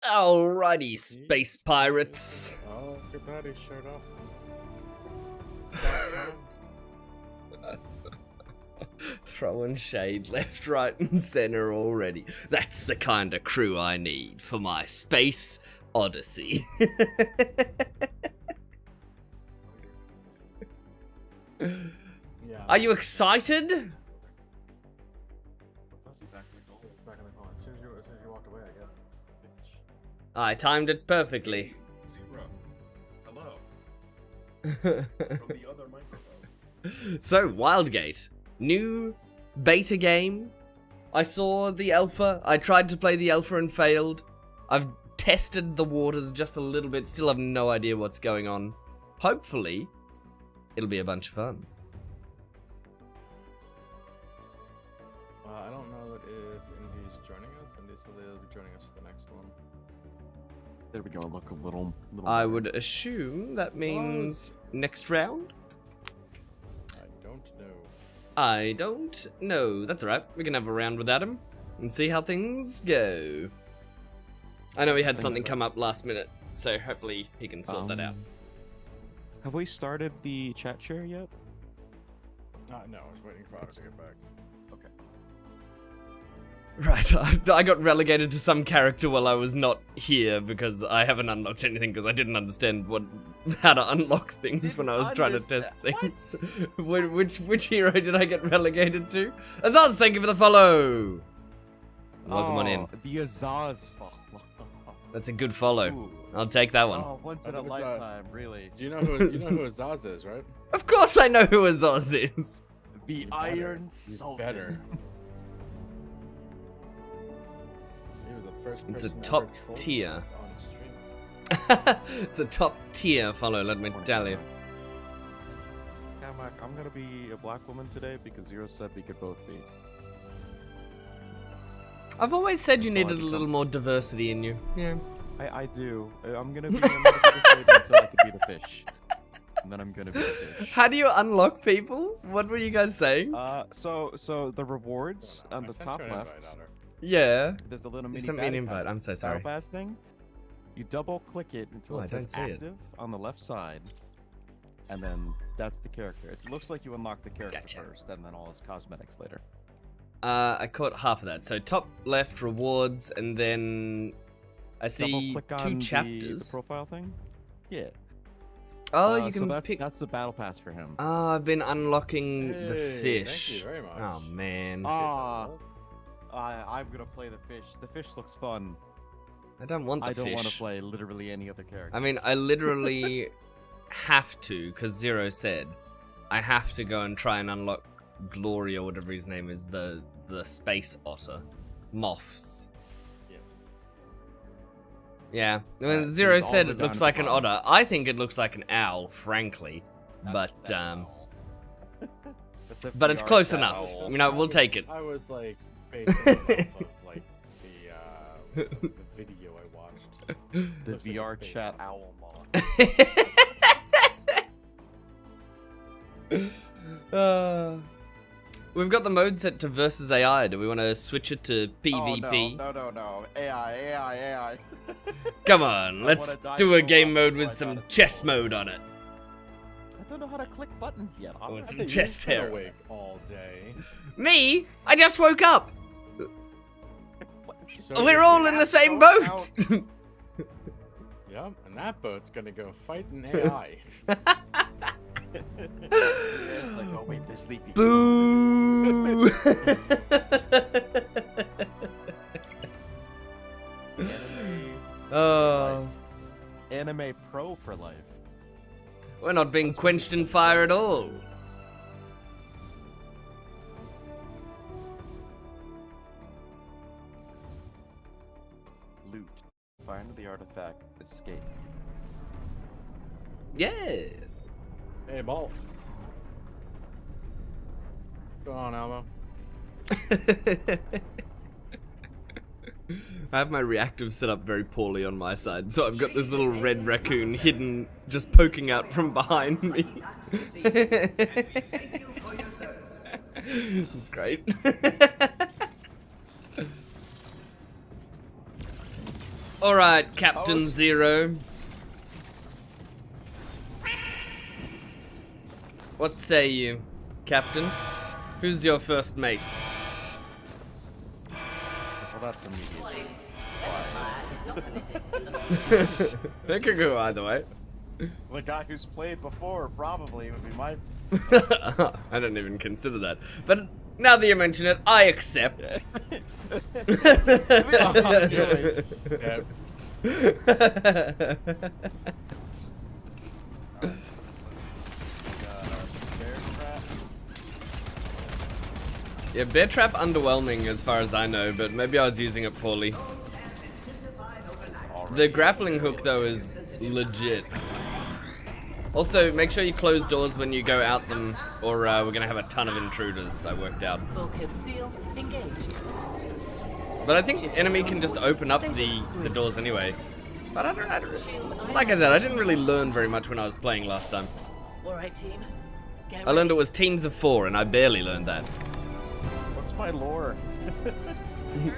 Alrighty, space pirates. Oh, good bad he showed up. Throwing shade left, right, and center already. That's the kind of crew I need for my space odyssey. Yeah. Are you excited? It's back in the goal. It's back in the goal. As soon as you walked away, I guess. I timed it perfectly. Zero. Hello. From the other microphone. So, Wildgate. New beta game. I saw the alpha. I tried to play the alpha and failed. I've tested the waters just a little bit. Still have no idea what's going on. Hopefully, it'll be a bunch of fun. I don't know if Indy's joining us. Indy said they'll be joining us for the next one. There we go. Look a little I better. would assume that means next round. I don't know. I don't know. That's alright. We can have a round without him and see how things go. I know he had Think something so. come up last minute, so hopefully he can sort that out. Have we started the chat share yet? No, I was waiting for Otter to get back. Okay. Right, I got relegated to some character while I was not here because I haven't unlocked anything because I didn't understand how to unlock things when I was trying to test things. Which hero did I get relegated to? Azaz, thank you for the follow! Welcome on in. The Azaz follow. That's a good follow. Ooh. I'll take that one. Oh, once in I a think it was, lifetime, really. Do you know who Azaz is, right? Of course I know who Azaz is. The You Iron better. You Sultan. better. He was the first It's a person top ever trolled tier. on stream. It's a top tier follow, let me tell you. Yeah, Mac, I'm gonna be a black woman today because Zero said we could both be. I've always said you That's all I needed a little become. more diversity in you. Yeah. I do. I'm gonna be a medical disabled so I could be the fish. And then I'm gonna be the fish. How do you unlock people? What were you guys saying? So the rewards on I the sent top you an left, invite, Otter. Yeah. there's a little You mini sent me an battle invite. pass- I'm so battle sorry. pass thing. You double click it until Oh, I it says don't see it. active on the left side, and then that's the character. It looks like you unlock the character Gotcha. first, and then all his cosmetics later. I caught half of that. So top left rewards, and then I see Double click two on the chapters. profile thing. Yeah. Oh, you so can that's, pick. That's the battle pass for him. Oh, I've been unlocking the Hey, fish. Thank you very much. Oh man, Ah, I'm gonna play the fish. The fish looks fun. I don't want the I don't fish. want to play literally any other character. I mean, I literally have to, because Zero said I have to go and try and unlock Glory or whatever his name is, the space otter, Moths. Yes. Yeah, Yeah, when Zero he's all said the it way looks down like at an the bottom. otter. I think it looks like an owl, frankly, That's but an owl. That's a but it's VR close chat enough. owl. You know, we'll take it. I was like basing it off of like the video I watched. The Looks like a VR space chat owl. owl mod. We've got the mode set to versus AI. Do we want to switch it to Oh, PvP? no. AI. Come on, I let's wanna die do a so game much mode before with I some got it. chess mode on it. I don't know how to click buttons yet. Oh, I'm it's I some think chest you've been hair. awake all day. Me? I just woke up. So We're you're all in the same Don't boat. Yep, and that boat's gonna go fight an AI. It's like, oh wait, they're sleepy. Boo! Oh, Anime pro for life. we're not being quenched in fire at all. Loot. Find the artifact. Escape. Yes. Hey, balls. Go on, Elmo. I have my reactive set up very poorly on my side, so I've got this little red raccoon hidden, just poking out from behind me. It's great. Alright, Captain Zero. What say you, Captain? Who's your first mate? Well, that's immediate. That could go either way. The guy who's played before probably would be my. I don't even consider that. But now that you mention it, I accept. Yeah, Bear Trap underwhelming as far as I know, but maybe I was using it poorly. The grappling hook though is legit. Also, make sure you close doors when you go out them, or we're gonna have a ton of intruders, I worked out. Bulkhead seal engaged. But I think enemy can just open up the doors anyway. But I don't, like I said, I didn't really learn very much when I was playing last time. Alright, team. Get I learned it was teams of 4, and I barely learned that. What's my lore?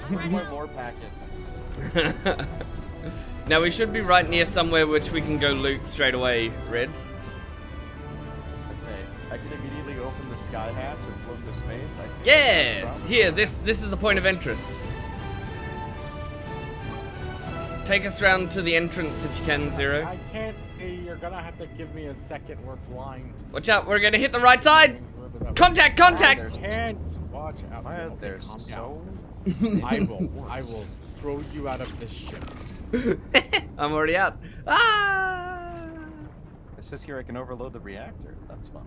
Where's my lore packet? Now we should be right near somewhere which we can go loot straight away, Red. Okay, I can immediately open the sky hatch and float to space. Yes! Here, this is the point of interest. Take us round to the entrance if you can, Zero. I can't see. You're gonna have to give me a second. We're blind. Watch out, we're gonna hit the right side! Contact, contact! Can't watch out. Why are Okay, there calm so? down. I will throw you out of this ship. I'm already out. Ah! It says here I can overload the reactor. That's fun.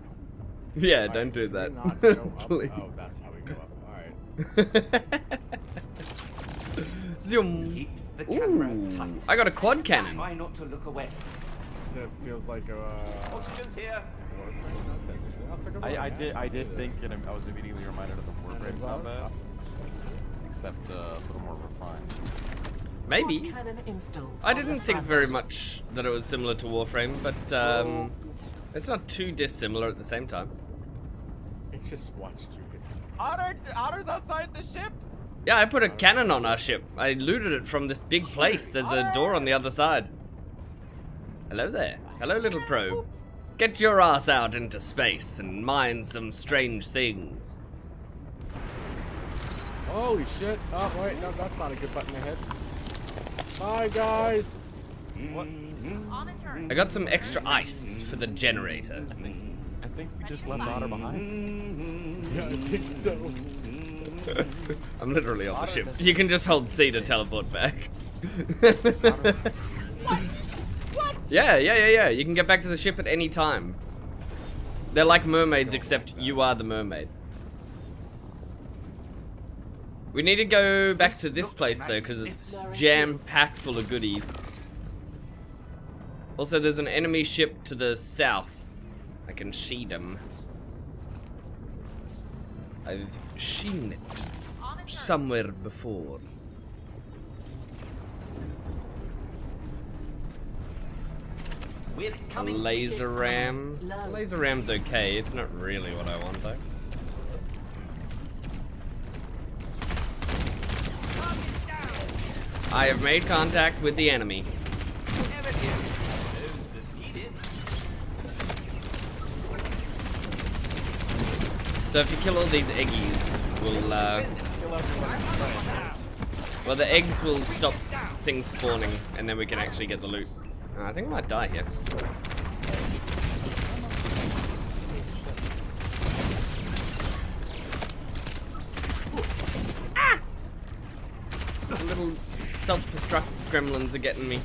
Yeah, Alright, don't do can we that. not go up? Please. Oh, that's how we go up. Alright. Zoom. Keep the camera Ooh, tight. I got a quad cannon. Try not to look away. It feels like a. Oxygen's here. I did think, and I was immediately reminded of the Warframe combat, except a little more refined. Maybe. Quad cannon installed I on the didn't think front. very much that it was similar to Warframe, but it's not too dissimilar at the same time. It just watched you hit me. Otter's outside the ship. Yeah, I put a cannon on our ship. I looted it from this big place. There's a door on the other side. Hello there. Hello, little probe. Get your ass out into space and mine some strange things. Holy shit. Oh, wait, no, that's not a good button to hit. Bye, guys. What? I got some extra ice for the generator. I think we just left Otter behind. Yeah, I think so. I'm literally on the ship. You can just hold C to teleport back. Yeah. You can get back to the ship at any time. They're like mermaids, except you are the mermaid. We need to go back to this place though, because it's jam-packed full of goodies. Also, there's an enemy ship to the south. I can see them. I've seen it somewhere before. A laser ram. A laser ram's okay. It's not really what I want though. I have made contact with the enemy. So if you kill all these eggies, we'll well, the eggs will stop things spawning, and then we can actually get the loot. I think I might die here. Ah! The little self-destruct gremlins are getting me.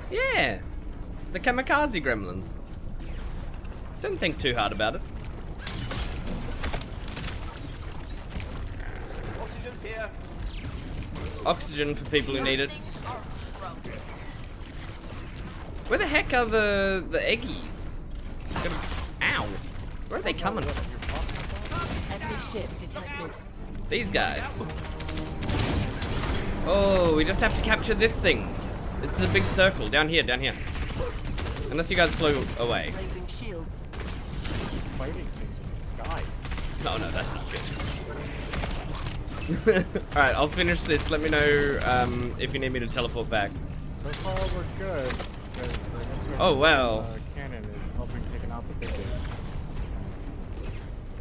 Yeah, the kamikaze gremlins. Don't think too hard about it. Oxygen's here. Oxygen for people who need it. Where the heck are the eggies? Ow! Where are they coming? Enemy ship detected. These guys. Oh, we just have to capture this thing. It's the big circle down here, down here. Unless you guys flew away. Raising shields. Fighting things in the sky. No, that's not good. Alright, I'll finish this. Let me know if you need me to teleport back. So far, we're good. Because Oh, wow. Cannon is helping taking out the big dude.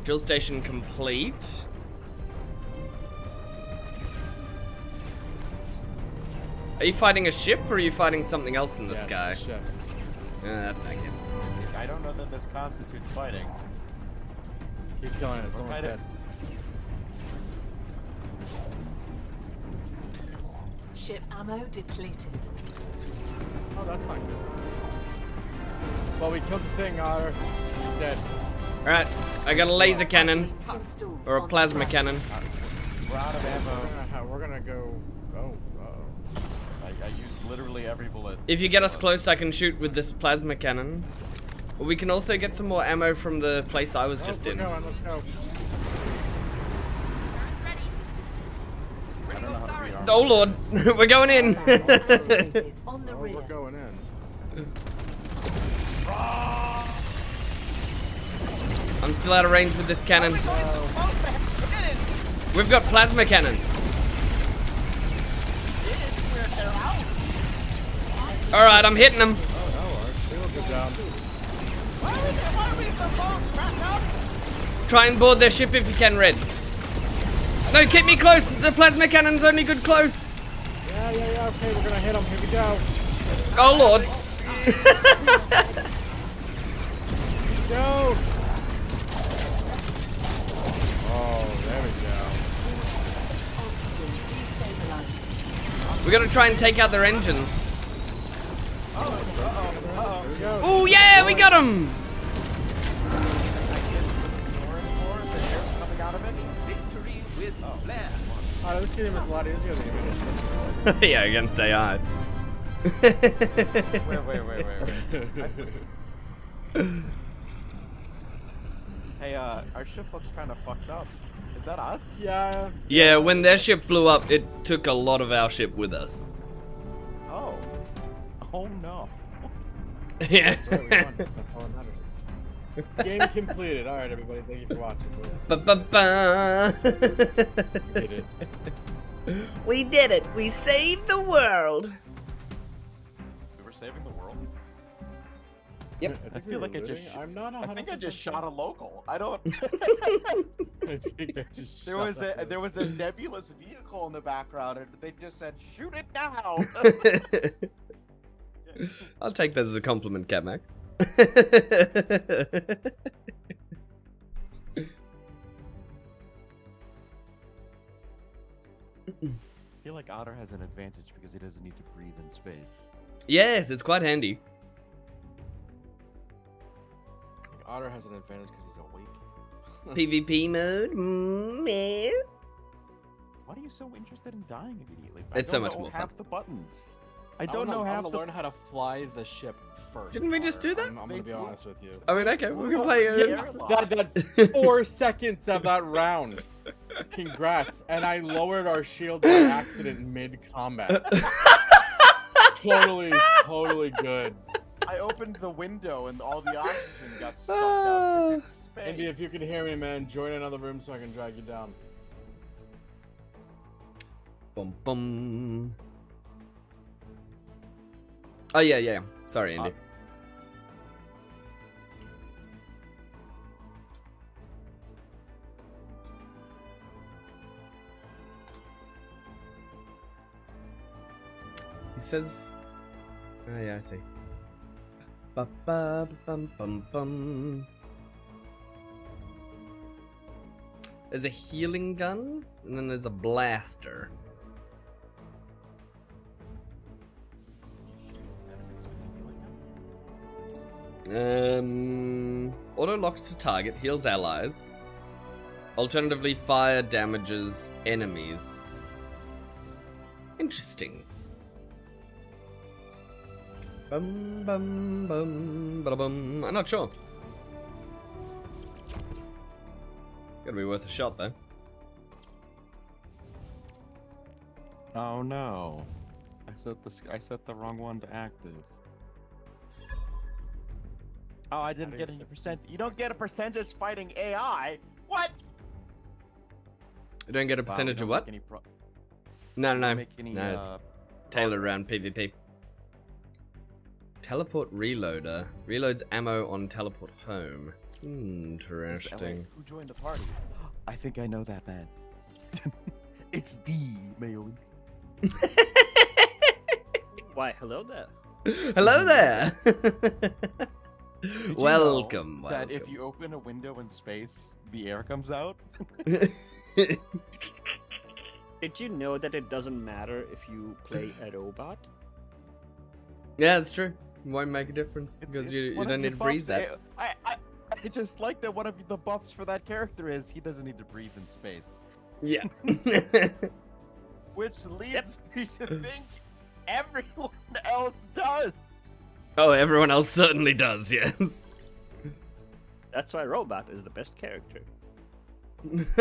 Drill station complete. Are you fighting a ship or are you fighting something else in the sky? Ship. That's not good. I don't know that this constitutes fighting. Keep killing it. It's almost fighting. dead. Ship ammo depleted. Oh, that's not good. Well, we killed the thing, Otter. He's dead. Alright, I got a laser cannon. Installed Or a on plasma track. cannon. We're out of ammo. We're gonna go. Oh, I used literally every bullet. If you get us close, I can shoot with this plasma cannon. But we can also get some more ammo from the place I was just in. Going, let's go. I don't know how to read armor. Oh lord, we're going in. Activated on the Oh, rear. we're going in. I'm still out of range with this cannon. We've got plasma cannons. Alright, I'm hitting them. Good job. Try and board their ship if you can, Red. No, keep me close. The plasma cannon's only good close. Yeah, okay, we're gonna hit him. Here we go. Oh lord. Go! Oh, there we Destabilized. We gotta try and take out their engines. go. There we go. Oh yeah, we got them. Coming out of it. Victory with flair. Oh, this game is a lot easier than you did. Yeah, against AI. Wait. Hey, our ship looks kind of fucked up. Is that us? Yeah. Yeah, when their ship blew up, it took a lot of our ship with us. Oh. Oh no. Yeah. That's right, we won. That's all that matters. Game completed. Alright, everybody. Thank you for watching. Ba-ba-ba. We did it. We did it. We saved the world. We were saving the world. Yep. I feel like I just. I'm not. I think I just shot a local. I don't. I think I just There was a nebulous vehicle in the background, and they just said, "Shoot it now." I'll take that as a compliment, Catmac. I feel like Otter has an advantage because he doesn't need to breathe in space. Yes, it's quite handy. Otter has an advantage because he's awake. PvP mode. Yeah. Why are you so interested in dying immediately? It's so much know more fun. half the buttons. I don't know I'm half gonna the. learn how to fly the ship first. Didn't we just do that? I'm gonna be honest with you. I mean, okay, we can play Yeah. That 4 seconds of that round. Congrats. And I lowered our shield by accident mid-combat. Totally good. I opened the window and all the oxygen got sucked out because it's space. Indy, if you can hear me, man, join another room so I can drag you down. Bum bum. Oh yeah. Sorry, Andy. He says, oh yeah, I see. Ba ba bum bum bum. There's a healing gun, and then there's a blaster. Auto locks to target, heals allies. Alternatively, fire damages enemies. Interesting. Bum bum bum bada bum. I'm not sure. Gotta be worth a shot though. Oh no! I set the wrong one to active. Oh, I didn't get any percent. You don't get a percentage fighting AI. What? You don't get a Wow, we percentage don't of what? make any No, we no, don't no. make any, No, it's tailored around PvP. Teleport reloader. Reloads ammo on teleport home. This is LA. Interesting. Who joined the party? I think I know that man. It's the Mayo. Why, hello there. Hello there! Did you Welcome, know welcome. that if you open a window in space, the air comes out? Did you know that it doesn't matter if you play a robot? Yeah, it's true. It won't make a difference because you One of don't your need to breathe buffs- that. I just like that one of the buffs for that character is he doesn't need to breathe in space. Yeah. Which leads me to think everyone else does. Oh, everyone else certainly does, yes. That's why Robot is the best character.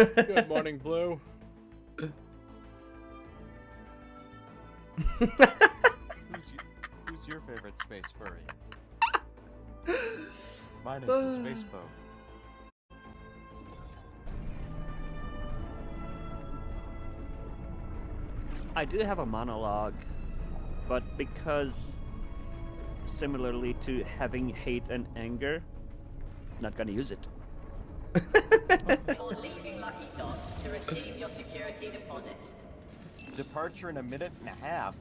Good morning, Blue. Who's your favorite space furry? Mine is the space boat. I do have a monologue, but because similarly to having hate and anger, not gonna use it. You're leaving Lucky Dots to receive your security deposit. Departure in a minute and a half.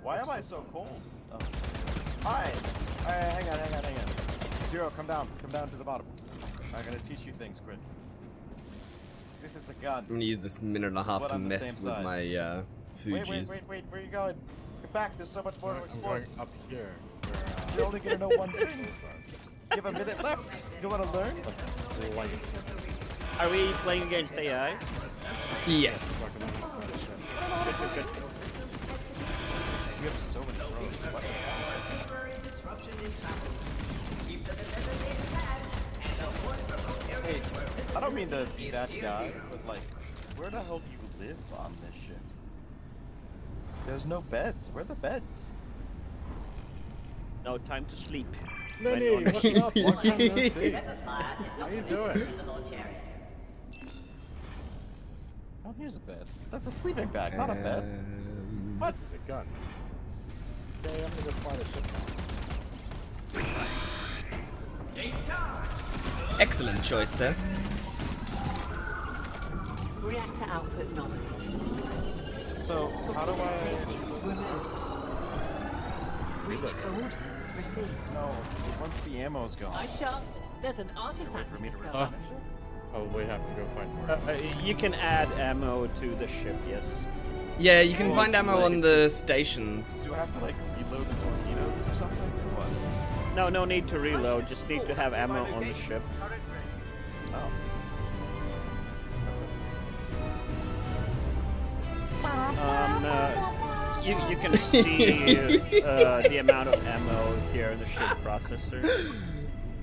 Why am I so cold? Oh. Alright. Alright, hang on. Zero, come down to the bottom. I'm gonna teach you things, Grit. This is a gun. I'm gonna use this minute and a half But to on the mess same with side. my Fuji's. Wait, where are you going? Get back, there's so much more to I'm explore. going up here. You're only gonna know one thing. You have a minute left. You wanna learn? Are we playing against AI? Yes. Good. You have so many throws. What? Hey, I don't mean to be that guy, but like, where the hell do you live on this ship? There's no beds. Where are the beds? No time to sleep. Lenny, Went on- what's up? Long time no see. The fire is How not you permitted doing? in the launch area. Oh, here's a bed. That's a sleeping bag, not a bed. What? This is a gun. Okay, I'm gonna go fly the ship now. Excellent choice there. Reactor output nominated. So, how do I... Settings removed. Reach coordinates received. No, once the ammo's gone. Nice shot. There's an artifact for me to discovered. Probably have to go find more. You can add ammo to the ship, yes. Yeah, you can Oh, find it's ammo on the stations. Do I have to like reload the torpedoes or something, or what? No, no need to reload. Just need to have ammo on the ship. Oh. You can see the amount of ammo here in the ship processor.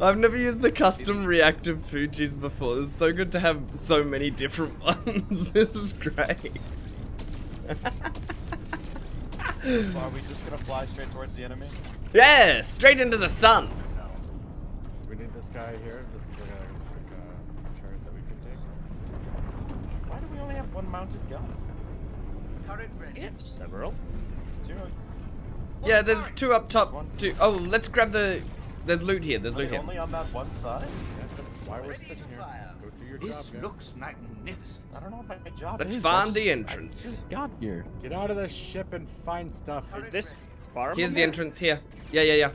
I've never used the custom reactive Fujis before. It's so good to have so many different ones. This is great. Well, are we just gonna fly straight towards the enemy? Yeah, straight into the sun. We need this guy here. This is like a turret that we can take. Why do we only have one mounted gun? Yeah, several. Zero. Yeah, there's two up top. Two. Oh, let's grab the. There's loot here. There's loot Wait, here. only on that one side? Yeah, that's why we're sitting here. Go do your This job, guys. looks magnificent. I don't know what my job Let's is. find I the just- entrance. I just got here. Get out of the ship and find stuff. Is this far Here's from the here? entrance here. Yeah.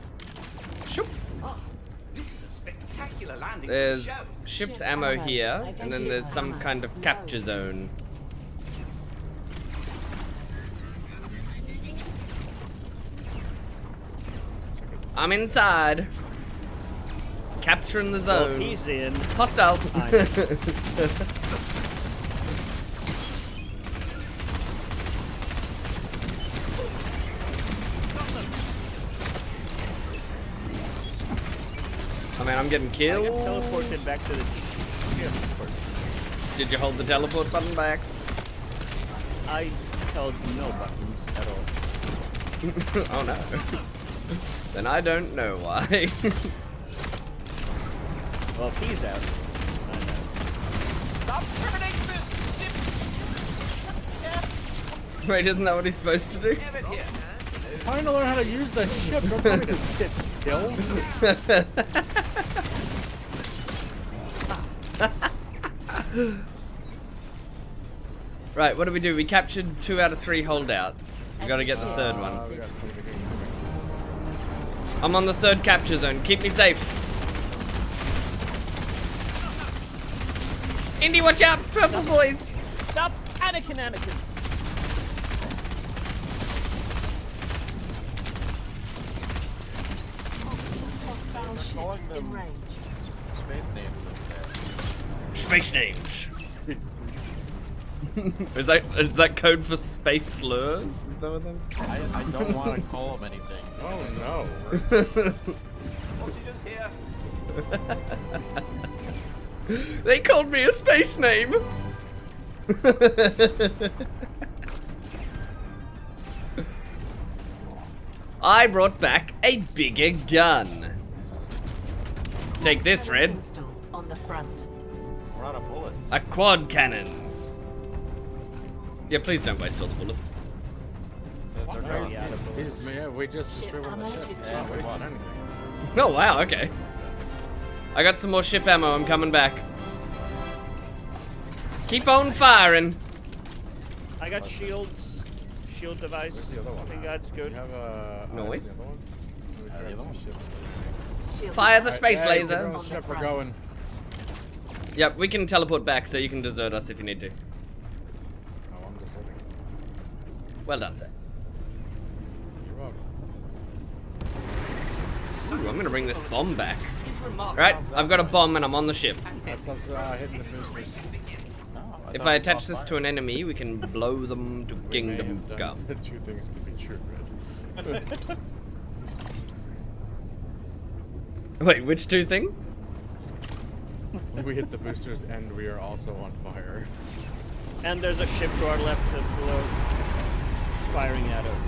Shoop. Oh, this is a spectacular landing for There's the show. ship's Ship ammo ammo. here, and then there's some Ammo. kind of capture zone. I'm inside. Capturing the Well, zone. he's in. Hostiles. I mean, I'm getting I killed. got teleported back to the ship. Did you hold the teleport button by accident? I held no buttons at all. Oh no. Then I don't know why. Well, if he's out, I know. Stop terminating this! Wait, isn't that what he's supposed to do? Trying to learn how to use the ship. Don't tell me to sit still. Right, what do we do? We captured 2 out of 3 holdouts. We gotta get the third one. We got somebody here. I'm on the 3rd capture zone. Keep me safe. Indy, watch out! Purple boys! Stop! Anakin! Hostile ships calling in them- range. Space names over there. Space names. is that code for space slurs? Is that what that? I don't want to call them anything. Oh no. Oxygen's here. They called me a space name. I brought back a bigger gun. Take this, Red. Installed on the front. We're out of bullets. A quad cannon. Yeah, please don't waste all the bullets. They're gone. Yeah, we just Ship destroyed one of ammo the ships. deployed. Yeah, we want anything. Oh wow, okay. I got some more ship ammo, I'm coming back. Keep on firing. I got shields. Shield device. Where's the other one? I think that's good. We have a Noise. the other one? We the tried other some one? ships. Shield Fire the device space Hey, laser. we're going ship, we're going. Yep, we can teleport back so you can desert us if you need to. Oh, I'm deserting. Well done, sir. You're welcome. Ooh, I'm gonna bring this bomb back. It's remarkable. Right, I've got a bomb and I'm on the ship. That's us hitting the boosters. If I attach this to an enemy, we can blow them to We may kingdom have come. done 2 things can be true, Red. Wait, which 2 things? We hit the boosters and we are also on fire. And there's a ship to our left that's below, firing at us.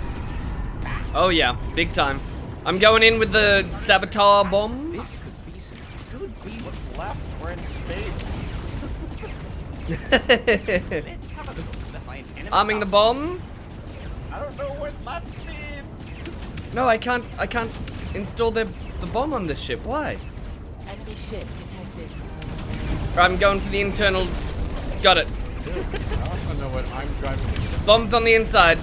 Oh yeah, big time. I'm going in with the saboteur bomb. This could be some good beat. What's left? We're in space. Let's have a look behind enemy Arming the bomb. I don't know what left means. No, I can't install the bomb on this ship. Why? Enemy ship detected. Right, I'm going for the internal. Got it. I also know what I'm driving the ship. Bomb's on the inside.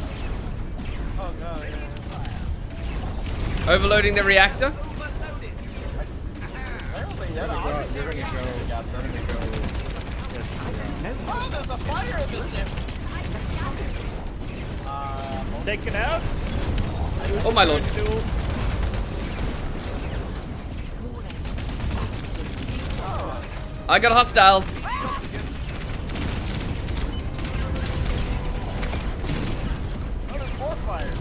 Oh no, yeah. Overloading the reactor. Apparently, yeah, You're gonna go. yeah, they're gonna go. Oh, there's a fire in this ship. Take it out. Oh my lord. Duel. I got hostiles. Oh, there's more fires.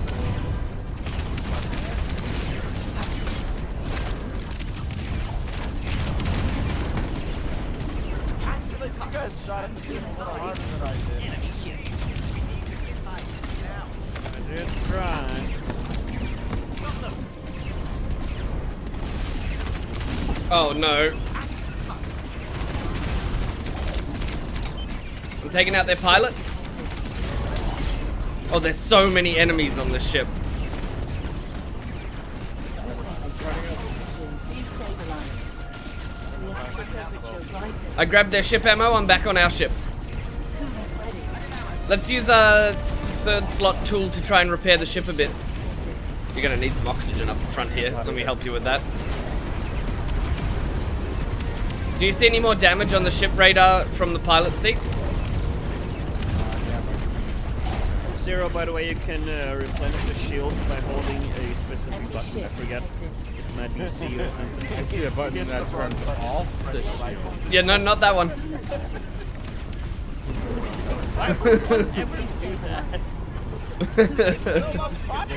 You guys shot at the ship a little harder than I did. enemy ship. We need to get by now. I did try. Got them. Oh no. I'm taking out their pilot. Oh, there's so many enemies on this ship. Destabilized. Reactor temperature rises. I grabbed their ship ammo. I'm back on our ship. Coolant ready. Let's use a 3rd slot tool to try and repair the ship a bit. You're gonna need some oxygen up the front here. Let me help you with that. Do you see any more damage on the ship radar from the pilot seat? Zero, by the way, you can replenish the shield by holding a specific Enemy button. I ship forget. detected. It might be C or something. I see a button that turns off the shield. Yeah, no, not that one.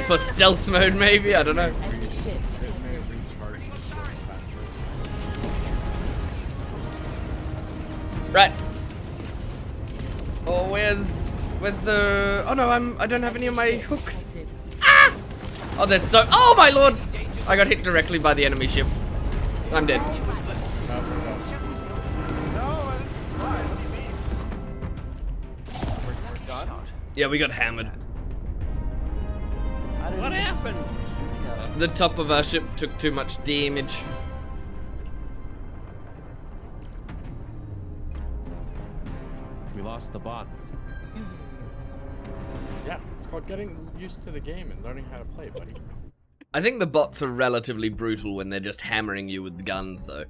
For stealth mode, maybe? I don't know. Enemy ship It detected. may recharge the shield faster. Right. Oh, where's the? Oh no, I don't have any of my Ship hooks. detected. Oh, there's so. Oh my lord! I got hit directly by the enemy ship. I'm dead. No, this is fine. What do you mean? We're done? Yeah, we got hammered. did What he keep happened? shooting at us? The top of our ship took too much damage. We lost the bots. Yeah, it's called getting used to the game and learning how to play, buddy. I think the bots are relatively brutal when they're just hammering you with guns, though.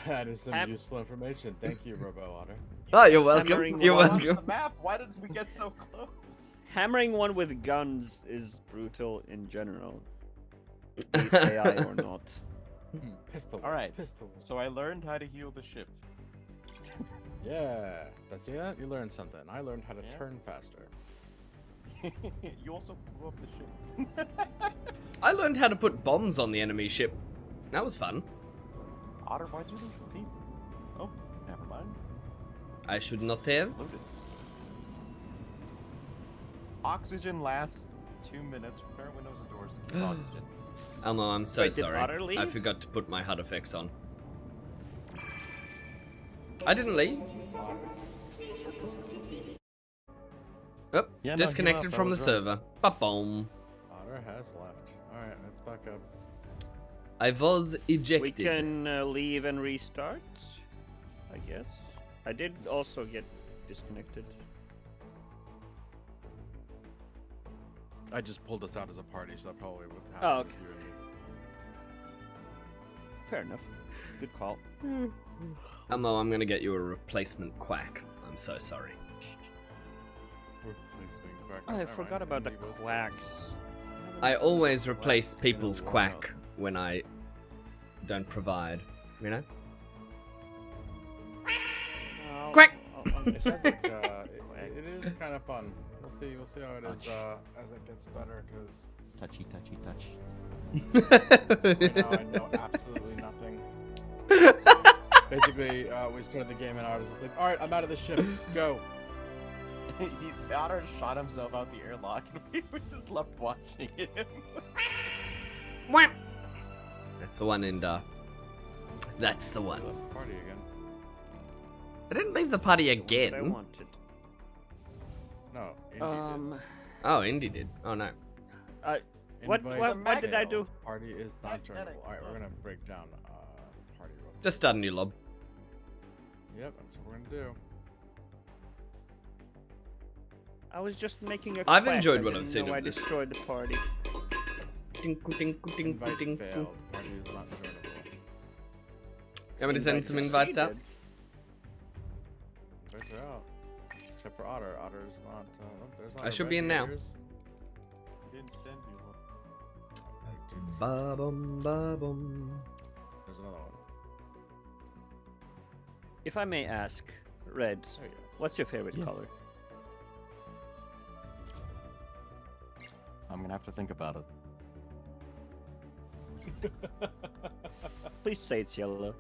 That is some Ham- useful information. Thank you, Robo Otter. Oh, you're welcome. Hammering You're one. Lost welcome. the map. Why did we get so close? Hammering one with guns is brutal in general. Be it AI or not. Pistol. All right. Pistol. So I learned how to heal the ship. Yeah. See that? You learned something. I learned how to Yeah. turn faster. You also blew up the ship. I learned how to put bombs on the enemy ship. That was fun. Otter, why'd you leave the team? Oh, never mind. I should not have. Loaded. Oxygen lasts 2 minutes. Repair windows and doors to keep oxygen. Elmo, I'm so Wait, did sorry. Otter I leave? forgot to put my HUD effects on. I didn't leave. Oh, Yeah, no, he disconnected left, I from the was right. server. Ba-boom. Otter has left. Alright, let's back up. I was ejected. We can leave and restart, I guess. I did also get disconnected. I just pulled us out as a party, so that probably would happen. Oh, with okay. you and me. Fair enough. Good call. Elmo, I'm gonna get you a replacement quack. I'm so sorry. Replacement quack. Oh, I Never forgot mind, about the Amiibos. quacks. I always replace Quacks in a people's while. quack when I don't provide. You know? Oh, Quack! It has like, it is kind of fun. We'll see how it is as it gets better, because Touchy, touchy, touch. right now I know absolutely nothing. Basically, we started the game and I was just like, alright, I'm out of the ship, go. Otter shot himself out the airlock and we just left watching him. Wham! That's the one, and that's the one. Party again. I didn't leave the party The one that I again. wanted. No, Indy Oh, Indy did. Oh no. did. what Invite did I do? failed. Party is not Magnetic joinable. Alright, we're club. gonna break down party real quick. Just start a new lob. Yep, that's what we're gonna do. I was just making a I've quack. enjoyed I what I've didn't seen know of I this. destroyed the party. Tinku, tinku, tinku, Invite tinku. failed. Party is not joinable. I'm gonna send some invites out. Invites are out. Except for Otter. Otter's not. There's not I a should red be in now. Gators. Didn't send you one. Ba-bum, ba-bum. There's another one. If I may ask, Red, There you go. what's your favorite color? I'm gonna have to think about it. Please say it's yellow.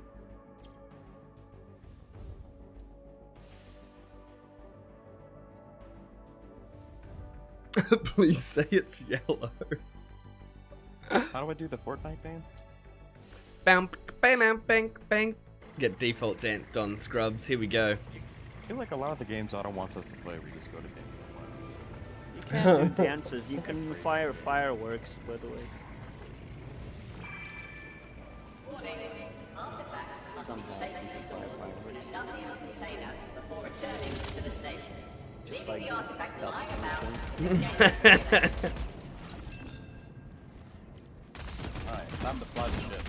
Please say it's yellow. How do I do the Fortnite dance? Bam, bam, bam, bang, bang. Get default danced on, scrubs. Here we go. I feel like a lot of the games Otto wants us to play, we just go to game plans. You can't do dances. You can fire fireworks, by the way. Warning. Artifacts must be Somehow you safely can stored fire in a fireworks. dummy container before returning to the station. Just Leaving like the the artifact lying Palpatine about. thing. Alright, time to fly the ship.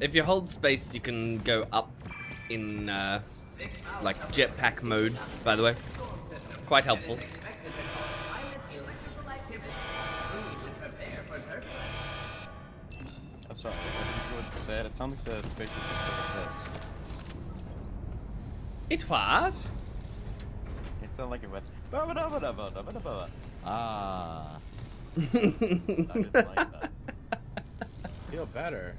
If you hold space, you can go up in like jetpack mode. By the way, quite helpful. I'm sorry, what did you say? It sounded like the spaceship was like this. It what? It sounded like it went. Ah. I didn't like that. Feel better.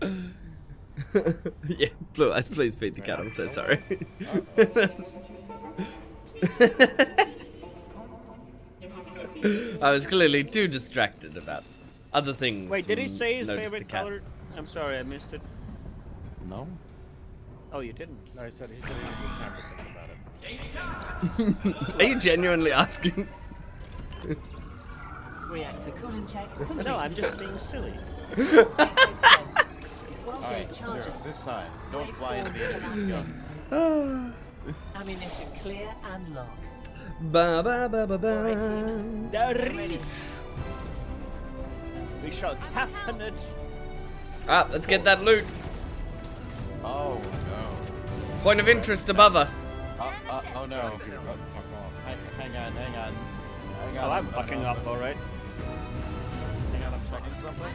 Yeah, Blue Eyes, please feed the cat. I'm so sorry. I was clearly too distracted about other things. Wait, did he to say his notice the favorite cat. color? I'm sorry, I missed it. No? Oh, you didn't. No, he said he didn't need time to think about it. Are you genuinely asking? Reactor cooling check complete. No, I'm just being silly. Alright, Zero, this time, don't fly into the enemy's guns. Ammunition clear and lock. Ba ba ba ba ba. The reach. We shall captain it. Ah, let's get that loot. Oh no. Point of interest above us. Oh no. Hang on. Hang Oh, on. I'm fucking off, alright. Hang on, I'm checking something.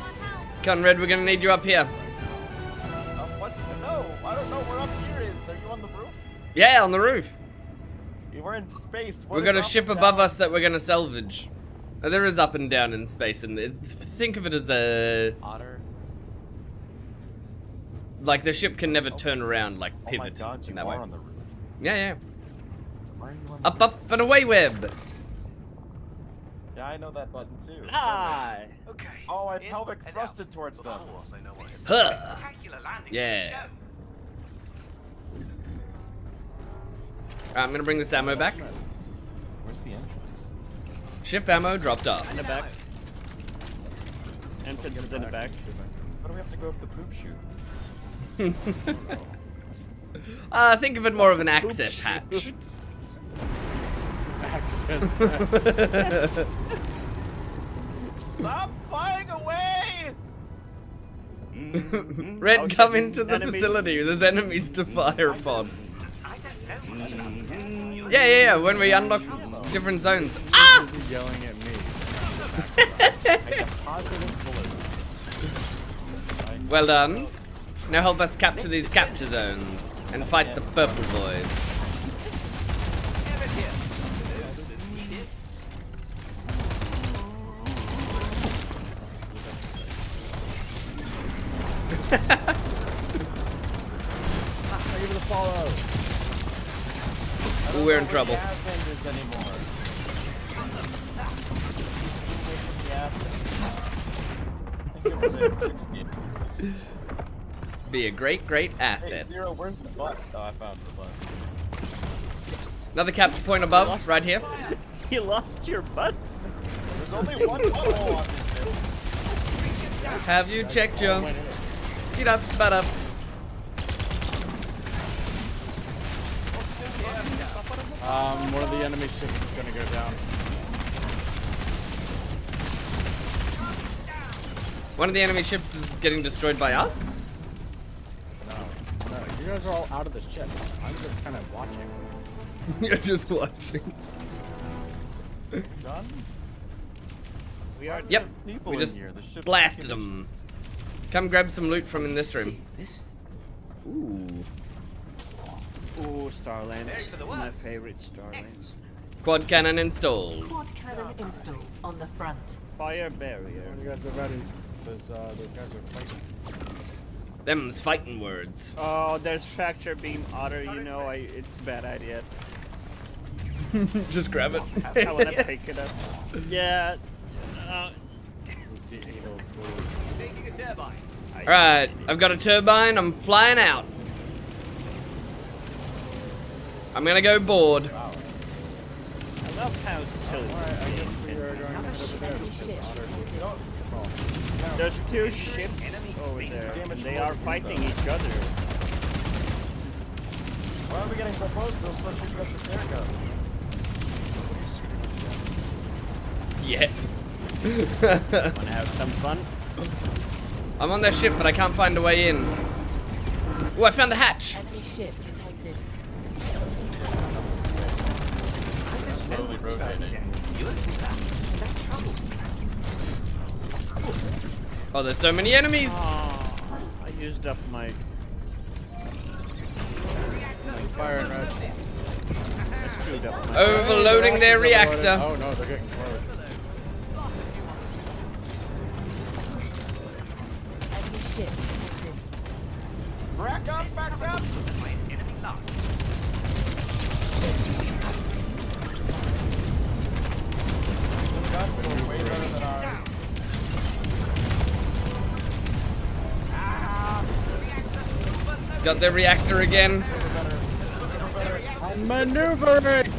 Conrad, we're gonna need you up here. What? No, I don't know where up here is. Are you on the roof? Yeah, on the roof. We're in space. We've got a ship above us that we're gonna salvage. There is up and down in space, and it's think of it as a Otter. like the ship can never turn around, like Oh my pivot god, in you that are way. on the roof. Yeah. Why are you on the Up, up, and away, web. Yeah, I know that button too. Hi. Okay. Oh, I in pelvic and thrusted out. towards them. Of course, I know what it is. Huh. Spectacular landing. Yeah. I'm gonna bring this ammo back. Where's the entrance? Ship ammo dropped off. In the back. Entrance is in the back. Why do we have to go up the poop chute? Think of it more of an access hatch. Access. Stop flying away! Red, Oh, come shit, into the enemies. facility. There's enemies to fire upon. I don't know much about them. Yeah. When we unlock different zones. Ah! He's yelling at me. Well done. Now help us capture these capture zones and fight the purple boys. Give it a follow. Ooh, we're in trouble. Be a great Hey, asset. Zero, where's the butt? Oh, I found the butt. Another capture point above, right here. You lost your butt. There's only one butthole on this ship. Have you checked your skeet up, butt up? One of the enemy ships is gonna go down. One of the enemy ships is getting destroyed by us? No, you guys are all out of the ship. I'm just kind of watching. You're just watching. Done? We are. Yep, People we in just here. The ship's blasted fucking them. Come grab some loot from in this room. See this? Ooh. Ooh, Starlands. Thanks for the My work. favorite Starlands. Quad cannon installed. Quad cannon installed on the front. Fire barrier. When you guys are ready, those guys are fighting. Them's fighting words. Oh, there's fracture beam otter. You know, it's a bad idea. Just grab it. I wanna pick it up. Yeah. Taking a turbine. Alright, I've got a turbine, I'm flying out. I'm gonna go board. I love how silly this game can be. Enemy ship detected. There's two ships over there, and they are fighting each other. Why are we getting so close to those first two guys with air guns? Yet. Wanna have some fun? I'm on their ship, but I can't find a way in. Ooh, I found the hatch. Enemy ship detected. Slowly rotating. Oh, there's so many enemies. Oh, I used up my. Fire and red. I screwed up my. Overloading their reactor. Oh no, they're getting close. Enemy ship detected. Back up, back up! Enemy locked. Those guns are way better than ours. Got the reactor again. I'm maneuvering!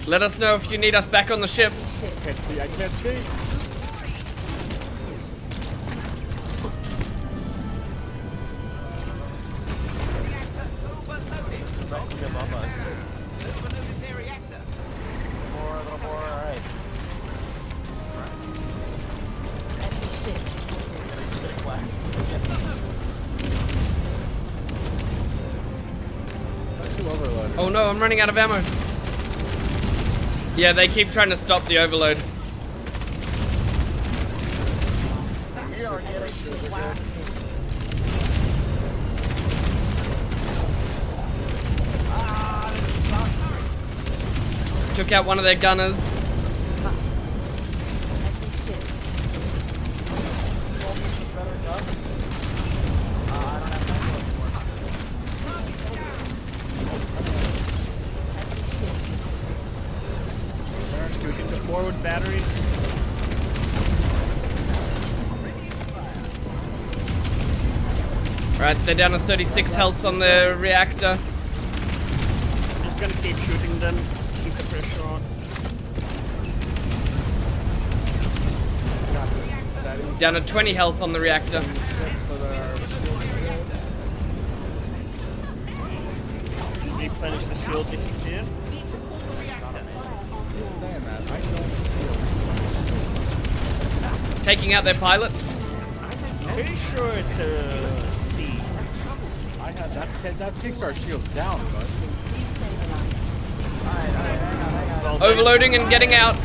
Let us know if you need us back on the ship. Can't see, I can't see. Don't give up us. More, a little more, alright. Enemy ship detected. Oh no, I'm running out of ammo. Yeah, they keep trying to stop the overload. We are getting flat. Took out one of their gunners. Enemy ship. Better gun. I don't have time Enemy ship. Can we get the forward batteries? Right, they're down to 36 health on the reactor. Just gonna keep shooting them. Keep the pressure on. Down to 20 health on the reactor. Replenish the shield if you can. Saying that, I don't see Taking out their pilot. Pretty sure it's C. I had that takes our shield down, bud. Destabilized. Well, Overloading and getting out.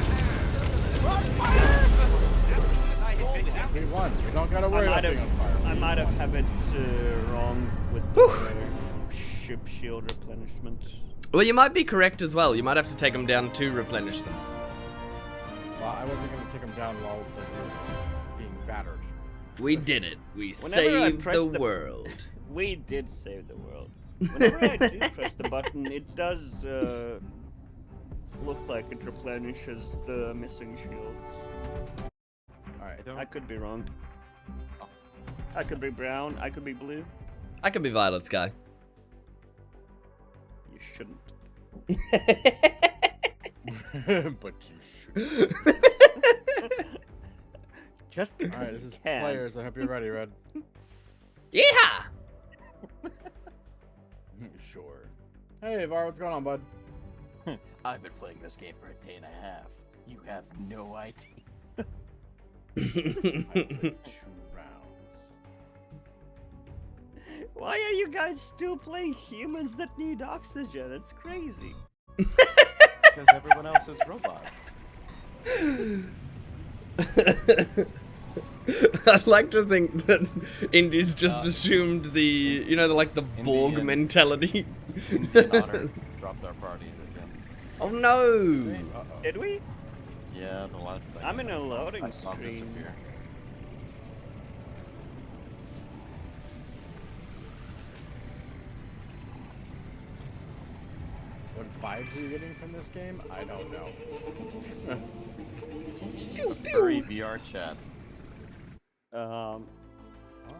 We won. We don't gotta worry about being on fire. I might have it wrong with the ship shield replenishment. Well, you might be correct as well. You might have to take them down to replenish them. Well, I wasn't gonna take them down while they were being battered. We did it. We Whenever I saved press the the- world. We did save the world. Whenever I do press the button, it does look like it replenishes the missing shields. Alright. I could be wrong. I could be brown. I could be blue. I could be Violet Sky. You shouldn't. But you should. Just because Alright, this you is can. players. I hope you're ready, Red. Yeah. Sure. Hey, Var, what's going on, bud? I've been playing this game for a day and a half. You have no idea. I played 2 rounds. Why are you guys still playing humans that need oxygen? It's crazy. Because everyone else is robots. I like to think that Indy's just assumed the, you know, like the Borg Indian. mentality. Indian Honor dropped our party again. Oh no! Uh-oh. Did we? Yeah, the last second. I'm in a loading I saw him screen. disappear. What vibes are you getting from this game? I don't know. Furry VR chat.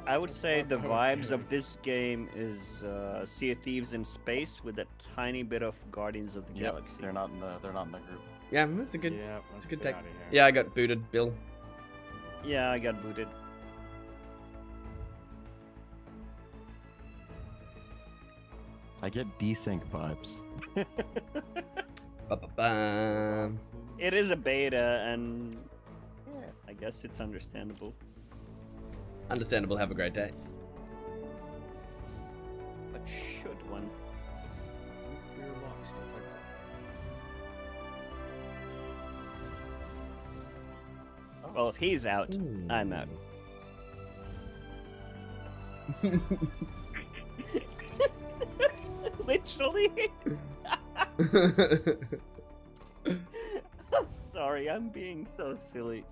I would say the vibes of this game is Sea of Thieves in space with a tiny bit of Guardians of the Yep, Galaxy. they're not in the group. Yeah, that's a good, Yeah, that's let's a good get take. outta here. Yeah, I got booted, Bill. Yeah, I got booted. I get desync vibes. Ba-ba-bam. It is a beta, and yeah, I guess it's understandable. Understandable. Have a great day. But should one? Nuclear locks detected. Well, if he's out, Ooh. I'm out. Literally. Sorry, I'm being so silly.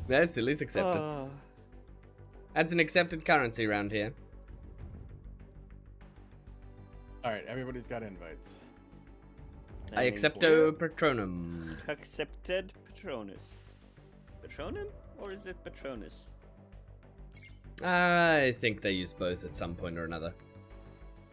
No, silly's accepted. That's an accepted currency around here. Alright, everybody's got invites. I accepto Patronum. Accepted Patronus. Patronum? Or is it Patronus? I think they use both at some point or another.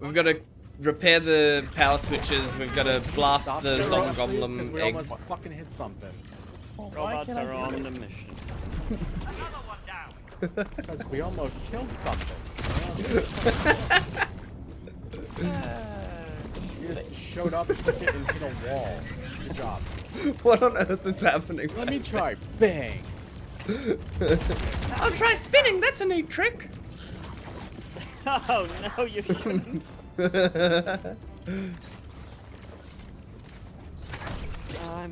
We've got to repair the power switches. We've got to blast Stop the interrupting, Zom please, 'cause Goblin we eggs. almost fucking hit something. Robots are on the mission. Because we almost killed something. You just showed up, took it, and hit a wall. Good job. What on earth is happening? Let me try. Bang. I'll try spinning. That's a neat trick. Oh no, you shouldn't. I'm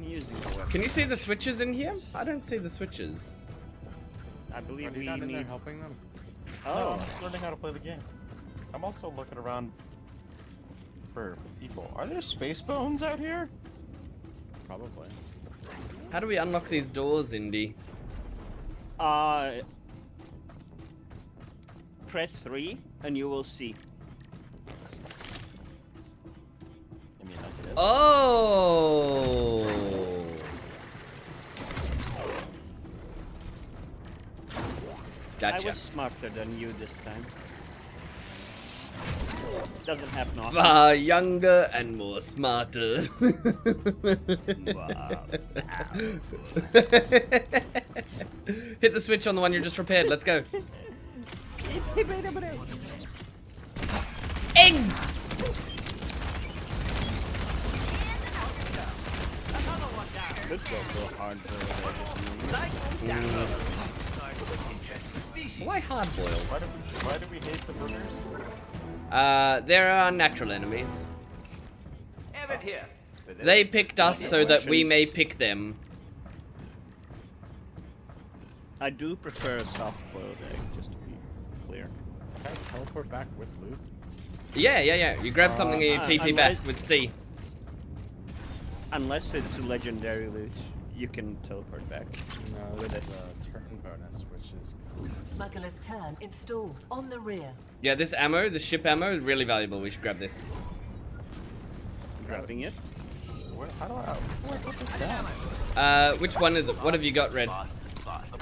using the weapon. Can you see the switches in here? I don't see the switches. I Are believe you we not in there need. helping them? No, Oh, I'm just learning how to play the game. I'm also looking around for people. Are there space bones out here? Probably. How do we unlock these doors, Indy? press 3 and you will see. I mean, I did. Oh. I Gotcha. was smarter than you this time. Doesn't happen often. Far younger and more smarter. Wow. Hit the switch on the one you just repaired. Let's go. Eggs! This will go hard for Why hard boiled? Why do we hate the burgers? There are natural enemies. Have it here. They picked us so that we may pick them. I do prefer a soft-boiled egg, just to be clear. Can I teleport back with loot? Yeah. You grab something and you TP back unless- with C. Unless it's legendary loot, you can teleport back. No, with a turn bonus, which is Smuggler's turn installed on the rear. Yeah, this ammo, the ship ammo, is really valuable. We should grab this. Grabbing it. How do I put this down? Which one is it? What have you got, Red?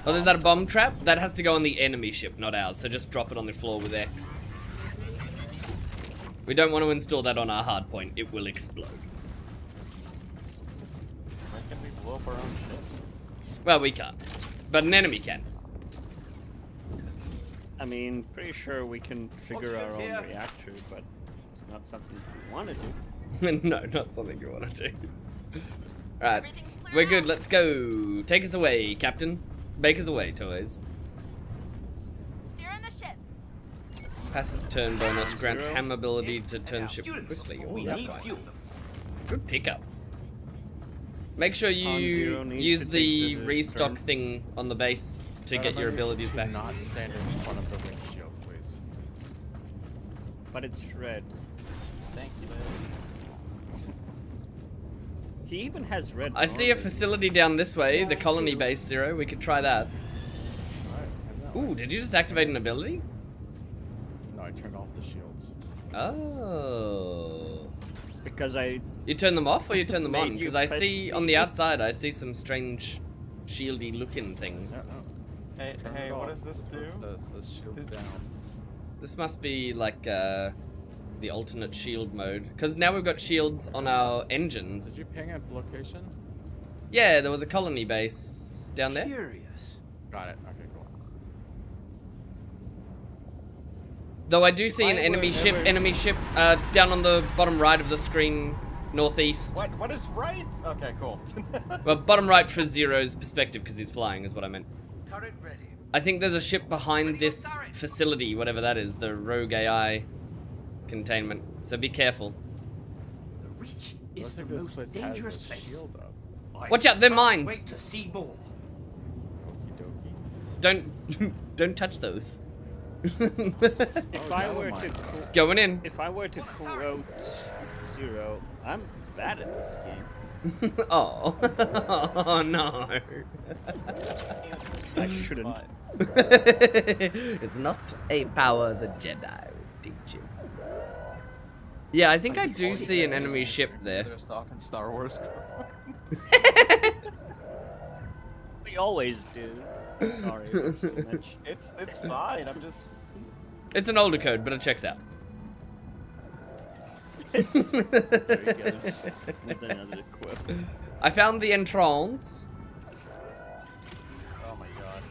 Oh, there's that a bomb trap? That has to go on the enemy ship, not ours. So just drop it on the floor with X. We don't want to install that on our hard point. It will explode. Why can't we blow up our own ship? Well, we can't. But an enemy can. I mean, pretty sure we can trigger our own here. reactor, but it's not something we want to do. No, not something you want to do. Alright. We're good. Let's go. Take us away, Captain. Make us away, toys. Steer in the ship. Passive turn bonus Zero. grants ham ability to turn Now, ship students, quickly. we Ooh, that's need quite fuel. nice. Good pickup. Make sure Zero you needs use to take the the restock turn. thing on the base to get your abilities Do back. not stand in front of the windshield, please. But it's red. Thank you, He even has red. I see a armor. facility down this way, the colony base, Zero. We could try that. Alright, head that Ooh, way. did you just activate an ability? No, I turned off the shields. Oh. Because I You turn them off or you turn them on? Made you Because I press see C. on the outside, I see some strange shieldy looking things. Hey, Turn hey, it what off. does this That's do? what it says shields down. This must be like the alternate shield mode. Because now we've got shields on our engines. Did you ping a location? Yeah, there was a colony base down there. Curious. Got it. Okay, cool. Though I do see an I enemy were ship, ever- down on the bottom right of the screen, northeast. What is right? Okay, cool. Well, bottom right for Zero's perspective, because he's flying, is what I meant. Turret ready. I think there's a ship behind this facility, whatever that is, the Rogue AI containment. So be careful. The Reach Looks is the like this most place dangerous has a place. shield up. I Watch out, they're can't mines. Wait to see more. Okie dokie. Don't touch those. if Oh, I yellow were mine. to Going in. if I were to quote Zero, I'm bad at this game. Oh. Oh no. I shouldn't. It's not a power of the Jedi will teach you. Yeah, I think I do see an enemy ship there. They're stalking Star Wars. We always do. Sorry, that's too much. It's fine. I'm just. It's an older code, but it checks out. There he goes. With another quip. I found the entrance. Oh my god.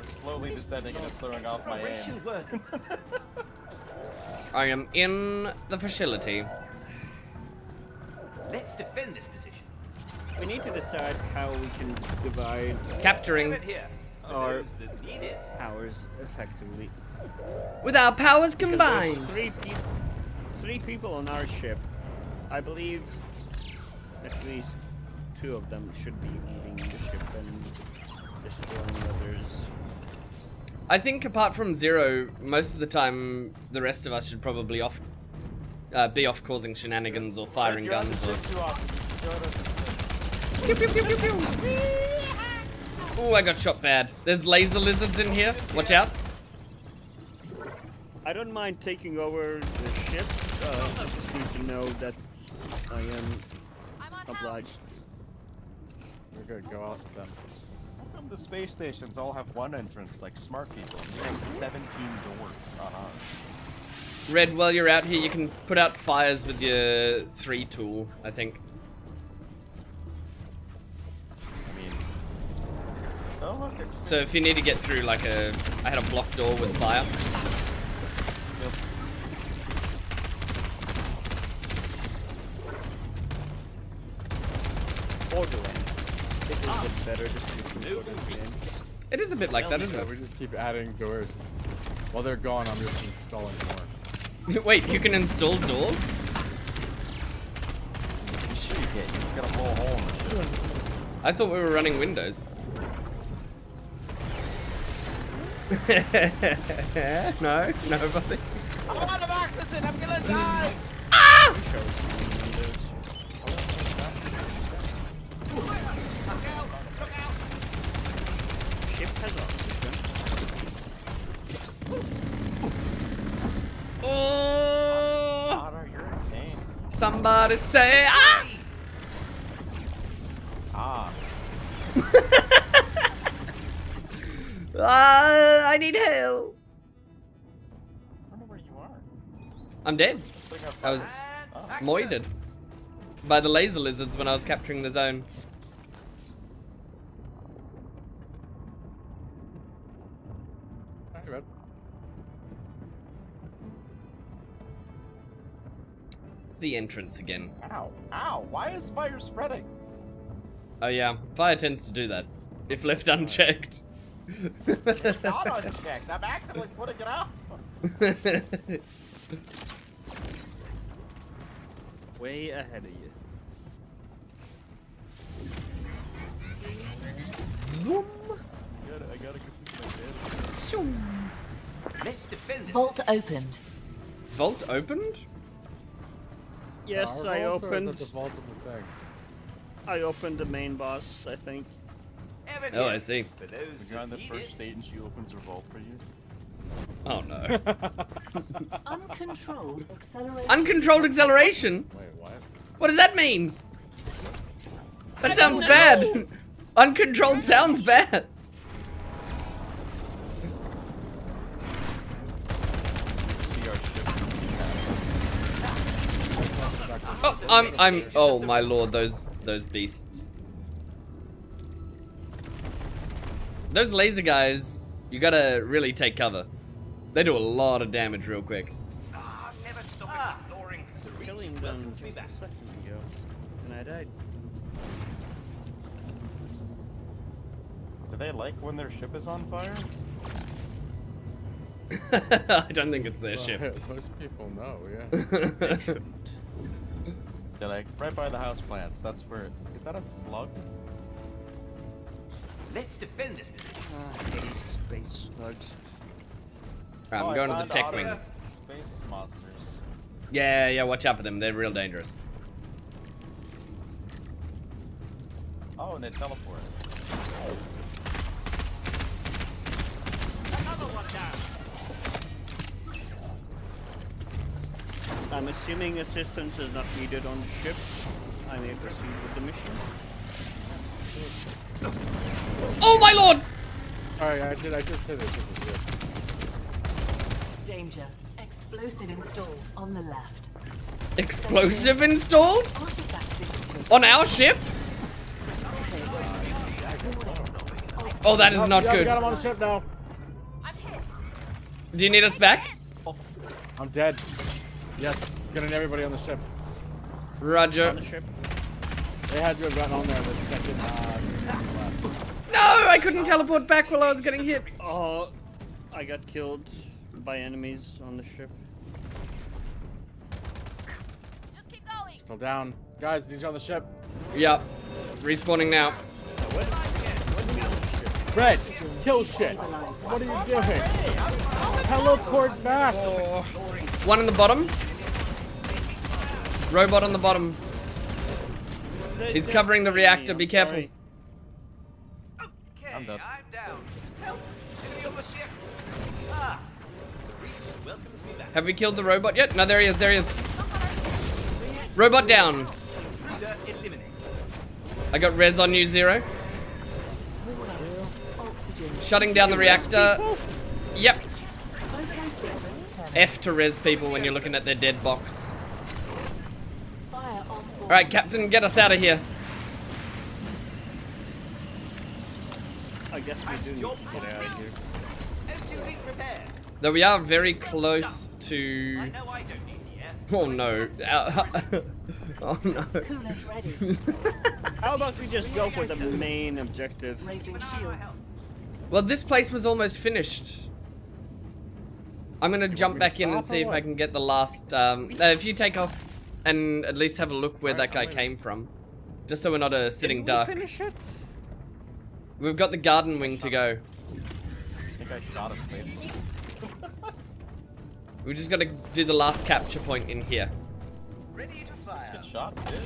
Slowly descending and throwing off my aim. I am in the facility. Let's defend this position. We need to decide how we can divide Capturing. Have it here. For our those that need it. powers effectively. With our powers 'Cause combined. there's three people on our ship. I believe at least 2 of them should be leaving the ship and destroying others. I think apart from Zero, most of the time the rest of us should probably be off causing shenanigans or firing You're on the guns or. ship too often. Go to the ship. Pew, pew, pew, pew, pew. Oh, I got shot bad. There's laser lizards in here. Watch out. I don't mind taking over the ship. I just need to know that I am I'm on obliged. We're good. Go out then. How come the space stations all have one entrance like smart people? We have 17 doors on ours. Red, while you're out here, you can put out fires with your 3 tool, I think. I mean... Oh look, it's... So if you need to get through like I had a blocked door with fire. Borderlands. It is just better description for this game. It is a bit like that, isn't Yeah, we just keep adding doors. While they're gone, I'm just installing more. it? Wait, you can install doors? You sure you can. You just gotta blow a hole in the ship. I thought we were running Windows. No, nobody. I'm out of oxygen! I'm gonna die! Ship has oxygen. Oh! Connor, you're in pain. Somebody say ah! Ah. I need help. I wonder where you are. I'm dead. Putting up I was fires. Oh. moided by the laser lizards when I was capturing the zone. Hi, Red. It's the entrance again. Ow. Ow. Why is fire spreading? Oh yeah, fire tends to do that if left unchecked. It's not unchecked. I'm actively putting it out. Way ahead of you. I gotta complete my bed. Let's defend this. Vault opened. Vault opened? Yes, Our I vault, or is opened. it the vault of the thing? I opened the main boss, I think. Have it Oh, here. I see. For those When you're on the that need first it. date and she opens her vault for you. Oh no. Uncontrolled acceleration. Uncontrolled acceleration? Wait, what? What does that mean? That sounds bad. Uncontrolled sounds bad. See our ship. Oh, oh my lord, those beasts. Those laser guys, you gotta really take cover. They do a lot of damage real quick. Never stop exploring. The reach. Killing them Welcome just to me a back. second ago. And I died. Do they like when their ship is on fire? I don't think it's their ship. Most people know, yeah. They shouldn't. They're like right by the house plants. That's where. Is that a slug? Let's defend this position. I hate space slugs. I'm Oh, I going to the found tech auto wing. Space monsters. Yeah, watch out for them. They're real dangerous. Oh, and they teleport. I'm assuming assistance is not needed on the ship. I may proceed with the mission. Oh my lord! Sorry, I did say this. This is good. Danger. Explosive installed on the left. Explosive installed? On our ship? Oh, that is not Yeah, we good. got him on the ship now. Do you need us back? I'm dead. Yes, getting everybody on the ship. Roger. On the ship. They had to have gotten on there the second left. No, I couldn't teleport back while I was getting hit. Oh, I got killed by enemies on the ship. Just keep going. Still down. Guys, need you on the ship. Yep. Respawning now. Red, kill shit. What are you doing? Teleport back. One in the bottom. Robot on the bottom. He's covering the reactor. Be careful. Okay, I'm done. I'm down. Help! Enemy on the ship. Ah, the Reach welcomes me back. Have we killed the robot yet? No, there he is. There he is. Robot down. Intruder eliminated. I got res on you, Zero. Shutting down the reactor. Yep. F to res people when you're looking at their dead box. Alright, Captain, get us out of here. I guess we do need to get out of here. O2 link repair. Though we are very close to... I know I don't need the air. Oh no. Oh no. Coolant ready. How about we just go for the main objective? Raising shields. Well, this place was almost finished. I'm gonna jump back in and stop see or if I what? can get the last... if you take off and at least have a look where that guy came from. Just so we're not sitting Did we duck. finish it? We've got the garden wing to go. I think I shot a space. We just gotta do the last capture point in here. Ready to fire. Get shot. We did.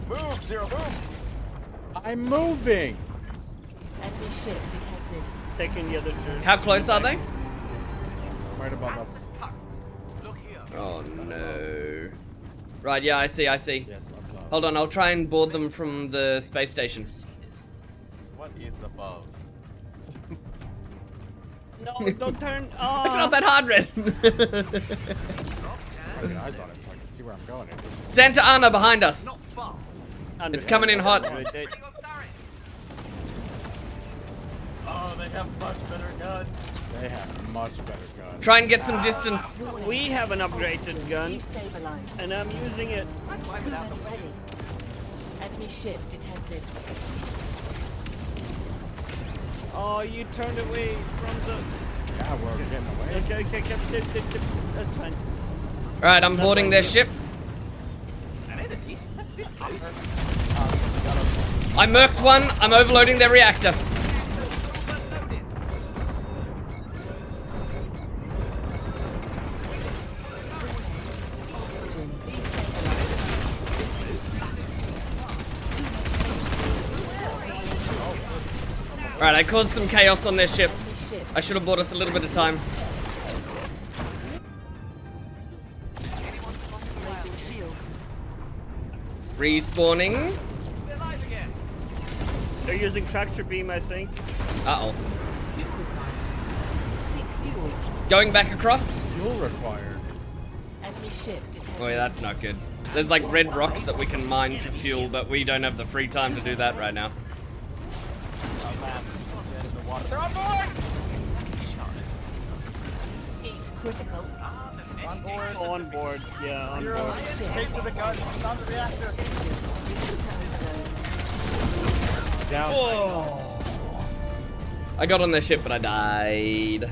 Move, Zero, move. I'm moving. Enemy ship detected. Taking the other turn. How close are they? Right above us. Look here. Oh no. Right, yeah, I see. Yes, I'm done. Hold on, I'll try and board them from the space station. What is above? No, don't turn. Oh. It's not that hard, Red. I get eyes on it so I can see where I'm going. Santa Ana behind us. Not far. It's coming in hot. Bring on turret. Oh, they have much better guns. They have much better guns. Try and get some distance. We have an upgraded gun, Destabilized. and I'm using it. Coolant ready. Enemy ship detected. Oh, you turned away from the. Yeah, we're getting away. Okay, that's fine. Alright, I'm boarding their ship. An enemy? This close? I murked one. I'm overloading their reactor. Oxygen destabilized. Alright, I caused some chaos on their ship. Enemy ship. I should have bought us a little bit of time. Raising shields. Respawning. They're live again. They're using tractor beam, I think. Uh-oh. Seek fuel. Going back across. Fuel required. Enemy ship detected. Oh yeah, that's not good. There's like red rocks that we can mine for fuel, but we don't have the free time to do that right now. They're on board. Heat critical. On board. On board, yeah, on Zero. board. Take to the gun. It's on the reactor. Down. I got on their ship, but I died.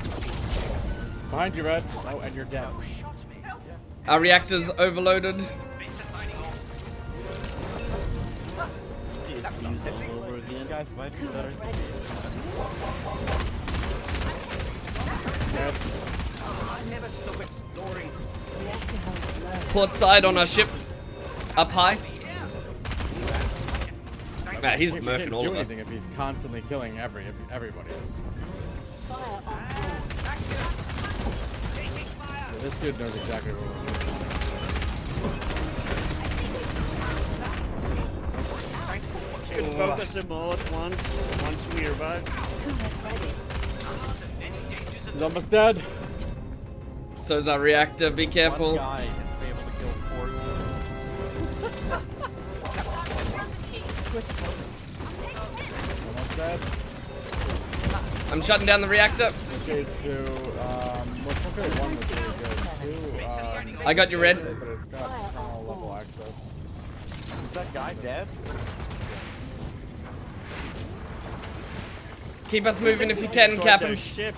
Behind you, Red. Oh, and you're dead. Our reactor's overloaded. Use all over These again. guys might be better. Ready. I never stop exploring. Reactor health low. Port side on our ship. Up high. Man, he's He murking can't all do of us. anything if he's constantly killing everybody. Fire on board. So this dude knows exactly what we're You can focus them all at once we arrive. Coolant ready. doing. He's almost dead. So is our reactor. Be One careful. guy is able to kill 4 people. Critical. Almost dead. I'm shutting down the reactor. Okay, two. Let's look at one that's really good. Two. I got you, Red. But it's got terminal level access. Is that guy dead? Keep us moving if you can, Destroyed Captain. their ship.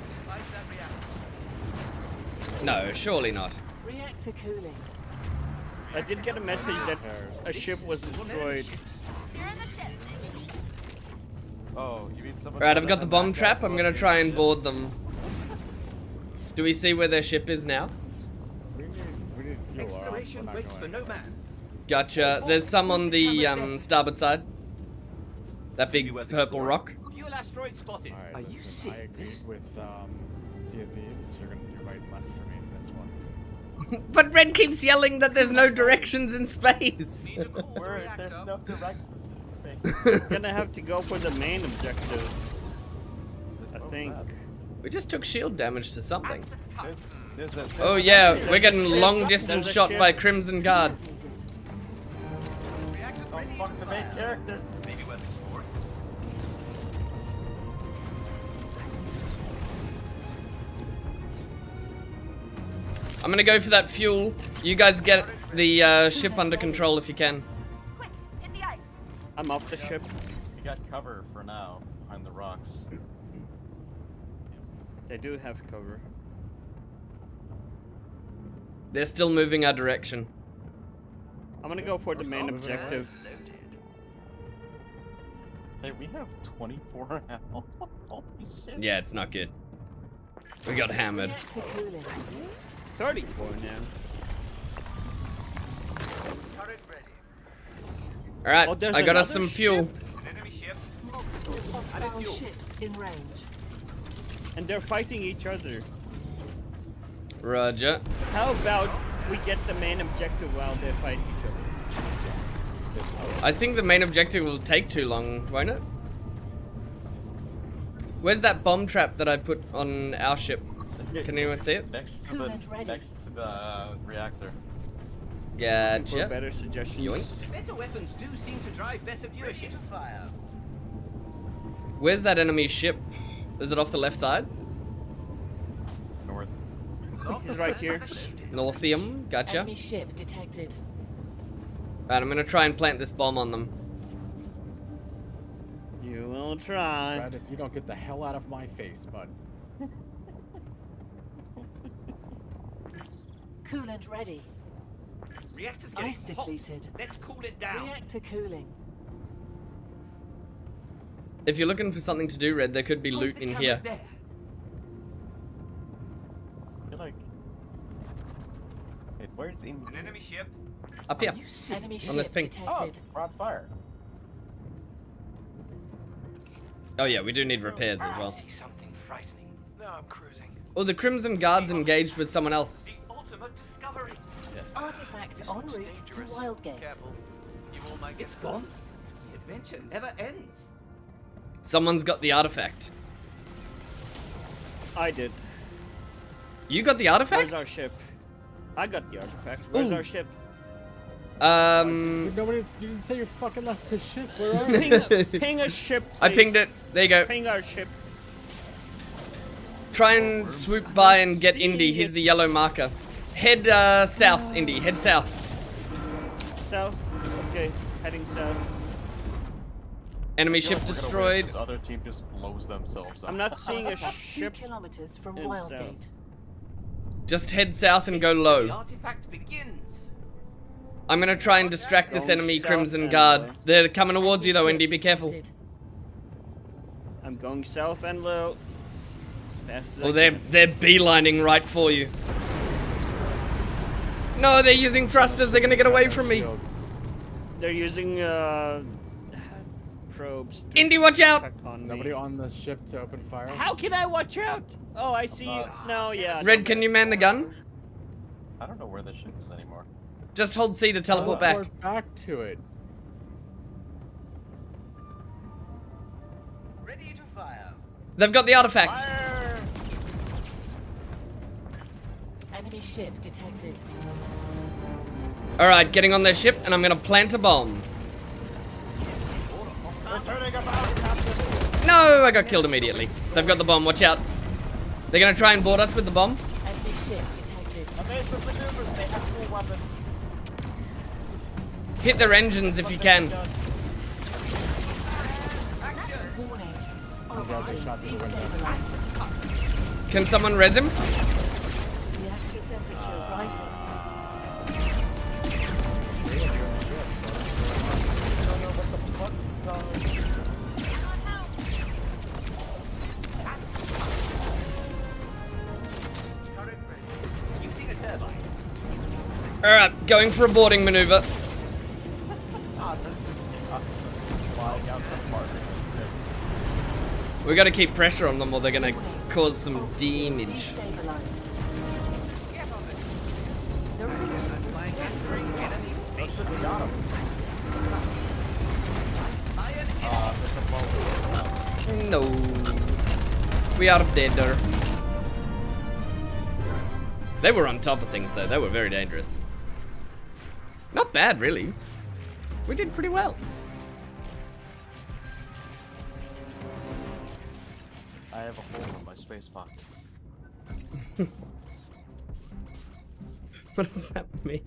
No, surely not. Reactor cooling. I did get a message that a ship was destroyed. Oh, you mean someone? Alright, I've got the bomb trap. I'm gonna try and board them. Do we see where their ship is now? We need fuel. We're Exploration not waits for going. no man. Gotcha. There's some on the starboard side. That big purple rock. Fuel asteroid spotted. Alright, Are you listen, I agree serious? with Sea of Thieves. You're right and left for me in this one. But Red keeps yelling that there's no directions in space. There's no directions in space. Gonna have to go for the main objective. I think. We just took shield damage to something. There's a, Oh yeah, we're getting There's long a distance ship. shot by Crimson Guard. Oh fuck the main characters. Maybe we're the fourth. I'm gonna go for that fuel. You guys get the ship under control if you can. Quick, hit the ice. I'm off the ship. We got cover for now behind the rocks. They do have cover. They're still moving our direction. I'm gonna go for the main moving away. objective. Hey, we have 24 now. Holy shit. Yeah, it's not good. We got hammered. Reactor cooling. 34 now. Turret ready. Alright, Oh, there's I got us another some fuel. ship? An enemy ship. Multiple hostile ships in range. And they're fighting each other. Roger. How about we get the main objective while they fight each other? I think the main objective will take too long, won't it? Where's that bomb trap that I put on our ship? Can anyone see it? Next to Coolant ready. the reactor. For Gotcha. better suggestions. Yoink. Better weapons do seem to drive better viewership. Fire. Where's that enemy ship? Is it off the left side? North. He's right here. Northium, gotcha. Enemy ship detected. Right, I'm gonna try and plant this bomb on them. You will try. Brad, if you don't get the hell out of my face, bud. Coolant ready. Reactor's getting Ice hot. depleted. Let's cool it down. Reactor cooling. If you're looking for something to do, Red, there could be Point loot the in camera here. there. I feel like. Wait, where's in? An enemy ship. Up here. Enemy On this ship ping. Oh, detected. broad fire. Oh yeah, we do need repairs as well. See something frightening. No, I'm cruising. Oh, the Crimson Guard's engaged with someone else. The ultimate discovery. Artifact en route to Wildgate. Careful. You all might get gone. The adventure never ends. Someone's got the artifact. I did. You got the artifact? Where's our ship? I got the artifact. Where's Ooh. our ship? Nobody, you didn't say you fucking left the ship. Where are you? Ping a ship. I please. pinged it. There you go. Ping our ship. Try and swoop by and get Indy. He's the yellow marker. Head south, Indy. Head south. South. Okay, heading south. Enemy I feel ship like we're gonna win if destroyed. This other team just blows themselves up. I'm not seeing a About 2 ship. kilometers from in Wildgate. Just head south and go The low. artifact begins. I'm gonna try and distract this Going enemy south Crimson and Guard. low. They're coming towards you though, Ship Indy. Be careful. detected. I'm going south and low. Fast as I Oh, they're can. beelining right for you. No, they're using thrusters. They're gonna get away from me. Shields. They're using probes. To Indy, watch out! check on me. Nobody on the ship to open fire. How can I watch out? Oh, I see you. No, yeah. Red, can you man the gun? I don't know where the ship is anymore. Just hold C to teleport back. Teleport back to it. Ready to fire. They've got the artifact. Fire! Enemy ship detected. Alright, getting on their ship, and I'm gonna plant a bomb. No, I got killed immediately. They've got the bomb, watch out. They're gonna try and board us with the bomb. Enemy ship detected. Evasive maneuvers, they have cool weapons. Hit their engines if you can. Warning. Guys, they Oxygen shot through the window. destabilized. Can someone res him? Reactor temperature rising. Using a turbine. Alright, going for a boarding maneuver. Flying out the park. We gotta keep pressure on them or they're gonna cause some damage. Destabilized. We got him. No. We are deader. They were on top of things though, they were very dangerous. Not bad really. We did pretty well. I have a hole in my space pocket. What does that mean?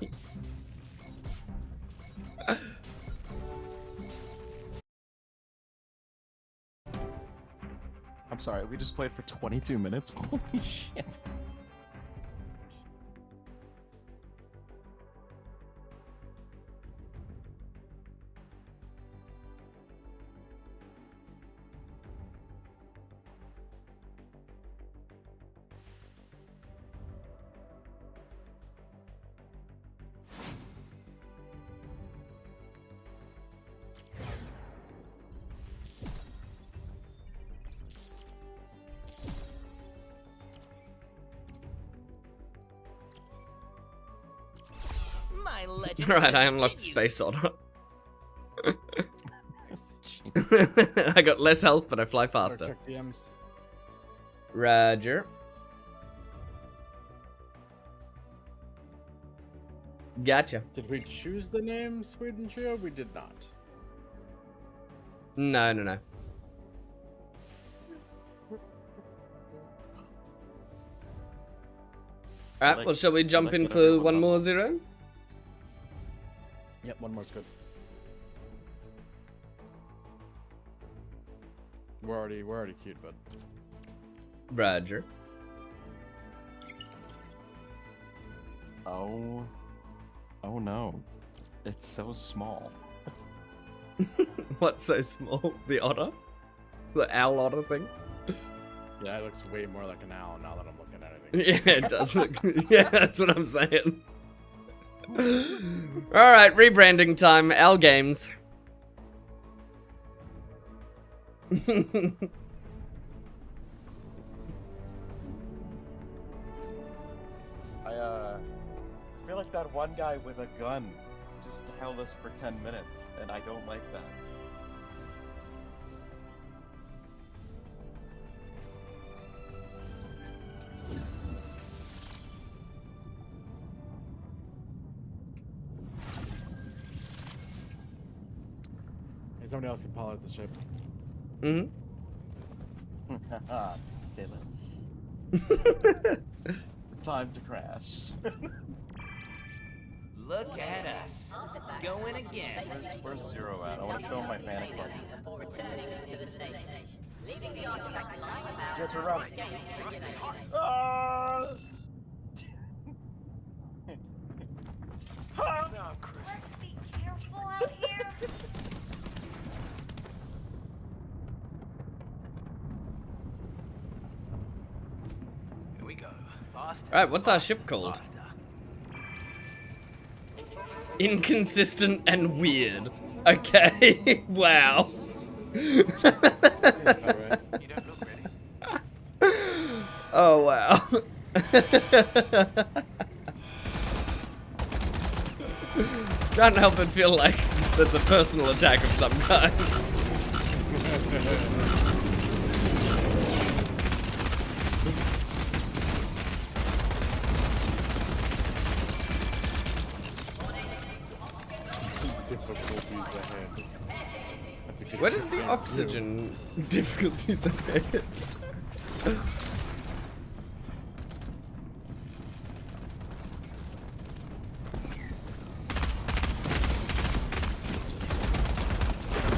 I'm sorry, we just played for 22 minutes? Holy shit. My legend. Alright, I unlocked Space Otter. Jeez. I got less health, but I fly Better faster. check DMs. Roger. Gotcha. Did we choose the name Sweden Trio? We did not. No, no, no. Alright, well, shall we jump in for one more 0? Yep, one more's good. We're already cute, bud. Roger. Oh. Oh no. It's so small. What's so small? The otter? The owl otter thing? Yeah, it looks way more like an owl now that I'm looking at it. Yeah, it does look. Yeah, that's what I'm saying. Alright, rebranding time. Owl Games. I feel like that one guy with a gun just held us for 10 minutes, and I don't like that. Hey, somebody else can pilot the ship. Mm-hmm. Say less. Time to crash. Look at us. Going again. Where's Zero at? I want to show him my panic button. Before returning to the station. Leaving the artifact lying about. Zero's around. Be careful out here. Here we go. Faster. Alright, what's our ship called? Faster. Inconsistent and weird. Okay, wow. You don't look ready. Oh, wow. Can't help but feel like that's a personal attack of some kind. difficulties ahead. That's a good What is ship the name, oxygen difficulties ahead?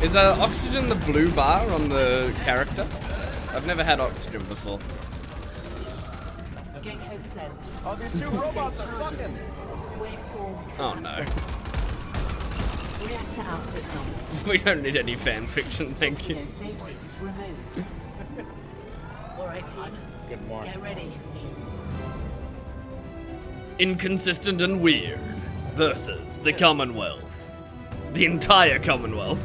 Is oxygen the blue bar on the character? I've never had oxygen before. Get code sent. Oh, these two robots are fucking. Waveform. Oh no. Reactor output on. We don't need any fan fiction, thank you. No safeties removed. Alright, team. Good morning. Get ready. Inconsistent and weird versus the Commonwealth. The entire Commonwealth.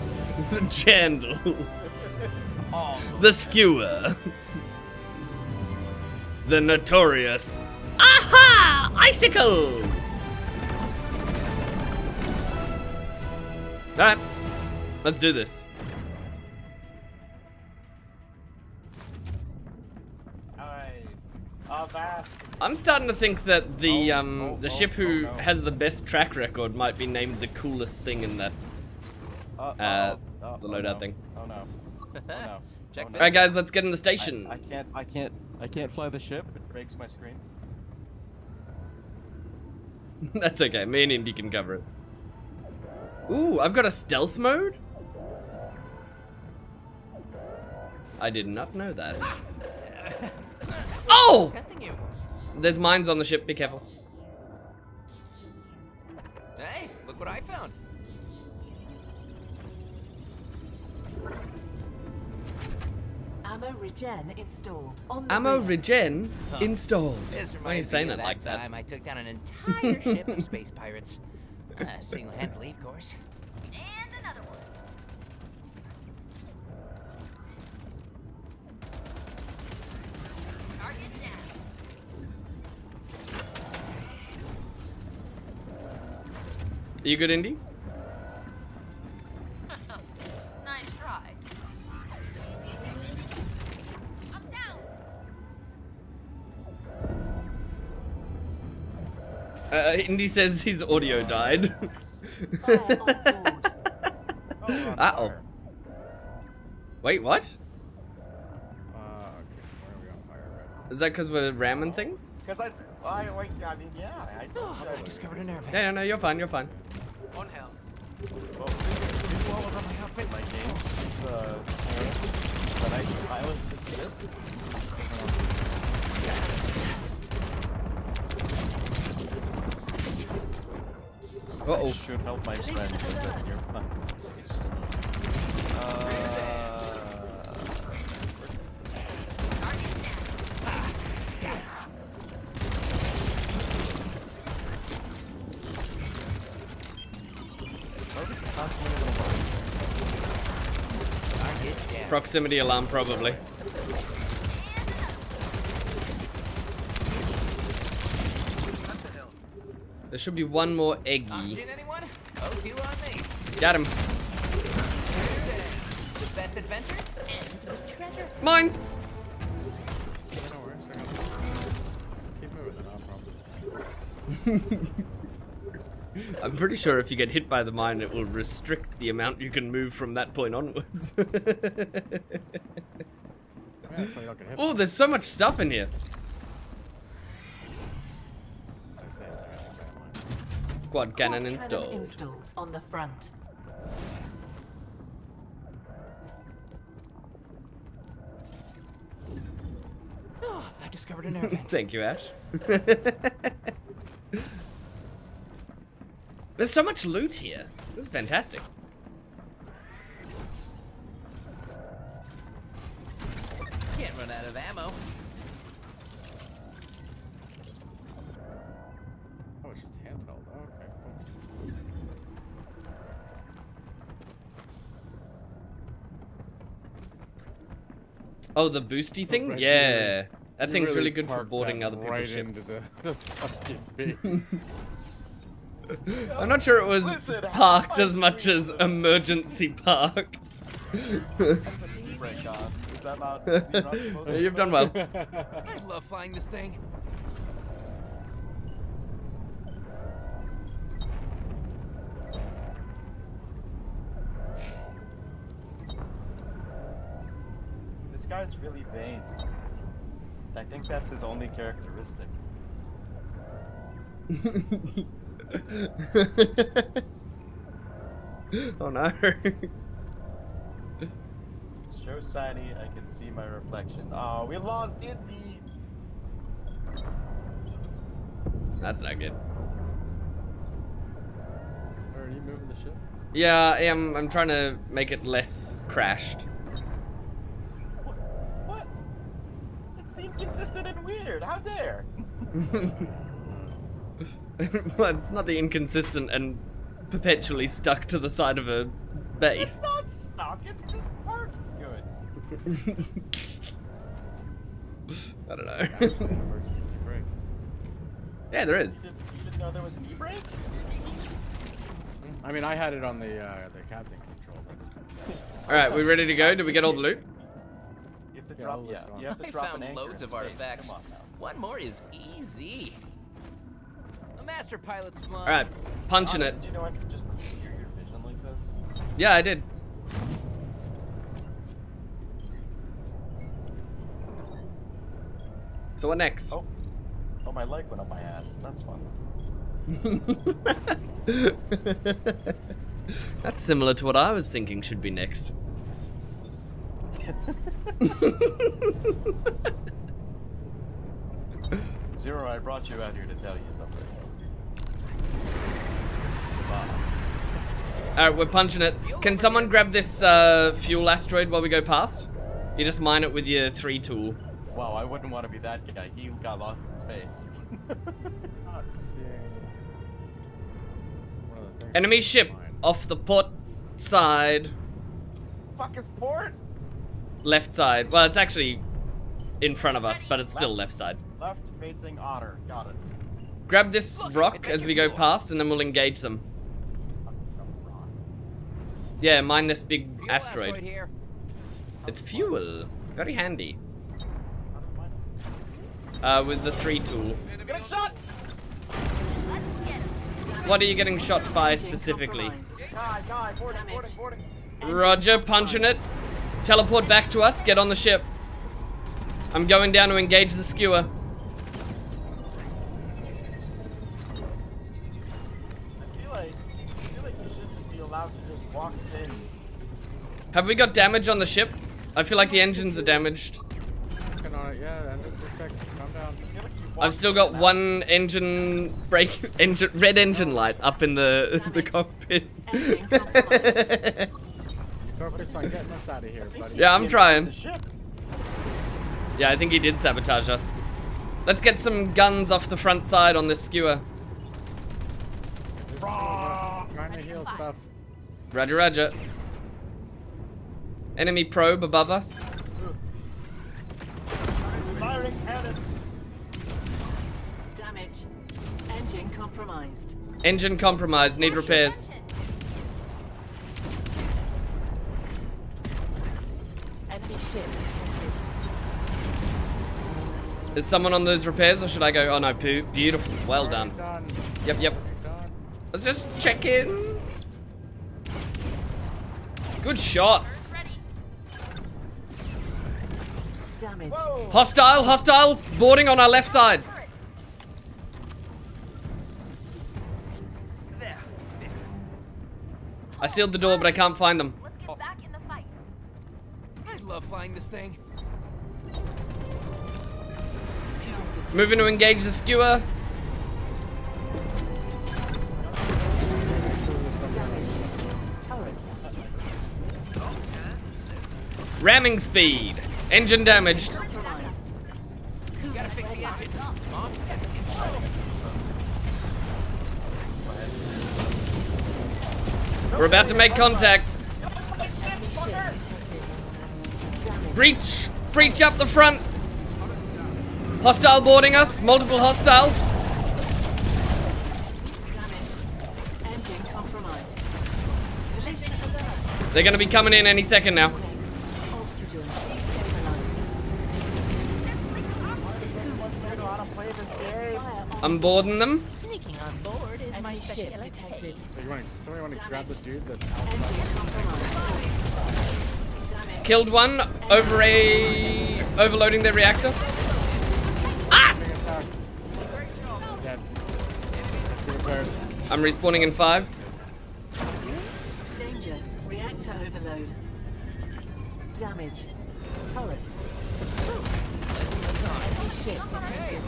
The Chandles. The Skewer. The notorious AHA! Icicles! Alright, let's do this. I'm starting to think that the ship who has the best track record might be named the coolest thing in that the loadout thing. Oh no. Oh no. Check Alright guys, let's get in the station. I can't fly the ship. It breaks my screen. That's okay, me and Indy can cover it. Ooh, I've got a stealth mode? I did not know that. Oh! Testing you. There's mines on the ship, be careful. Hey, look what I found. Ammo regen installed. On the Ammo rear. regen installed. This Why are you reminds saying me it of like that? time I took down an entire ship of space pirates. Single-handedly, of course. And another one. Target down. Are you good, Indy? Nice try. I'm down. Indy says his audio died. Fire on board. Uh-oh. Wait, what? Okay, where are we on fire right Is that because we're ramming things? Because I mean, yeah, I told you. I discovered an air vent. Yeah, no, you're fine, you're fine. One hell. Well, do all of my outfit, my games. But I was the ship. Uh-oh. I should help my friend with that you're fine. Proximity alarm, probably. There should be one more eggy. Oxygen, anyone? O2 on me. Got him. The best adventure ends with treasure. Mines! Yeah, no worries. I got this. Keep moving, no problem. I'm pretty sure if you get hit by the mine, it will restrict the amount you can move from that point onwards. Yeah, that's why you don't get hit. Oh, there's so much stuff in here. Quad cannon Quad installed. installed on the front. Oh, I discovered an air vent. Thank you, Ash. There's so much loot here. This is fantastic. Can't run out of ammo. Oh, it's just handheld. Oh, okay, cool. Oh, the boosty thing? Right, Yeah. That You thing's really really good for parked boarding that other people's right ships. into the fucking base. I'm not sure it was Listen, parked how as much as sweet emergency park. break on. Is that not? You're not supposed to? You've done well. I love flying this thing. This guy's really vain. I think that's his only characteristic. Oh no. So shiny, I can see my reflection. Oh, we lost D&D. That's not good. Are you moving the ship? Yeah, I am. I'm trying to make it less crashed. What? It's inconsistent and weird. How dare? Well, it's not the inconsistent and perpetually stuck to the side of a base. It's not stuck. It's just parked good. I don't know. Emergency brake. Yeah, there is. You didn't know there was an e-brake? I mean, I had it on the captain controls. All right, we ready to go? Did we get all the loot? You have to Yeah, drop. all Yeah, that's gone. you have to I drop an found anchor loads in of space. artifacts. Come on now. One more is easy. The master pilot's flying. All right, punching it. Did you know I could just steer your vision like this? Yeah, I did. So what next? Oh, my leg went up my ass. That's fun. That's similar to what I was thinking should be next. Zero, I brought you out here to tell you something. Alright, we're punching it. Can someone grab this fuel asteroid while we go past? You just mine it with your 3 tool. Wow, I wouldn't want to be that guy. He got lost in space. Not seeing one of the things Enemy on ship mine. off the port side. Fuck is port? Left side. Well, it's actually in front of us, but it's still left side. Left facing otter. Got it. Grab this rock as we go past, and then we'll engage them. Yeah, mine this big Fuel asteroid. here. It's fuel. Very handy. With the 3 tool. Getting shot! What are you getting shot by specifically? Guy, boarding. Roger, punching it. Teleport back to us, get on the ship. I'm going down to engage the skewer. I feel like you shouldn't be allowed to just walk in. Have we got damage on the ship? I feel like the engines are damaged. Working on it, yeah, engine fixed. Calm down. I feel like you I've walked still in got now. one engine red engine light up in the cockpit. Engine compromised. Focus on getting us out of here, buddy. Yeah, I'm In trying. The ship. Yeah, I think he did sabotage us. Let's get some guns off the front side on this skewer. Trying to heal stuff. Roger, roger. Enemy probe above us. Firing cannon. Damage. Engine compromised. Engine compromised, need repairs. Enemy ship detected. Is someone on those repairs or should I go? Oh no, beautiful. Well done. Done. Yep, yep. Done. Let's just check in. Good shots. Damage. Hostile, boarding on our left side. There. Fixed. I sealed the door, but I can't find them. Let's get back in the fight. I love flying this thing. Fuel Moving to engage the skewer. turret. Ramming speed. Engine damaged. Compromised. You gotta fix the engine. Mom's got to use We're about to make contact. Enemy ship detected. Damage. Breach up the front. Hostile boarding us. Multiple hostiles. Damage. Engine compromised. Collision alert. They're gonna be coming in any second now. Oxygen destabilized. I know how to play this game. I'm boarding them. Sneaking on board is my Enemy ship specialty. detected. So somebody want to grab the dude that's Engine outside? compromised. Damage. Killed one. Overloading their reactor. Being attacked. Dead. Two repairs. I'm respawning in 5. Danger. Reactor overload. Damage. Turret. Enemy ship detected.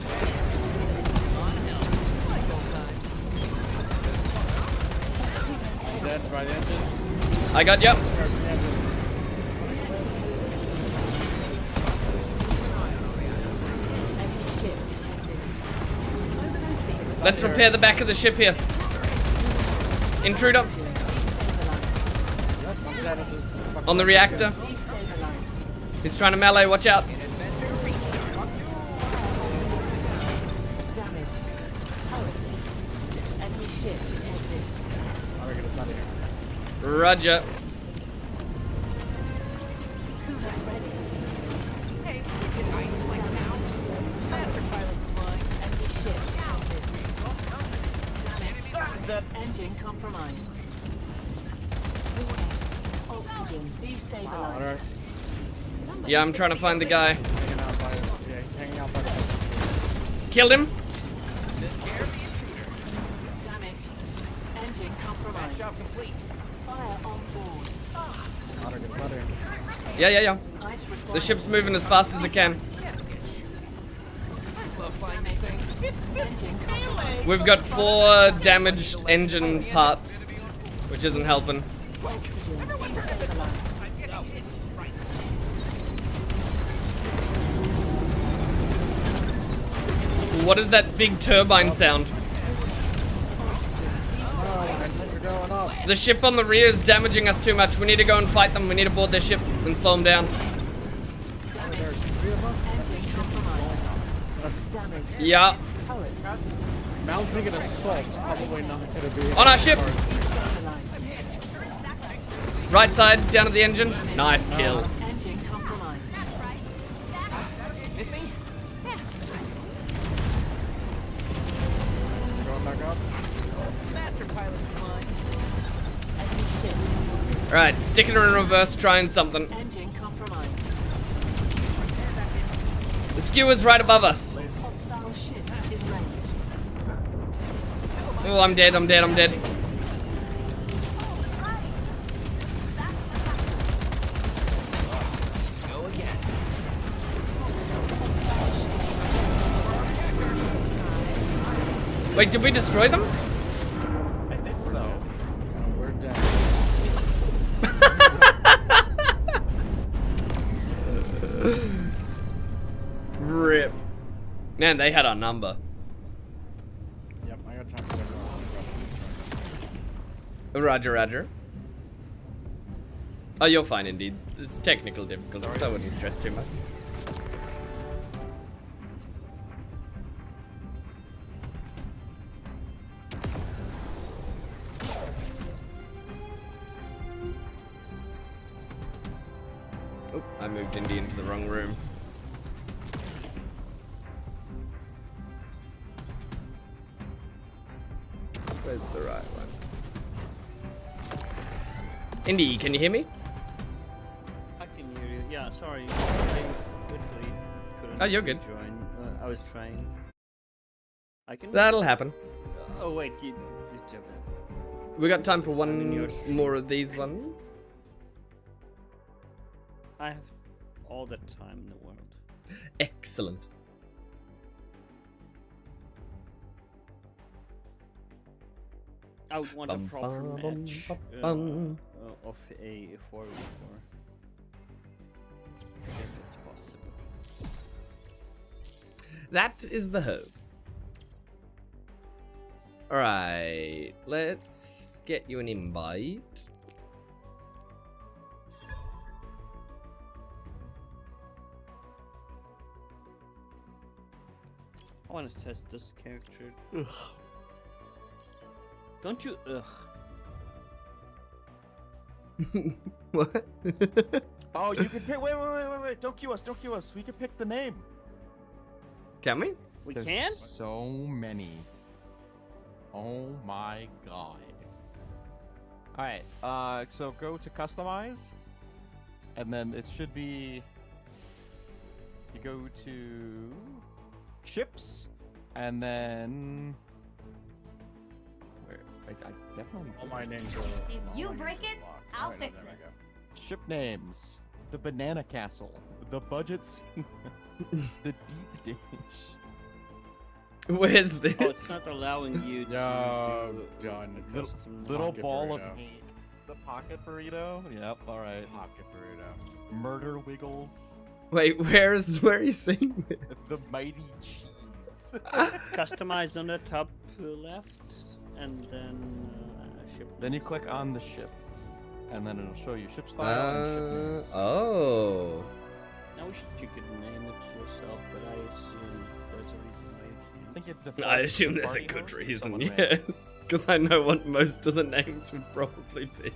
Dead by the engine. I got you. Charge the engine. Enemy ship detected. Let's repair the back of the ship here. Intruder Destabilized. Yep, I'm dead at the fucking on the reactor. Destabilized. He's trying to melee. Watch out. Damage. Turret. Enemy ship detected. Alright, get us out of here. Roger. Kuda ready. Enemy ship detected. Damage. Engine compromised. Oxygen destabilized. Alright. Yeah, I'm trying to find the guy. Hanging out by yeah, he's hanging out by the engine. Killed him. Damage. Engine compromised. Fire on board. Otter, get us out of here. Yeah. Ice The required. ship's moving as fast as it can. Damage. Engine compromised. We've got 4 damaged engine parts, which isn't helping. Oxygen destabilized. What is that big turbine sound? Oh, engines are going up. The ship on the rear is damaging us too much. We need to go and fight them. We need to board their ship and slow them down. There's 3 of us. Engine compromised. Damage. Yeah. Turret. Mounting an assault's probably not gonna be On our ship. Destabilized. Right side, down at the engine. Nice kill. Engine compromised. Miss me? Going back up. Master pilot's flying. Enemy ship detected. Alright, sticking her in reverse, trying something. Engine compromised. The skewer's right above us. Hostile ships in range. Oh, I'm dead. Go again. Wait, did we destroy them? I think so. We're dead. Rip. Man, they had our number. Yep, I got time for that. Roger. Oh, you're fine indeed. It's technical difficulties. I wouldn't stress too much. Oh, I moved Indy into the wrong room. Where's the right one? Indy, can you hear me? I can hear you. Yeah, sorry. I literally couldn't Oh, you're good. join. I was trying. I can. That'll happen. Oh wait, you jump in. We got time for I'm in your one stream. more of these ones. I have all the time in the world. Excellent. I would want Bum, a proper bum, match bum, bum. of a 4v4. If it's possible. That is the hope. Alright, let's get you an invite. I want to test this character. Ugh. Don't you? Ugh. What? Oh, you can pick. Wait. Don't queue us. We can pick the name. Can we? We There's can? so many. Oh my god. All right. So go to customize, And then it should be. You go to ships, and then. Where? I definitely. All did my it. names are. If all you my break names it, are locked. I'll Alright, fix there we it. go. Ship names: the Banana Castle, the Budgets, the Deep Dish. Where's Oh, it's this? not allowing you to No, do done. custom. Little Pocket ball burrito. of hate. The pocket burrito. Yep. All right. Pocket burrito. Murder Wiggles. Wait, where are you seeing this? The Mighty Cheese. Customize on the top left, and then ship. Then you click on the ship, and then it'll show you ship style and ship names. Oh. I wish you could name it yourself, but I assume there's a reason why you I can't. think it I defaults assume to there's a party good host or reason, someone random. yes. Because I know what most of the names would probably be.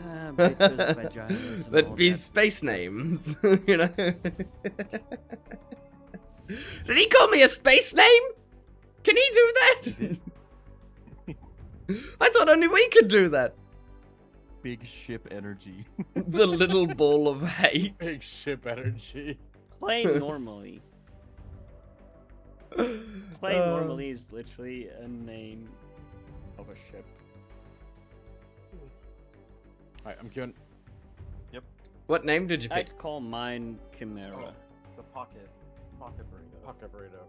Yeah, bitches, vaginas, and That'd all be that. space names, you know? Did he call me a space name? Can he do that? I thought only we could do that. Big ship energy. The little ball of hate. Big ship energy. Play normally. Play normally is literally a name of a ship. Alright, I'm giving. What name did you pick? I'd call mine Chimera. The pocket burrito. Pocket burrito.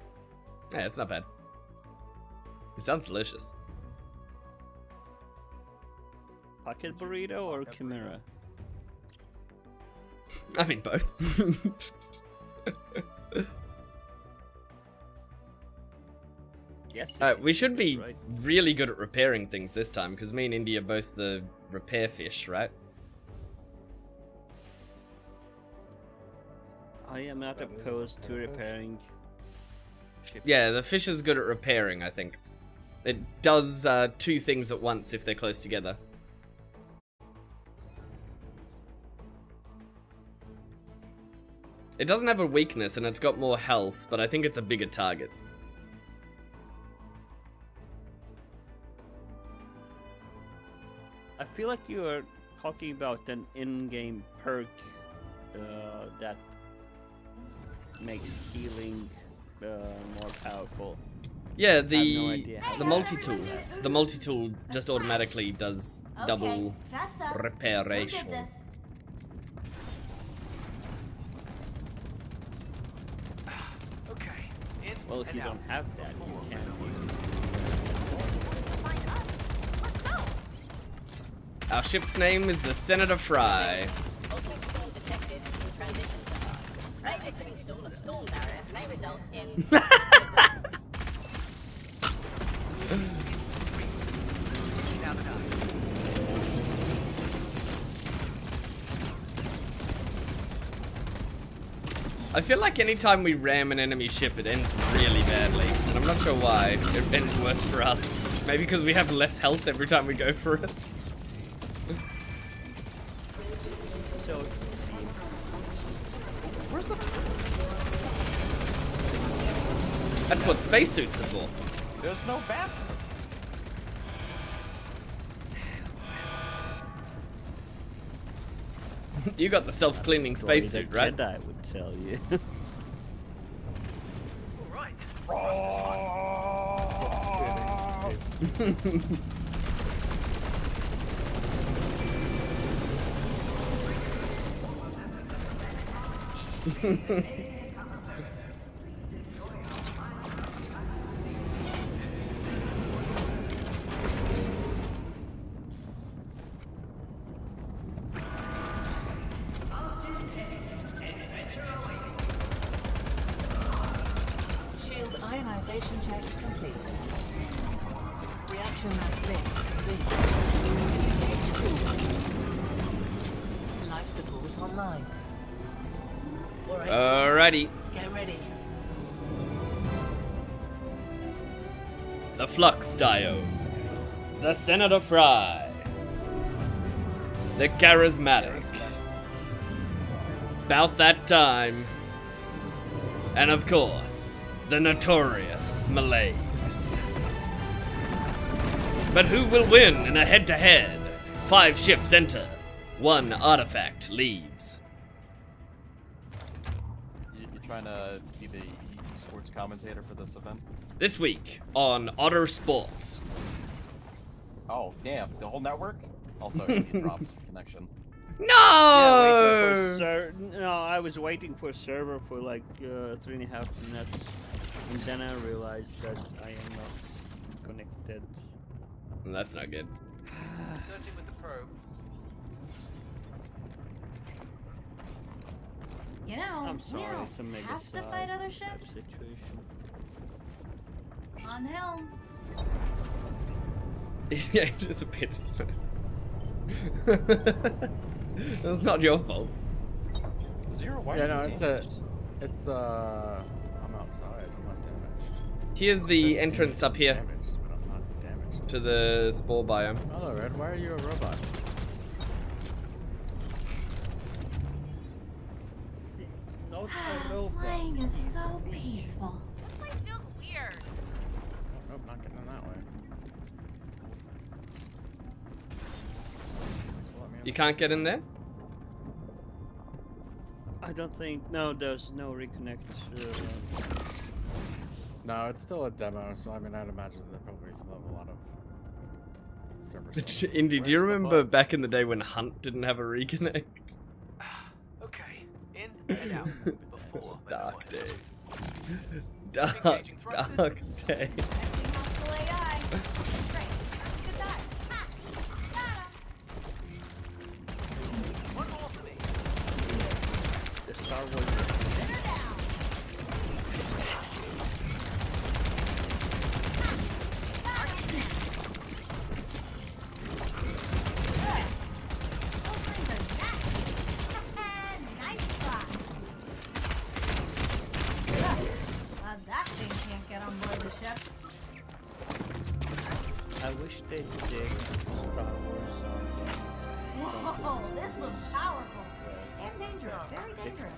Yeah, it's not bad. It sounds delicious. Pocket burrito or Pocket Chimera? I mean, both. Yes. We should be right. really good at repairing things this time, because me and Indy are both the repair fish, right? I am not That is opposed to okay. repairing ships. Yeah, the fish is good at repairing, I think. It does two things at once if they're close together. It doesn't have a weakness and it's got more health, but I think it's a bigger target. I feel like you are talking about an in-game perk that makes healing more powerful. Yeah, I have no idea how the that multi-tool. The multi-tool just automatically does double reparation. Okay. In Well, if and you out. don't have that, you can't. Our ship's name is the Senator Fry. Ultimate storm detected in transition zone. Right next to install a storm barrier may result in... I feel like anytime we ram an enemy ship, it ends really badly. And I'm not sure why. It ends worse for us. Maybe because we have less health every time we go for it. So, Where's the? That's what spacesuits are for. There's no bathroom. You got the self-cleaning story spacesuit, that right? Jedi would tell you. All right. Shield ionization check complete. Reaction mass base complete. Disengage cool. Life support online. Alright, Alrighty. get ready. The Flux Diode. The Senator Fry. The Charismatic. About that time. And of course, the notorious Malaise. But who will win in a head-to-head? 5 ships enter One artifact leaves. You trying to be the sports commentator for this event? This week on Otter Sports. Oh, damn. The whole network? Also, it drops connection. No! No, I was waiting for a server for like 3.5 minutes, and then I realized that I am not connected. That's not good. Searching with the probe. You know, I'm we sorry, don't it's a mega have to fight other ships. situation. On helm. Yeah, it disappeared. That's not your fault. Zero, why Yeah, are no, you it's damaged? I'm outside. I'm not damaged. Here's the entrance up here Damaged, but I'm not damaged. to the spore biome. Hello, Red. Why are you a robot? It's not a robot. Flying is so peaceful. This place feels weird. Nope, not getting in that way. Let me You can't get in there? I don't think. No, there's no reconnect. No, it's still a demo, so I mean, I'd imagine they probably still have a lot of servers. Indy, do you Where's the remember bug? back in the day when Hunt didn't have a reconnect? Okay, in and out. Before. Dark then day. what? Dark, Engaging thrusters. dark day. Acting hostile AI. Great. Good die. Ha! Got him. One more for me. The Star Wars. They're down. Target snapped. Good. Those things are nasty. Nice try. Glad that thing can't get on board the ship. I wish they did Star Wars songs. Whoa, this looks powerful. And dangerous. Very dangerous.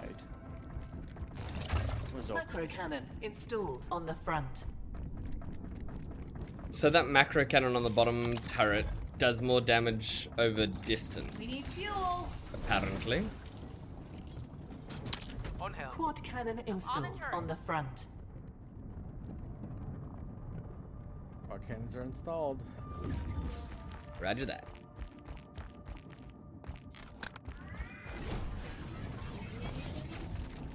Was okay. Macro cannon installed on the front. So that macro cannon on the bottom turret does more damage over distance. We need fuel. Apparently. On helm. Quad cannon installed turret. on the front. Our cannons are installed. Roger that.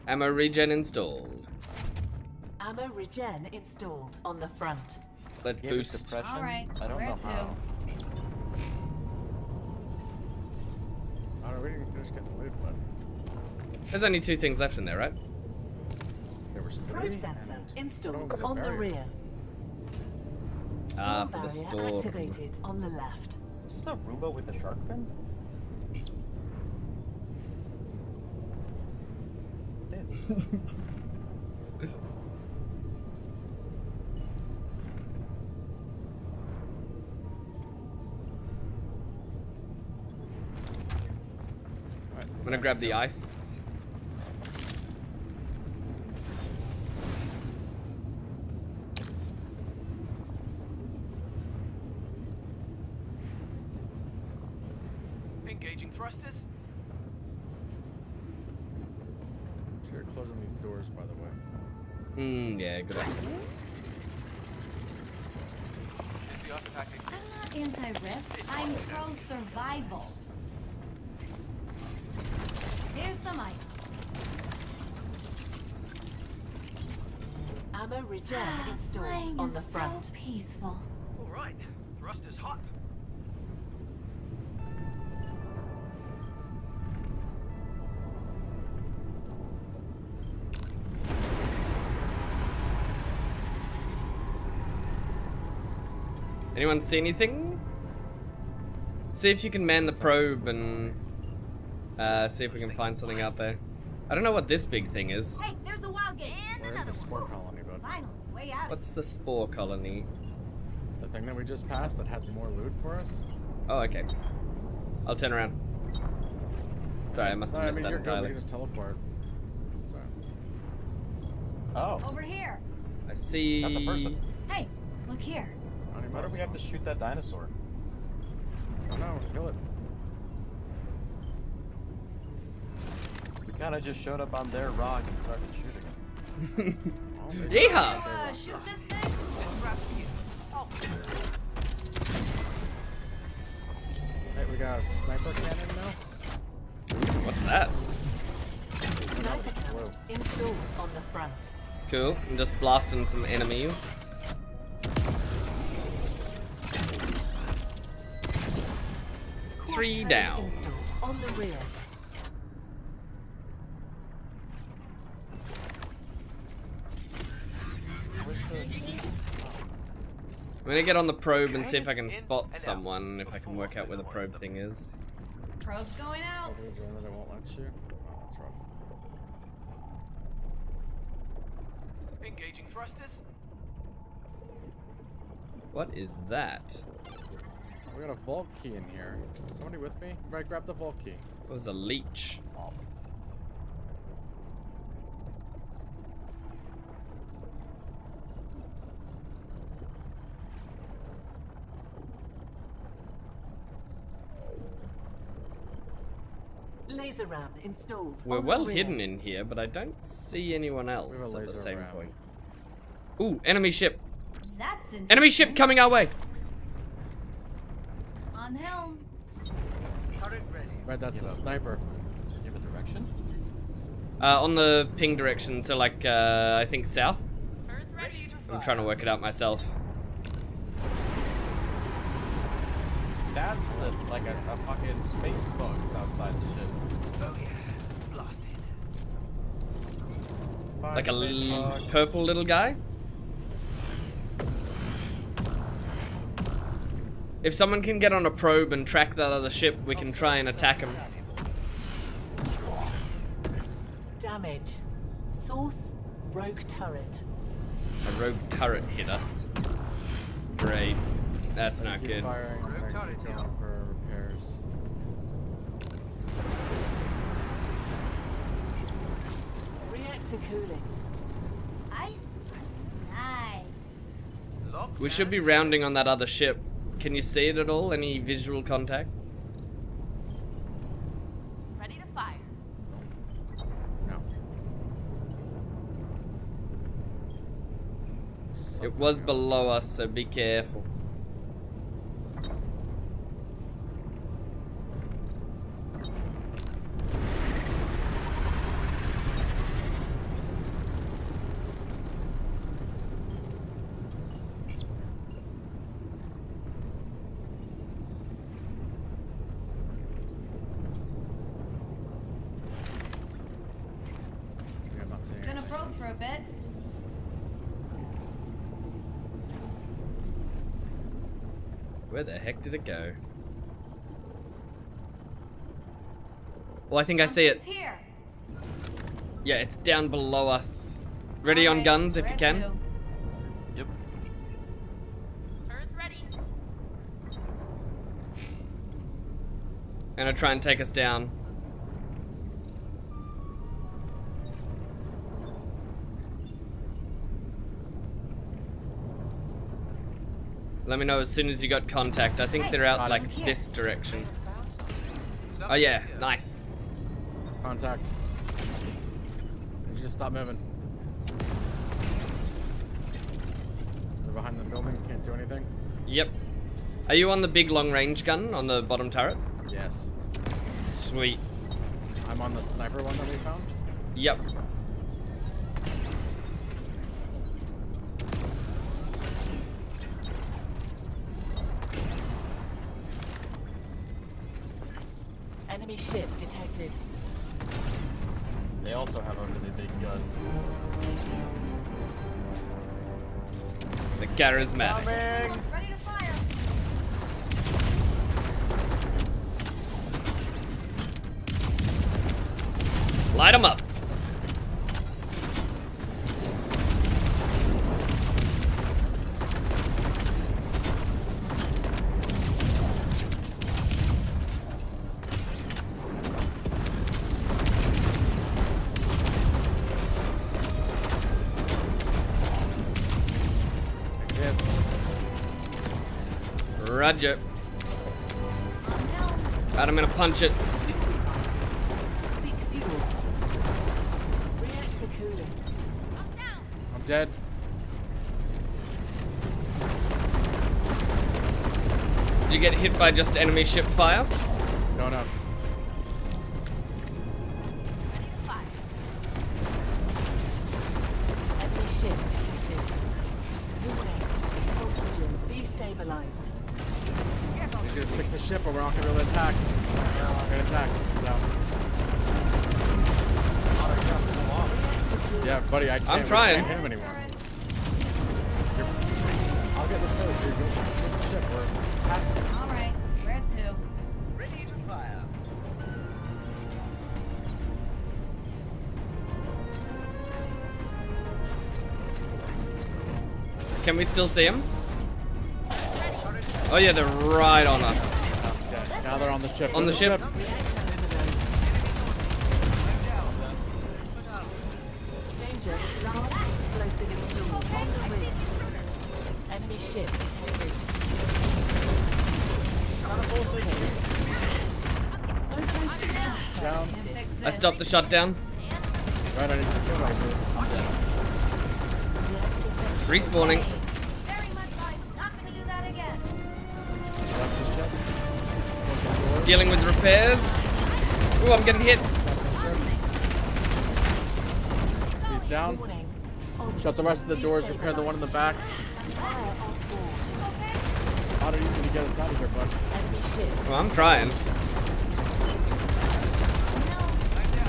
Ammo regen installed. Ammo regen installed on the front. Let's Give it boost. suppression? Alright, I don't where know how. Oh, no, we didn't finish getting the loot, but There's only 2 things left in there, right? there was 3. Probe sensor and installed was a on the barrier. rear. Ah, Storm for the barrier storm. activated on the left. Is this a Roomba with the shark fin? It is. I'm gonna grab the ice. Engaging thrusters. Sure, closing these doors, by the way. Yeah, good idea. Should be artifacting. I'm not anti-risk. I'm pro-survival. Here's some ice. Ammo regen installed Flying on is the front. so peaceful. All right. Thrusters hot. Anyone see anything? See if you can man the probe and see if we can find something out there. I don't know what this big thing is. Hey, there's the wild gate. And We're in another the spore one. colony, bud. Finally, way out. What's the spore colony? The thing that we just passed that had more loot for us? Oh, okay. I'll turn around. Sorry, I must No, have I missed mean, that you're good. We entirely. can just teleport. Sorry. Oh, Over here. I see. that's a person. Hey, look here. Why do we have to shoot that dinosaur? Oh no, kill it. kind of just showed up on their rock and started shooting them. Yeehaw! Shoot this thing. Hey, we got a sniper cannon now. What's that? Sniper cannon installed on the front. Cool. I'm just blasting some enemies. Three Quarter down. installed on the rear. I'm gonna get on the probe and see if I can spot someone, if I can work out where the probe thing is. Probe's going out. They won't let you. Oh, that's rough. Engaging thrusters. What is that? We got a vault key in here. Somebody with me? Right, grab the vault key. It was a leech. Laser ram installed. We're on the well rear. hidden in here, but I don't see anyone else We have a at the laser same ram. point. Ooh, enemy ship. That's interesting. Enemy ship coming our way. On helm. Turret ready. Right, that's a sniper. Do you have a direction? On the ping direction, so like, I think south. Turret's ready. I'm trying to work it out myself. That's like a fucking space bug outside the ship. Oh yeah. Blasted. Like a purple little guy. If someone can get on a probe and track that other ship, we can try and attack him. Damage. Source, rogue turret. A rogue turret hit us. Great. That's not Keep good. firing. I'm Rogue gonna turret keep down. going for repairs. Reactor cooling. Ice. Nice. Locked We should and be rounding on that other ship. Can you see it at all? Any visual contact? Ready to fire. No. It was below us, so be careful. Yeah, I'm not seeing it. Gonna probe for a bit. Where the heck did it go? Well, I think I see it. Something's here. Yeah, it's down below us. Ready on Alright, guns if where you can. to? Yep. Turret's ready. Gonna try and take us down. Let me know as soon as you got contact. I think they're out like this direction. Oh yeah, nice. Contact. Need you to stop moving. They're behind the building, can't do anything. Yep. Are you on the big long range gun on the bottom turret? Yes. Sweet. I'm on the sniper one that we found. Yep. Enemy ship detected. They also have a really big gun. The charismatic. Ready to fire. Light 'em up. Roger. On helm. Right, I'm gonna punch it. Seek fuel. dead. Did you get hit by just enemy ship fire? No. Ready to fire. Enemy ship detected. Warning. Oxygen destabilized. He's gonna fix the ship or we're not gonna be able to attack. We're not gonna attack. So. Yeah, buddy, I can't. I'm trying. We can't hit him anymore. I'll get the toast. You're good. Fix the ship. We're passing. All right, we're at 2. Ready to fire. Can we still see him? Oh yeah, they're right on us. Okay, now they're on the ship. On the ship. Danger. Large explosive installed on the ring. Enemy ship detected. Down. I stopped the shutdown. Right, I need to kill that dude. Respawning. Very much like, not gonna do that again. Left the ship. Close the door. Dealing with repairs. Ooh, I'm getting hit. He's down. Shut the rest of the doors. Repair the one in the back. How do you need to get us out of here, bud? Enemy ship. Well, I'm trying.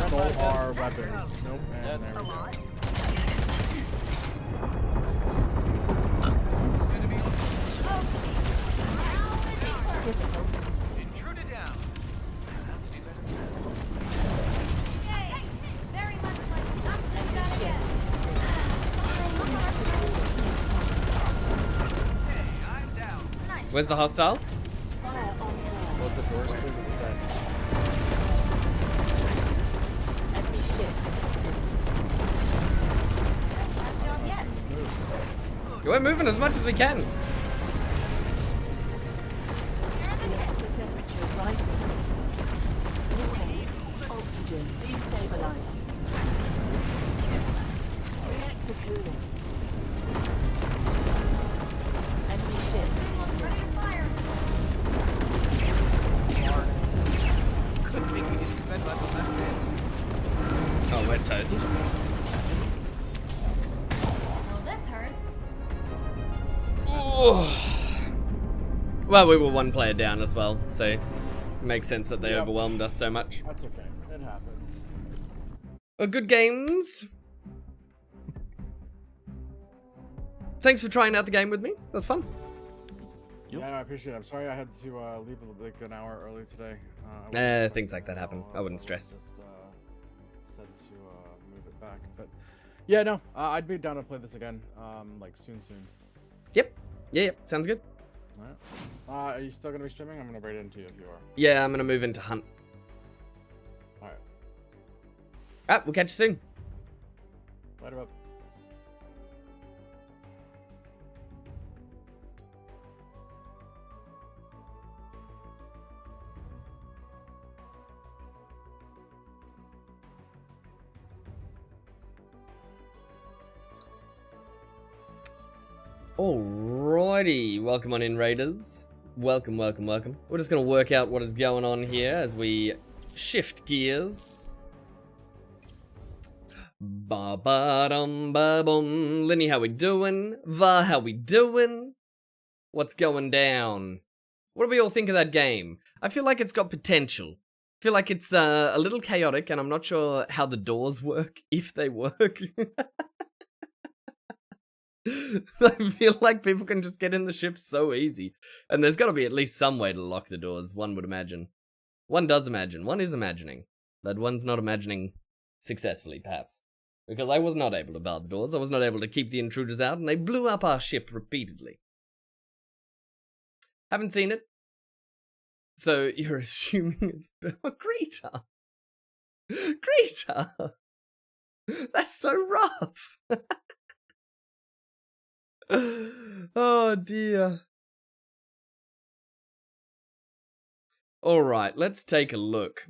Stole our weapons. Nope. And there we go. Intruder down. Yay! Very much like, not gonna do Enemy that ship again. Okay, I'm down. Nice. Where's the hostile? Fire on board. Close the doors, please. It's dead. Enemy ship detected. Not done yet. We're moving as much as we can. Reactor temperature rising. Warning. Oxygen destabilized. Reactor cooling. Enemy ship detected. Ready to fire. Good thing we didn't spend much on that trip. Oh, we're toast. Well, this hurts. Ooh. Well, we were one player down as well, so it makes sense that they Yep. overwhelmed us so much. That's okay. It happens. Well, good games. Thanks for trying out the game with me. That was fun. Yeah, no, I appreciate it. I'm sorry I had to leave like an hour early today. I wasn't expecting Things like that happen. I wouldn't so stress. Just said to move it back, but yeah, no, I'd be down to play this again, like soon. Yep. Yeah, sounds good. All right. Are you still gonna be streaming? I'm gonna raid into you if you are. Yeah, I'm gonna move into Hunt. All right. Alright, we'll catch you soon. Later, up. Alrighty, welcome on in, Raiders. Welcome. We're just gonna work out what is going on here as we shift gears. Ba-ba-dum-ba-bum. Linny, how we doing? Va, how we doing? What's going down? What do we all think of that game? I feel like it's got potential. I feel like it's a little chaotic, and I'm not sure how the doors work, if they work. I feel like people can just get in the ship so easy. And there's got to be at least some way to lock the doors, one would imagine. One does imagine. One is imagining. But one's not imagining successfully, perhaps. Because I was not able to bar the doors. I was not able to keep the intruders out, and they blew up our ship repeatedly. Haven't seen it. So you're assuming it's Greta. Greta! That's so rough! Oh dear. Alright, let's take a look.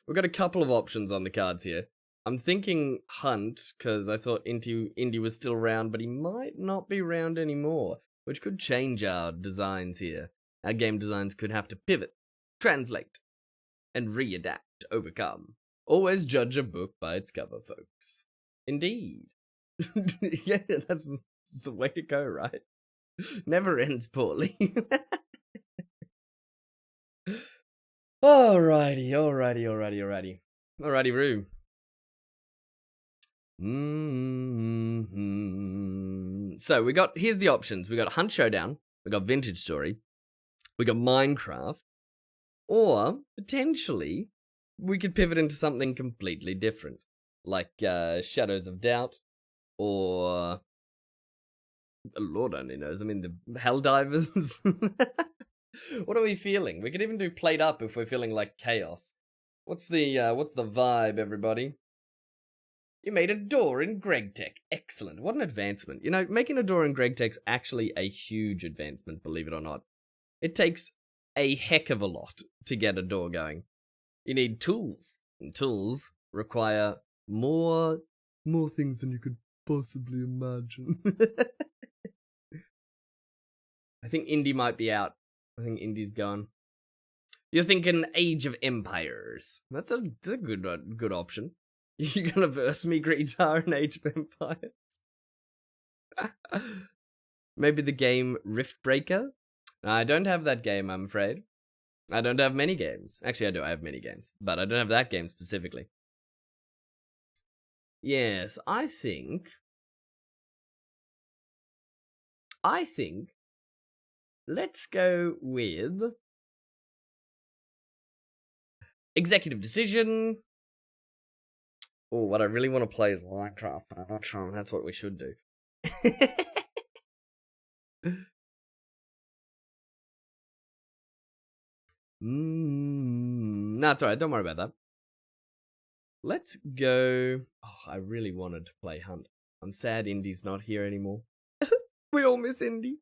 We've got a couple of options on the cards here. I'm thinking Hunt, because I thought Indy was still around, but he might not be around anymore, which could change our designs here. Our game designs could have to pivot, translate, and readapt to overcome. Always judge a book by its cover, folks. Indeed. Yeah, that's the way to go, right? Never ends poorly. Alrighty. Alrighty, Roo. So here's the options. We got Hunt Showdown, we got Vintage Story, we got Minecraft, or potentially we could pivot into something completely different, like Shadows of Doubt, or Lord only knows. I mean, the Helldivers. What are we feeling? We could even do Played Up if we're feeling like chaos. What's the vibe, everybody? You made a door in GregTech. Excellent. What an advancement. You know, making a door in GregTech's actually a huge advancement, believe it or not. It takes a heck of a lot to get a door going. You need tools, and tools require more things than you could possibly imagine. I think Indy might be out. I think Indy's gone. You're thinking Age of Empires. That's a good option. You're gonna verse me, Greetar, in Age of Empires? Maybe the game Riftbreaker? I don't have that game, I'm afraid. I don't have many games. Actually, I do. I have many games. But I don't have that game specifically. Yes, I think... Let's go with... Executive Decision. Oh, what I really want to play is Minecraft, but I'm not sure that's what we should do. No, it's alright, don't worry about that. Let's go... Oh, I really wanted to play Hunt. I'm sad Indy's not here anymore. We all miss Indy.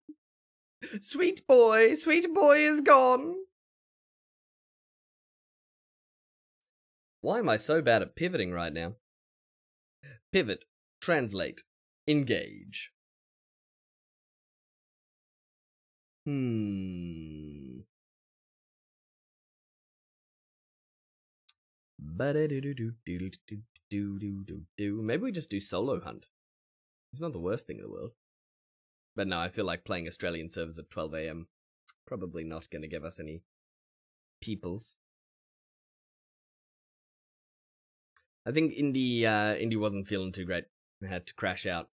Sweet boy is gone. Why am I so bad at pivoting right now? Pivot, translate, engage. Maybe we just do solo Hunt. It's not the worst thing in the world. But no, I feel like playing Australian servers at 12 AM probably not going to give us any peoples. I think Indy wasn't feeling too great. I had to crash out.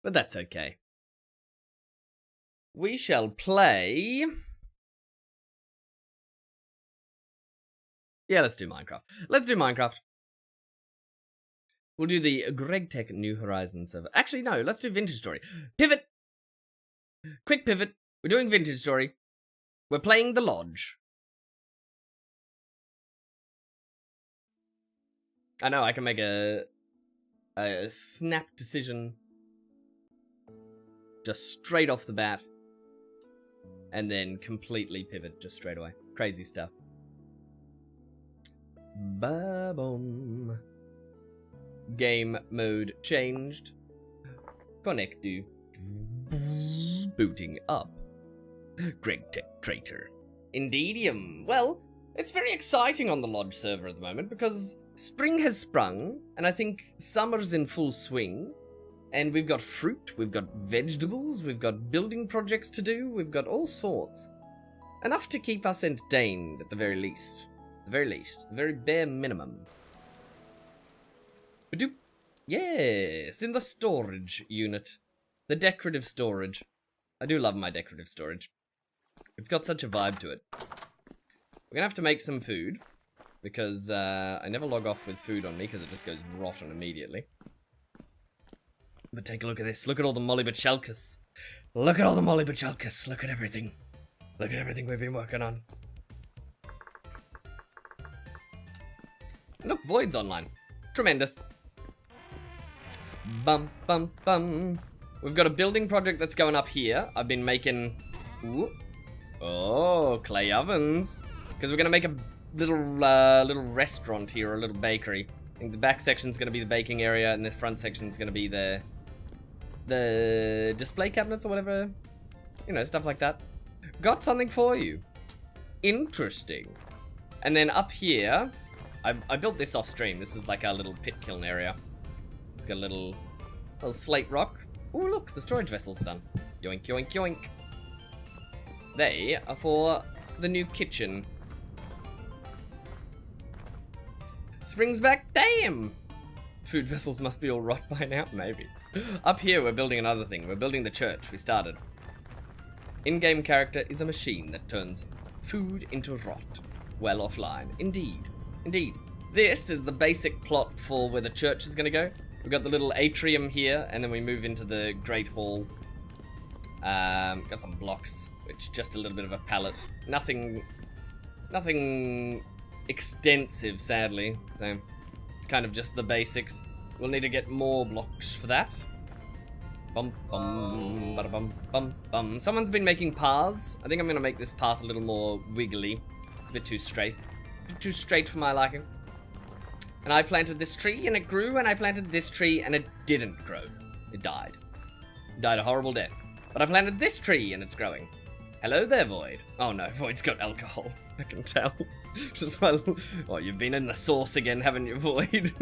But that's okay. We shall play... Yeah, let's do Minecraft. Let's do Minecraft. We'll do the GregTech New Horizons server. Actually, no, let's do Vintage Story. Pivot! Quick pivot. We're doing Vintage Story. We're playing The Lodge. I know, I can make a snap decision just straight off the bat. And then completely pivot just straight away. Crazy stuff. Ba-boom. Game mode changed. Connect to. Booting up. GregTech traitor. Indeedium. Well, it's very exciting on the Lodge server at the moment because spring has sprung, and I think summer's in full swing. And we've got fruit, we've got vegetables, we've got building projects to do, we've got all sorts. Enough to keep us entertained at the very least. The very bare minimum. Badoop. Yes, in the storage unit. The decorative storage. I do love my decorative storage. It's got such a vibe to it. We're gonna have to make some food, because I never log off with food on me, because it just goes rotten immediately. But take a look at this. Look at all the Molly Bachelkas. Look at all the Molly Bachelkas. Look at everything. Look at everything we've been working on. Look, Void's online. Tremendous. Bum, bum, bum. We've got a building project that's going up here. I've been making... Ooh. Oh, clay ovens. Because we're going to make a little restaurant here, a little bakery. I think the back section's going to be the baking area, and this front section's going to be the display cabinets or whatever. You know, stuff like that. Got something for you. Interesting. And then up here, I built this off stream. This is like our little pit kiln area. It's got a little slate rock. Ooh, look, the storage vessels are done. Yoink, yoink, yoink. They are for the new kitchen. Springs back, damn! Food vessels must be all rot by now, maybe. Up here, we're building another thing. We're building the church we started. In-game character is a machine that turns food into rot. Well offline. Indeed. Indeed. This is the basic plot for where the church is going to go. We've got the little atrium here, and then we move into the Great Hall. Got some blocks, which just a little bit of a palette. Nothing extensive, sadly. So it's kind of just the basics. We'll need to get more blocks for that. Bum bum bada bum bum bum. Someone's been making paths. I think I'm gonna make this path a little more wiggly. It's a bit too straight. Too straight for my liking. And I planted this tree and it grew, and I planted this tree and it didn't grow. It died. It died a horrible death. But I planted this tree and it's growing. Hello there, Void. Oh no, Void's got alcohol. I can tell. Just my little... Oh, you've been in the sauce again, haven't you, Void?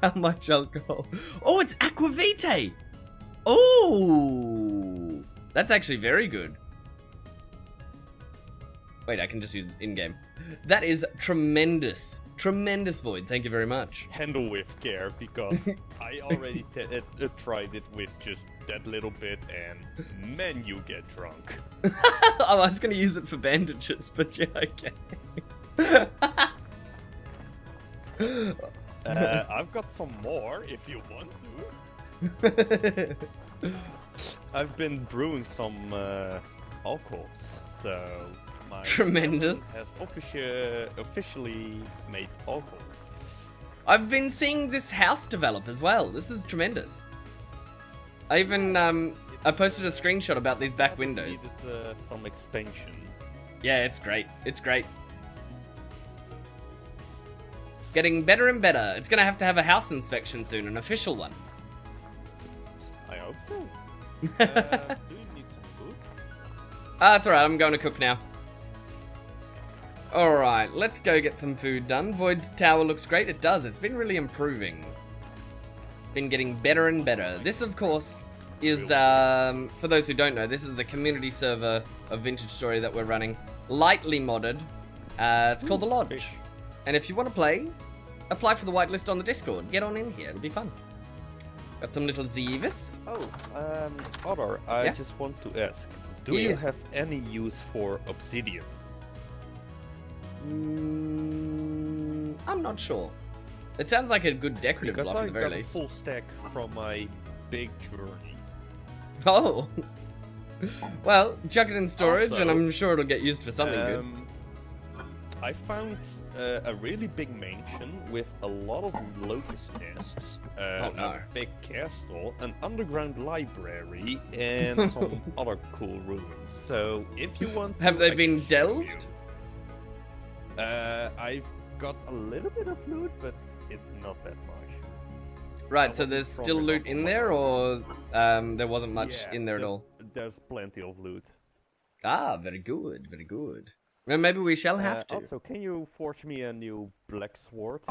How much alcohol? Oh, it's Aquavite! Oh! That's actually very good. Wait, I can just use in-game. That is tremendous. Tremendous, Void. Thank you very much. Handle with care, because I already tried it with just that little bit, and man, you get drunk. Oh, I was going to use it for bandages, but yeah, okay. I've got some more if you want to. I've been brewing some alcohols, so my tremendous has officially made alcohol. I've been seeing this house develop as well. This is tremendous. I even I posted a screenshot about these back windows. Needed some expansion. Yeah, it's great. It's great. Getting better and better. It's gonna have to have a house inspection soon, an official one. I hope so. Do you need some food? It's alright, I'm going to cook now. Alright, let's go get some food done. Void's tower looks great. It does. It's been really improving. It's been getting better and better. This, of course, is, for those who don't know, this is the community server of Vintage Story that we're running. Lightly modded. It's called The Lodge. And if you want to play, apply for the whitelist on the Discord. Get on in here. It'll be fun. Got some little Zevis. Oh, Otter, I Yeah? just want to ask, do you have any use for obsidian? I'm not sure. It sounds like a good decorative Because block I at the very got least. a full stack from my big journey. Oh. Well, chuck it in storage, Also, and I'm sure it'll get used for something good. I found a really big mansion with a lot of locust nests, a big castle, an underground library, and some other cool ruins. So if you want, Have to, they I been can show delved? you. I've got a little bit of loot, but it's not that much. Right, so there's still loot in there, or there wasn't much Yeah, in there at all? There's plenty of loot. Ah, very good, very good. Well, maybe we shall have to. Also, can you forge me a new black sword,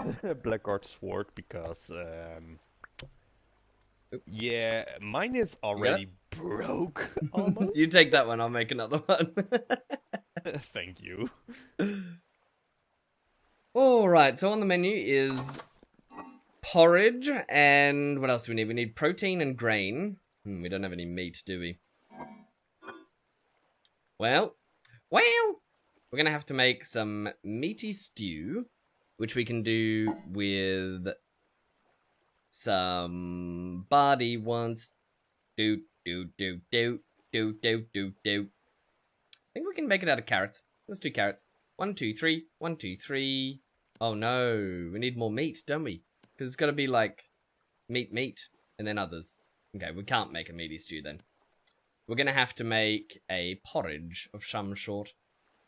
blackguard sword? Because yeah, mine is already broke. Almost. You take that one. I'll make another one. Thank you. All right. So on the menu is porridge, and what else do we need? We need protein and grain. We don't have any meat, do we? Well. We're gonna have to make some meaty stew, which we can do with somebody wants do. I think we can make it out of carrots. Let's do carrots. 1, 2, 3. 1, 2, 3. Oh no, we need more meat, don't we? Because it's got to be like meat, and then others. Okay, we can't make a meaty stew then. We're gonna have to make a porridge of some sort.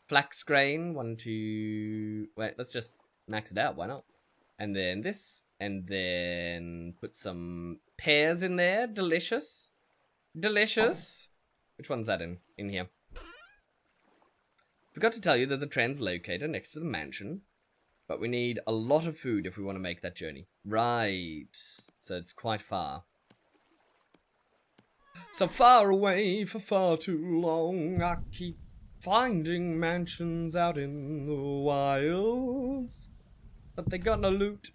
Flax grain, 1, 2... Wait, let's max it out, why not? And then this, and then put some pears in there. Delicious. Delicious. Which one's that in? In here. Forgot to tell you, there's a translocator next to the mansion. But we need a lot of food if we want to make that journey. Right. So it's quite far. So far away for far too long. I keep finding mansions out in the wilds. But they got no loot.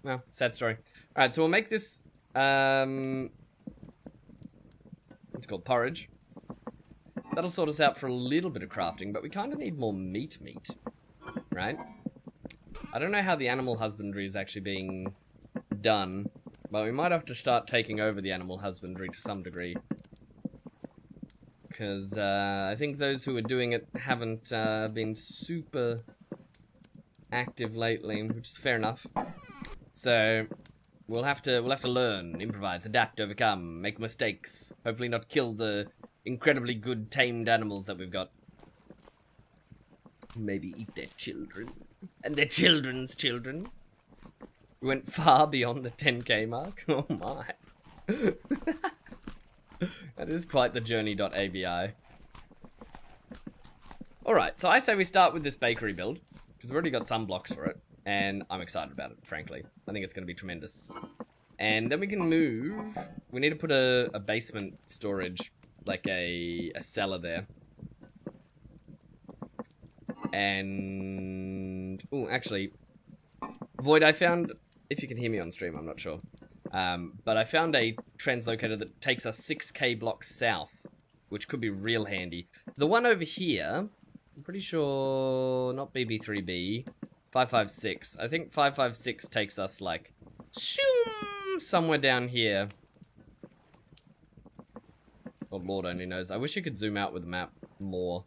No, sad story. Alright, so we'll make this, it's called porridge. That'll sort us out for a little bit of crafting, but we kind of need more meat, right? I don't know how the animal husbandry is actually being done, but we might have to start taking over the animal husbandry to some degree. Because I think those who are doing it haven't been super active lately, which is fair enough. So we'll have to learn, improvise, adapt, overcome, make mistakes. Hopefully not kill the incredibly good tamed animals that we've got. Maybe eat their children. And their children's children. We went far beyond the 10k mark. Oh my. That is quite the journey.avi. Alright, so I say we start with this bakery build. Because we've already got some blocks for it. And I'm excited about it, frankly. I think it's going to be tremendous. And then we can move. We need to put a basement storage. Like a cellar there. And... oh, actually... Void, I found... if you can hear me on stream, I'm not sure. But I found a translocator that takes us 6k blocks south. Which could be real handy. The one over here... I'm pretty sure... not BB3B. 556. I think 556 takes us like... shoom, somewhere down here. Oh, Lord only knows. I wish you could zoom out with the map more.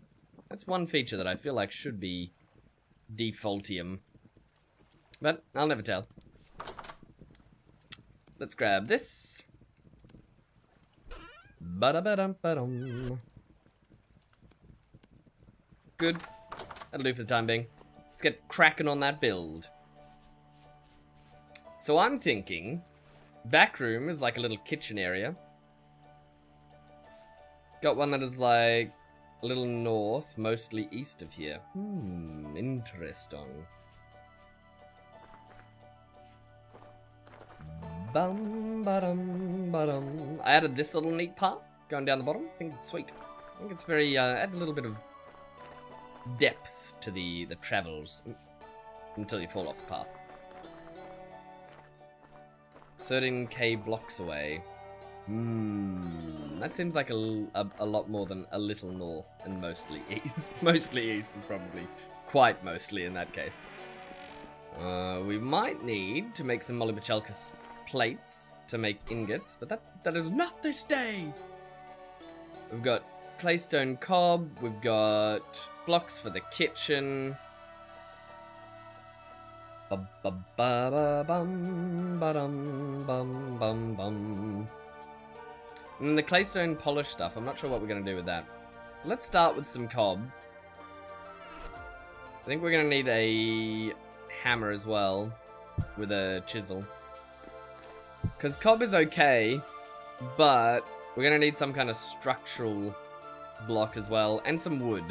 That's one feature that I feel like should be defaultium. But I'll never tell. Let's grab this. Ba-da-ba-dum-ba-dum. Good. That'll do for the time being. Let's get cracking on that build. So I'm thinking... back room is like a little kitchen area. Got one that is like a little north, mostly east of here. Interesting. Bum ba-dum ba-dum. I added this little neat path going down the bottom. I think it's sweet. I think it's very adds a little bit of depth to the travels until you fall off the path. 13k blocks away. That seems like a lot more than a little north and mostly east. Mostly east is probably quite mostly in that case. We might need to make some Molybachelcus plates to make ingots, but that is not this day. We've got claystone cob, we've got blocks for the kitchen. Ba-ba-ba-ba-bum-ba-dum-bum-bum-bum. And the claystone polish stuff, I'm not sure what we're going to do with that. Let's start with some cob. I think we're going to need a hammer as well, with a chisel. Because cob is okay, but we're going to need some kind of structural block as well, and some wood.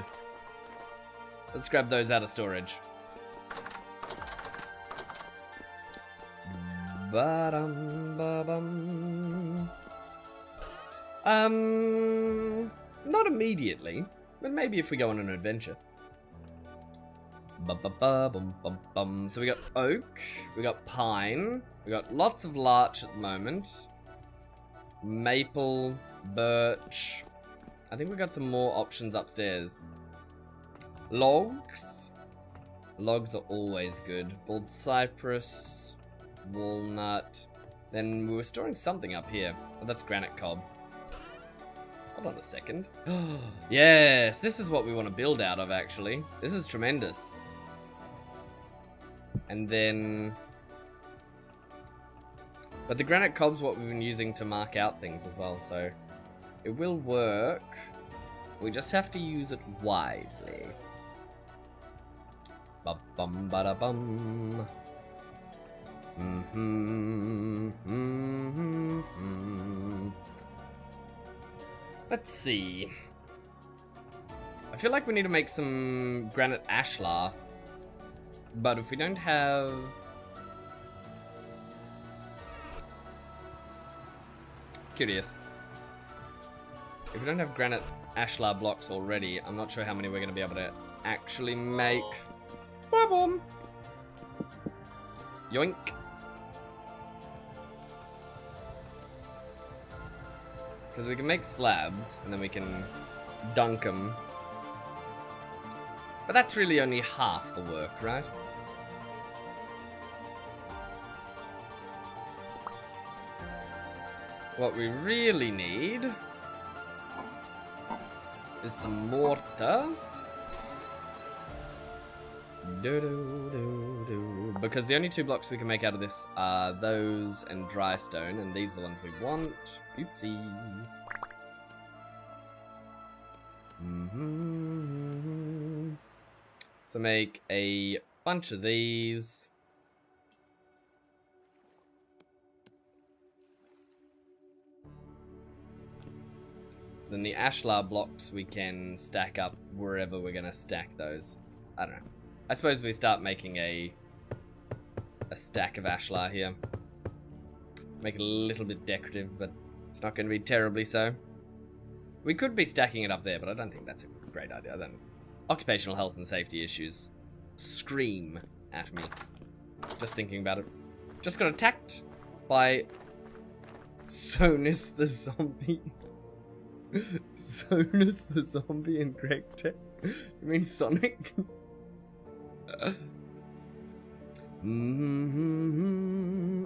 Let's grab those out of storage. Ba-dum-ba-bum. Not immediately, but maybe if we go on an adventure. Ba-ba-ba-bum-bum-bum. So we got oak, we got pine, we got lots of larch at the moment. Maple, birch. I think we got some more options upstairs. Logs. Logs are always good. Bald cypress, walnut. Then we were storing something up here. Oh, that's granite cob. Hold on a second. Yes, this is what we want to build out of, actually. This is tremendous. And then... but the granite cob's what we've been using to mark out things as well, so... it will work. We just have to use it wisely. Ba bum ba da bum. Let's see. I feel like we need to make some granite ashlar, but if we don't have... Curious. If we don't have granite ashlar blocks already, I'm not sure how many we're going to be able to actually make. Boom! Yoink. Because we can make slabs, and then we can dunk them. But that's really only half the work, right? What we really need is some mortar. Because the only 2 blocks we can make out of this are those and dry stone, and these are the ones we want. Oopsie. So make a bunch of these. Then the ashlar blocks we can stack up wherever we're gonna stack those. I don't know. I suppose we start making a stack of ashlar here. Make it a little bit decorative, but it's not going to be terribly so. We could be stacking it up there, but I don't think that's a great idea. I don't know. Occupational health and safety issues scream at me. Just thinking about it. Just got attacked by Sonus the zombie. Sonus the zombie and Greg Tech. You mean Sonic?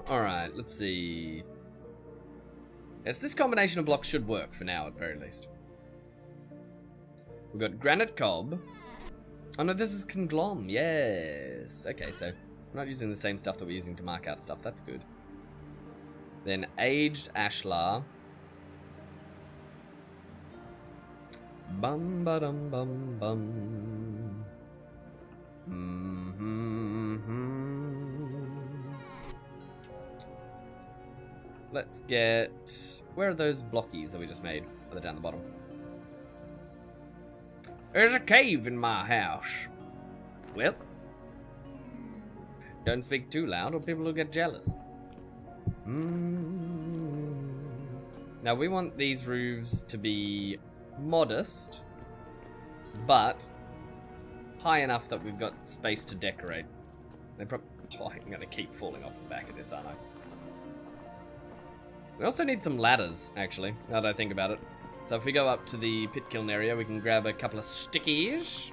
Alright, let's see. Yes, this combination of blocks should work for now, at very least. We've got granite cob. Oh no, this is conglom. Yes. Okay, so we're not using the same stuff that we're using to mark out stuff. That's good. Then aged ashlar. Bum ba dum bum bum. Let's get... Where are those blockies that we just made? Oh, they're down the bottom. There's a cave in my house. Well, don't speak too loud or people will get jealous. Now we want these roofs to be modest, but high enough that we've got space to decorate. They're probably... Oh, I'm gonna keep falling off the back of this, aren't I? We also need some ladders, actually, now that I think about it. So if we go up to the pit kiln area, we can grab a couple of stickies.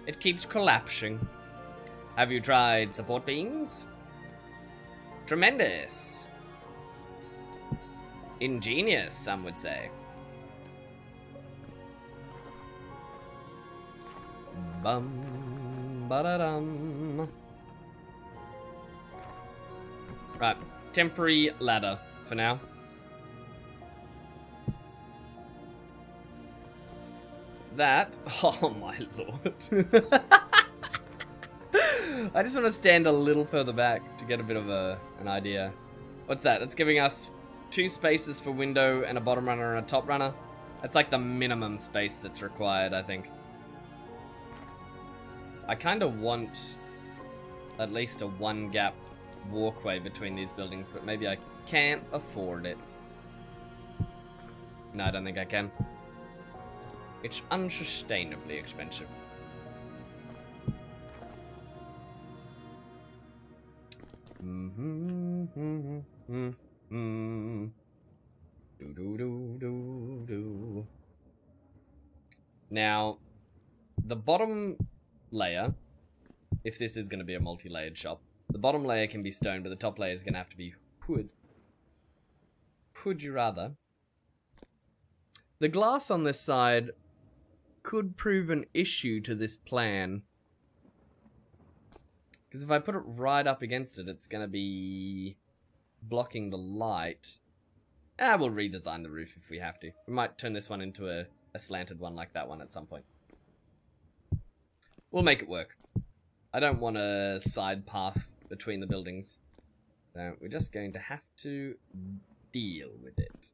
It keeps collapsing. Have you tried support beams? Tremendous. Ingenious, some would say. Bum ba-da-dum. Right, temporary ladder for now. That, oh my lord. I just want to stand a little further back to get a bit of an idea. What's that? It's giving us 2 spaces for window and a bottom runner and a top runner. That's like the minimum space that's required, I think. I kind of want at least a 1-gap walkway between these buildings, but maybe I can't afford it. No, I don't think I can. It's unsustainably expensive. Now, the bottom layer, if this is going to be a multi-layered shop, the bottom layer can be stone, but the top layer is going to have to be wood. Would you rather? The glass on this side could prove an issue to this plan. Because if I put it right up against it, it's going to be blocking the light. We'll redesign the roof if we have to. We might turn this one into a slanted one like that one at some point. We'll make it work. I don't want a side path between the buildings. So we're just going to have to deal with it.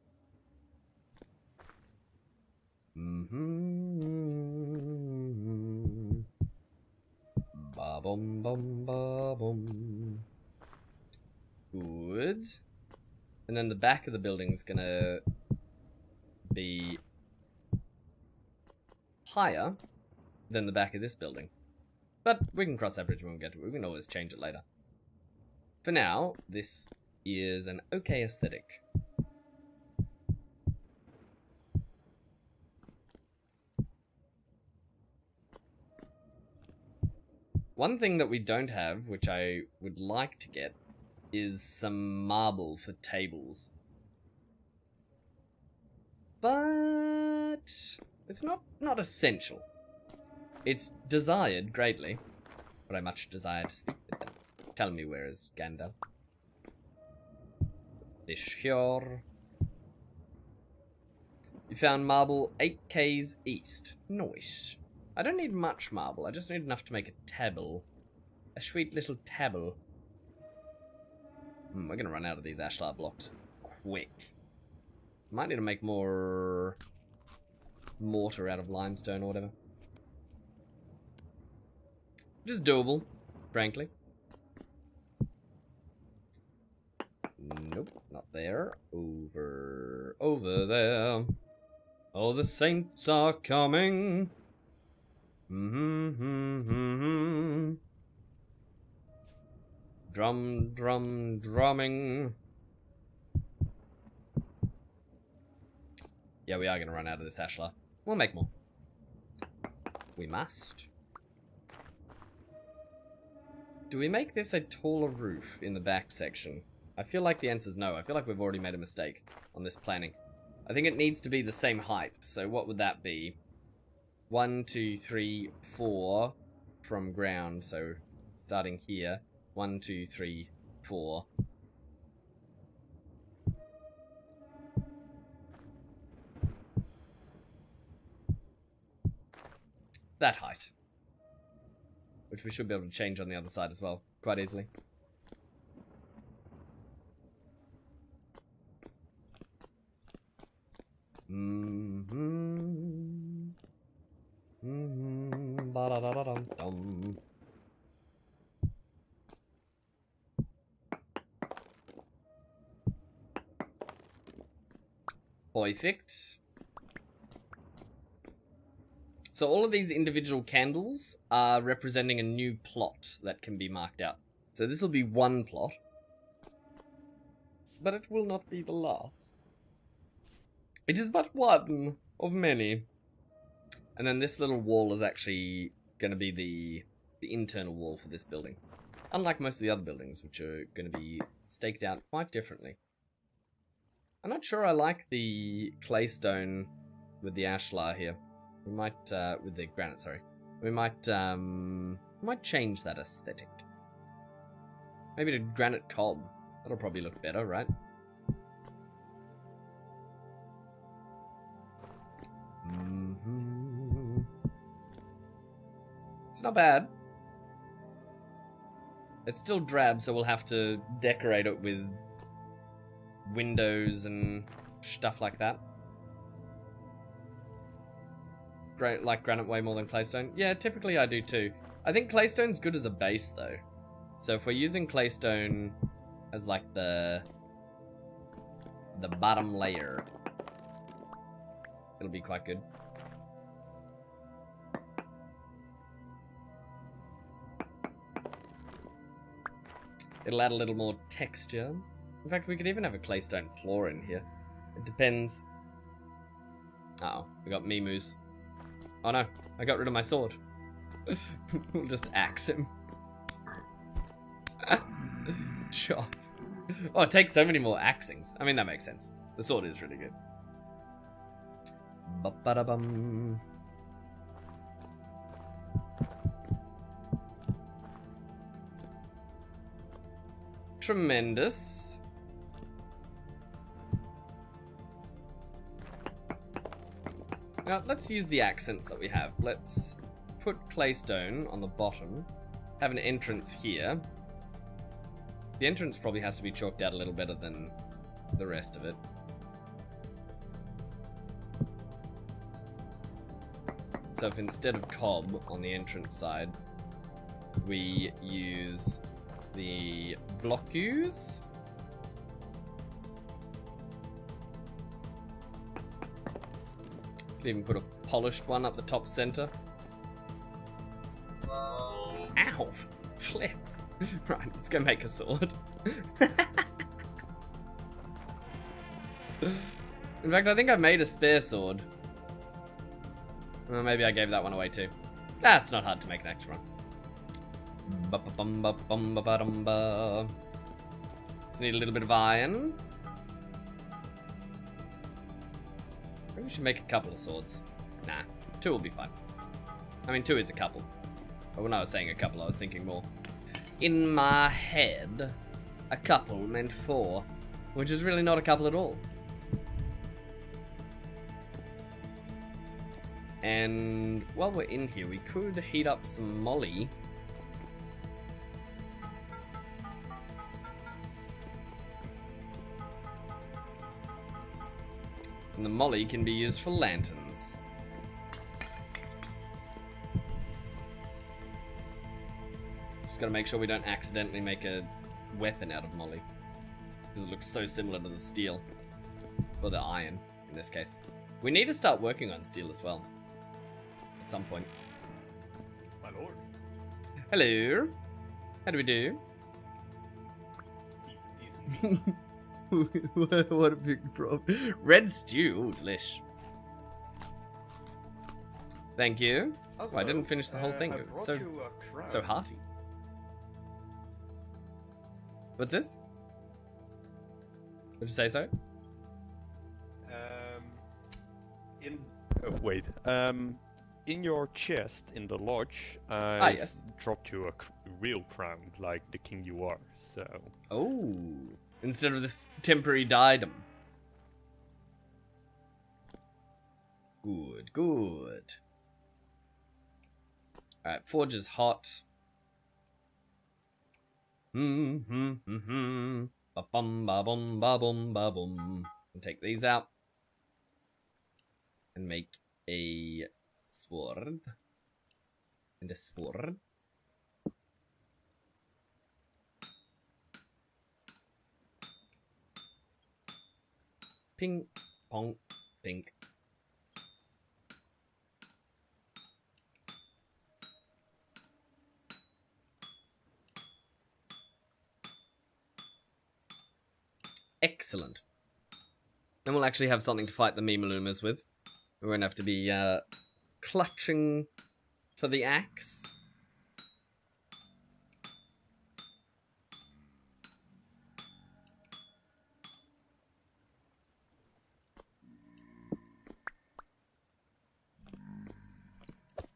Ba-bum bum ba-bum. Good. And then the back of the building's gonna be higher than the back of this building. But we can cross that bridge when we get to it. We can always change it later. For now, this is an okay aesthetic. One thing that we don't have, which I would like to get, is some marble for tables. But it's not essential. It's desired greatly, but I much desire to speak with them. Tell me, where is Gandalf? This here. You found marble 8 Ks east. Nice. I don't need much marble, I just need enough to make a table. A sweet little table. We're gonna run out of these ashlar blocks quick. Might need to make more mortar out of limestone or whatever. Which is doable, frankly. Nope, not there. Over there. Oh, the saints are coming. Drum, drum, drumming. Yeah, we are gonna run out of this ashlar. We'll make more. We must. Do we make this a taller roof in the back section? I feel like the answer's no. I feel like we've already made a mistake on this planning. I think it needs to be the same height. So what would that be? 1, 2, 3, 4 from ground. So starting here. 1, 2, 3, 4. That height. Which we should be able to change on the other side as well, quite easily. Ba-da-da-da-dum-dum. Perfect. So all of these individual candles are representing a new plot that can be marked out. So this will be one plot, but it will not be the last. It is but one of many. And then this little wall is actually going to be the internal wall for this building. Unlike most of the other buildings, which are going to be staked out quite differently. I'm not sure I like the claystone with the ashlar here. We might, with the granite, sorry. We might change that aesthetic. Maybe to granite cob. That'll probably look better, right? It's not bad. It's still drab, so we'll have to decorate it with windows and stuff like that. Like granite way more than claystone? Yeah, typically I do too. I think claystone's good as a base though. So if we're using claystone as like the bottom layer, it'll be quite good. It'll add a little more texture. In fact, we could even have a claystone floor in here. It depends. Uh-oh, we got Mimus. Oh no, I got rid of my sword. We'll just axe him. Chop. Oh, it takes so many more axings. I mean, that makes sense. The sword is really good. Ba-ba-da-bum. Tremendous. Now, let's use the accents that we have. Let's put claystone on the bottom. have an entrance here. The entrance probably has to be chalked out a little better than the rest of it. So if instead of cob on the entrance side, we use the blockus. Could even put a polished one up the top center. Ow! Flip! Right, let's go make a sword. In fact, I think I made a spare sword. Well, maybe I gave that one away too. It's not hard to make an extra one. Just need a little bit of iron. Maybe we should make a couple of swords. Nah, 2 will be fine. I mean, 2 is a couple. But when I was saying a couple, I was thinking more. In my head, a couple meant 4, which is really not a couple at all. And while we're in here, we could heat up some molly. And the molly can be used for lanterns. Just gotta make sure we don't accidentally make a weapon out of molly, because it looks so similar to the steel. Or the iron, in this case. We need to start working on steel as well. At some point. My lord. Hello. How do we do? What a big problem. Red stew. Ooh, delish. Thank you. Also, Oh, I didn't finish the whole thing. I It was brought so you a crown. so hearty. What's this? Did you say so? In your chest in the lodge, yes. dropped you a real crown, like the king you are. So. Oh, instead of this temporary diadem. Good, good. All right, forge is hot. Ba bum ba bum ba bum ba bum. And take these out and make a sword and a sword. Ping pong pink. Excellent. Then we'll actually have something to fight the Mimalumas with. We won't have to be clutching for the axe.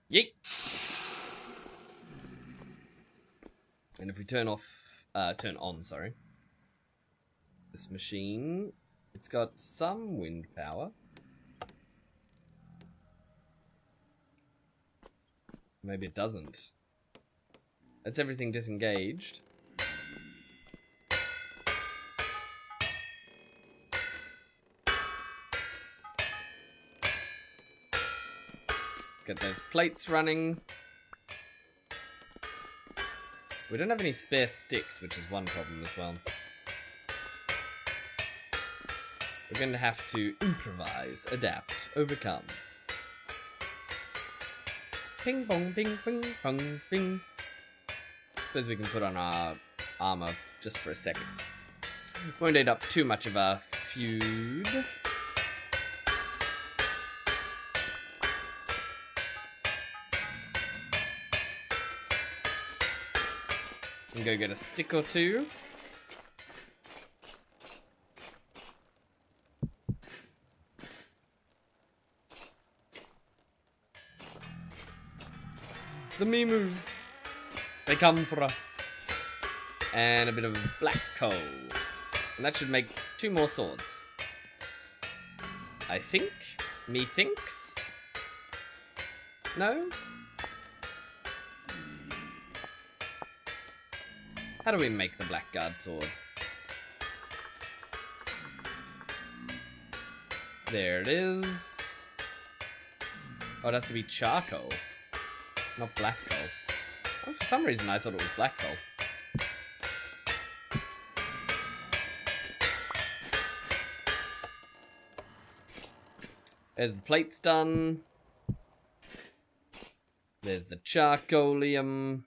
Yeet! And if we turn on, sorry, this machine, it's got some wind power. Maybe it doesn't. That's everything disengaged. Let's get those plates running. We don't have any spare sticks, which is one problem as well. We're going to have to improvise, adapt, overcome. Ping pong, ping ping pong, ping. Suppose we can put on our armor just for a second. Won't end up too much of a feud. And go get a stick or two. The Mimus, they come for us. And a bit of black coal. And that should make 2 more swords. I think. Methinks. No? How do we make the Blackguard sword? There it is. Oh, it has to be charcoal, not black coal. Oh, for some reason I thought it was black coal. There's the plates done. There's the charcoalium.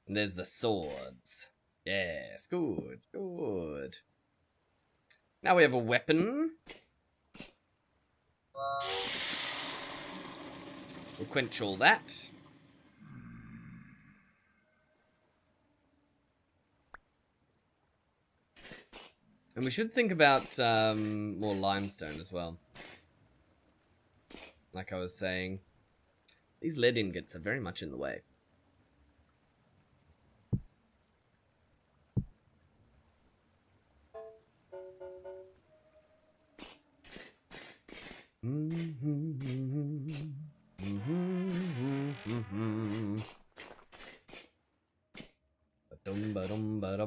And there's the swords. Yes, good, good. Now we have a weapon. We'll quench all that. And we should think about more limestone as well. Like I was saying, these lead ingots are very much in the way.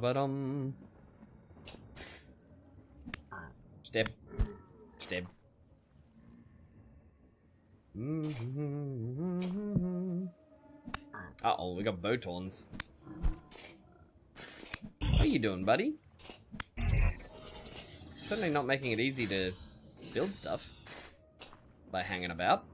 Ba-dum. Step. Step. Uh-oh, we got Botons. How you doing, buddy? Certainly not making it easy to build stuff by hanging about.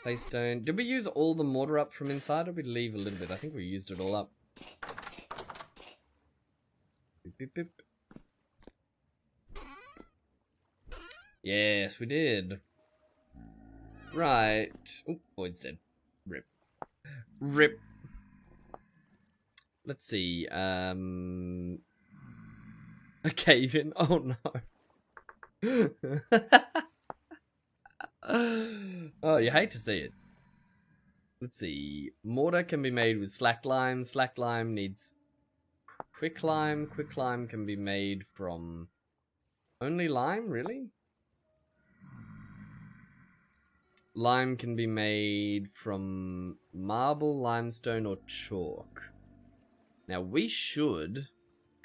Claystone. Did we use all the mortar up from inside, or did we leave a little bit? I think we used it all up. Beep, beep, beep. Yes, we did. Right. Oh, Boyd's dead. Rip. Rip. Let's see. A cave in. Oh no. Oh, you hate to see it. Let's see. Mortar can be made with slack lime. Slack lime needs quick lime. Quick lime can be made from only lime, really? Lime can be made from marble, limestone, or chalk. Now, we should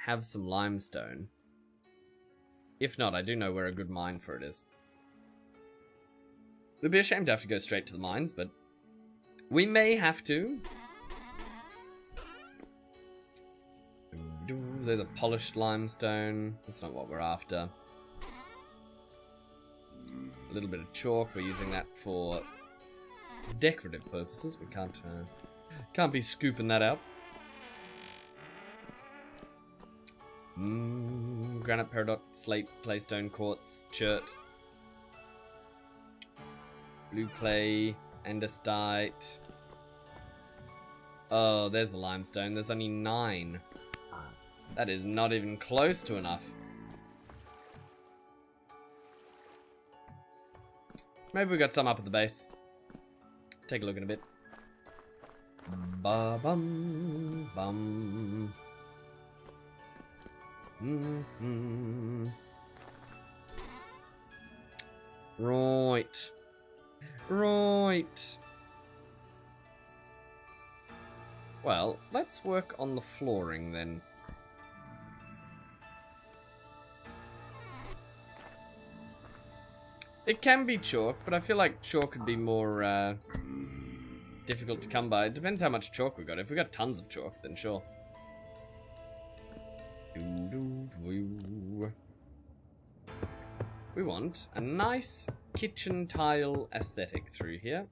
have some limestone. If not, I do know where a good mine for it is. It would be a shame to have to go straight to the mines, but we may have to. There's a polished limestone. That's not what we're after. A little bit of chalk. We're using that for decorative purposes. We can't be scooping that out. Granite, peridot, slate, claystone, quartz, chert. Blue clay, andesite. Oh, there's the limestone. There's only 9. That is not even close to enough. Maybe we got some up at the base. Take a look in a bit. Ba-bum, bum. Right. Right. Well, let's work on the flooring then. It can be chalk, but I feel like chalk would be more difficult to come by. It depends how much chalk we got. If we got tons of chalk, then sure. We want a nice kitchen tile aesthetic through here.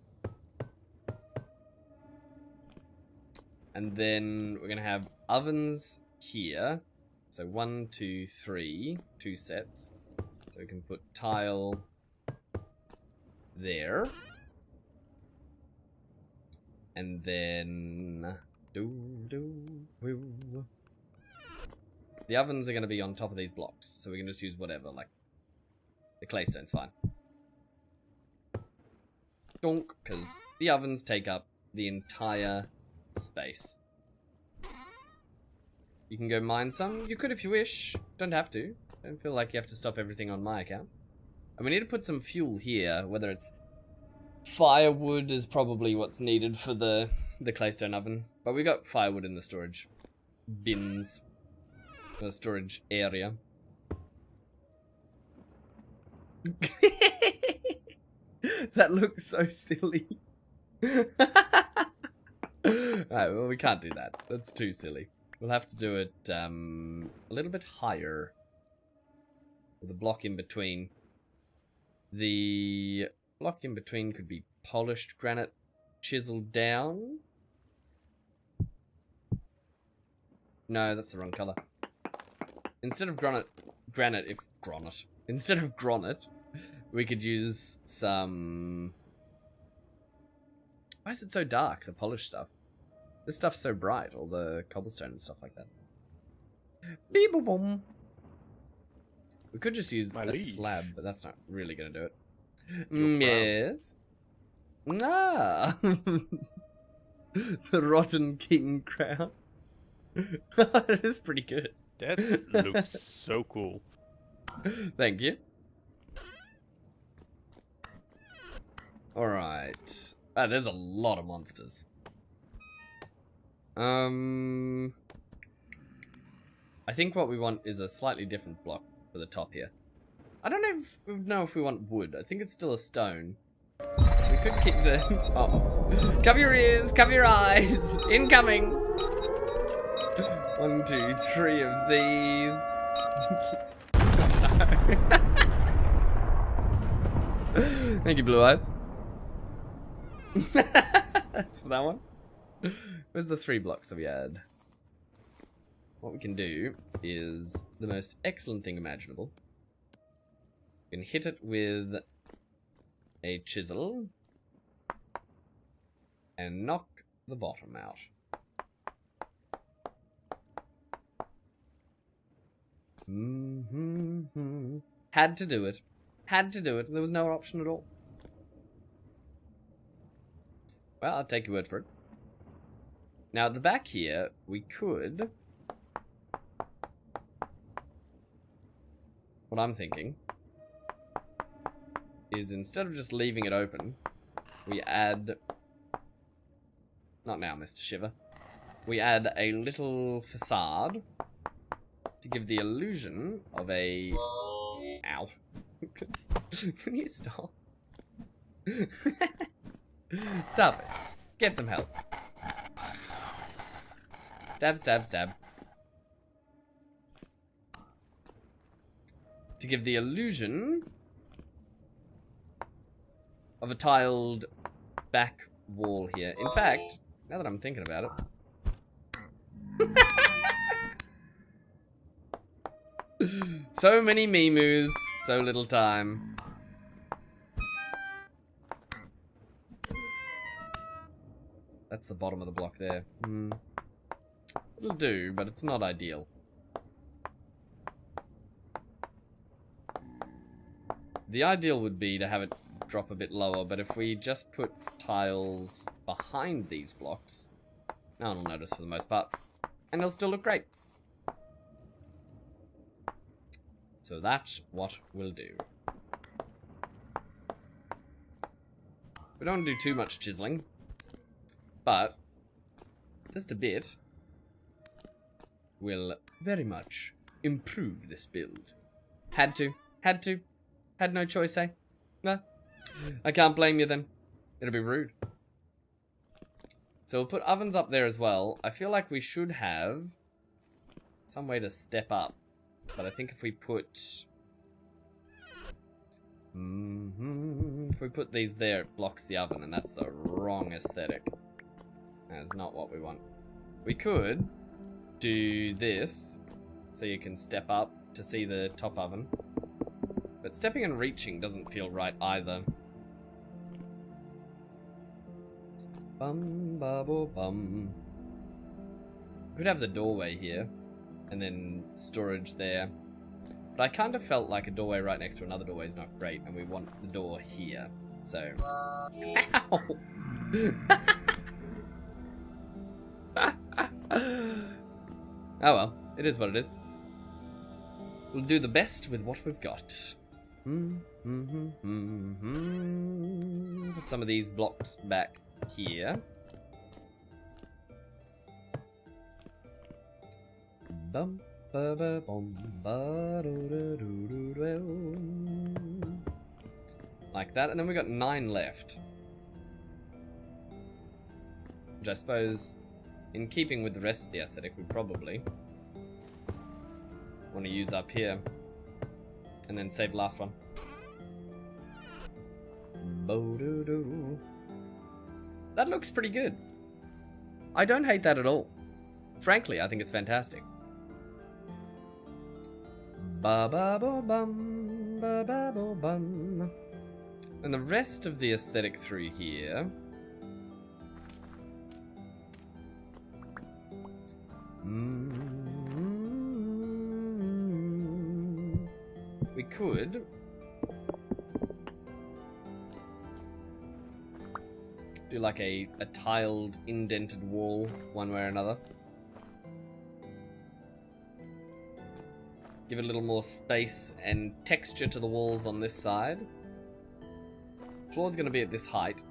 And then we're going to have ovens here. So 1, 2, 3, 2 sets. So we can put tile there. And then the ovens are going to be on top of these blocks, so we can just use whatever, like the claystone's fine. Donk, because the ovens take up the entire space. You can go mine some. You could if you wish. Don't have to. Don't feel like you have to stop everything on my account. And we need to put some fuel here, whether it's firewood is probably what's needed for the claystone oven. But we got firewood in the storage bins. The storage area. That looks so silly. Alright, well we can't do that. That's too silly. We'll have to do it a little bit higher. With a block in between. The block in between could be polished granite chiseled down. No, that's the wrong color. Instead of instead of granite, we could use some... Why is it so dark, the polished stuff? This stuff's so bright, all the cobblestone and stuff like that. Beep-boom. We could just use a slab, but that's not really going to do it. Yes. Ah! The Rotten King crown. It is pretty good. That looks so cool. Thank you. Alright. Ah, there's a lot of monsters. I think what we want is a slightly different block for the top here. I don't know if we want wood. I think it's still a stone. We could kick the... Oh. Cover your ears, cover your eyes. Incoming. 1, 2, 3 of these. Thank you, Blue Eyes. That's for that one. Where's the 3 blocks that we had? What we can do is the most excellent thing imaginable. We can hit it with a chisel and knock the bottom out. Had to do it. Had to do it. There was no option at all. Well, I'll take your word for it. Now, at the back here, we could... What I'm thinking is instead of just leaving it open, we add... Not now, Mr. Shiver. We add a little facade to give the illusion of a... Ow. Can you stop? Stop it. Get some help. Stab, stab, stab. To give the illusion of a tiled back wall here. In fact, now that I'm thinking about it. So many Mimus, so little time. That's the bottom of the block there. It'll do, but it's not ideal. The ideal would be to have it drop a bit lower, but if we just put tiles behind these blocks, no one will notice for the most part, and they'll still look great. So that's what we'll do. We don't want to do too much chiseling, but just a bit will very much improve this build. Had to. Had no choice, eh? No. I can't blame you then. It'll be rude. So we'll put ovens up there as well. I feel like we should have some way to step up. But I think if we put... if we put these there, it blocks the oven, and that's the wrong aesthetic. That's not what we want. We could do this, so you can step up to see the top oven. But stepping and reaching doesn't feel right either. Bum, bubble, bum. Could have the doorway here, and then storage there. But I kind of felt like a doorway right next to another doorway is not great, and we want the door here. So... Ow! Oh well, it is what it is. We'll do the best with what we've got. Put some of these blocks back here. Bum, ba, ba, bum, ba, do, do, do, do, do. Like that, and then we got 9 left. Which I suppose, in keeping with the rest of the aesthetic, we probably want to use up here. And then save the last one. Bo-do-do. That looks pretty good. I don't hate that at all. Frankly, I think it's fantastic. Ba-ba-bo-bum, ba-ba-bo-bum. And the rest of the aesthetic through here... We could do like a tiled, indented wall, one way or another. Give it a little more space and texture to the walls on this side. Floor's going to be at this height,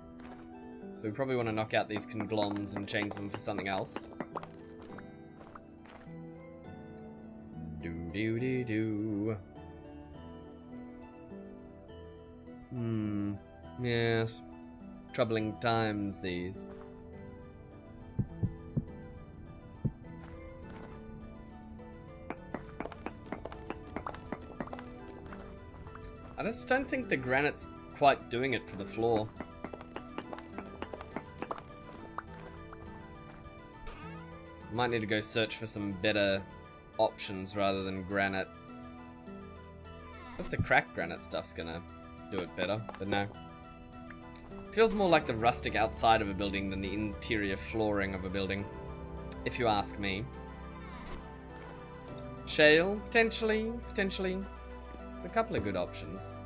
so we probably want to knock out these congloms and change them for something else. Do-do-do-do. Yes. Troubling times, these. I just don't think the granite's quite doing it for the floor. Might need to go search for some better options rather than granite. That's the cracked granite stuff's gonna do it better, but no. Feels more like the rustic outside of a building than the interior flooring of a building, if you ask me. Shale, potentially. There's a couple of good options.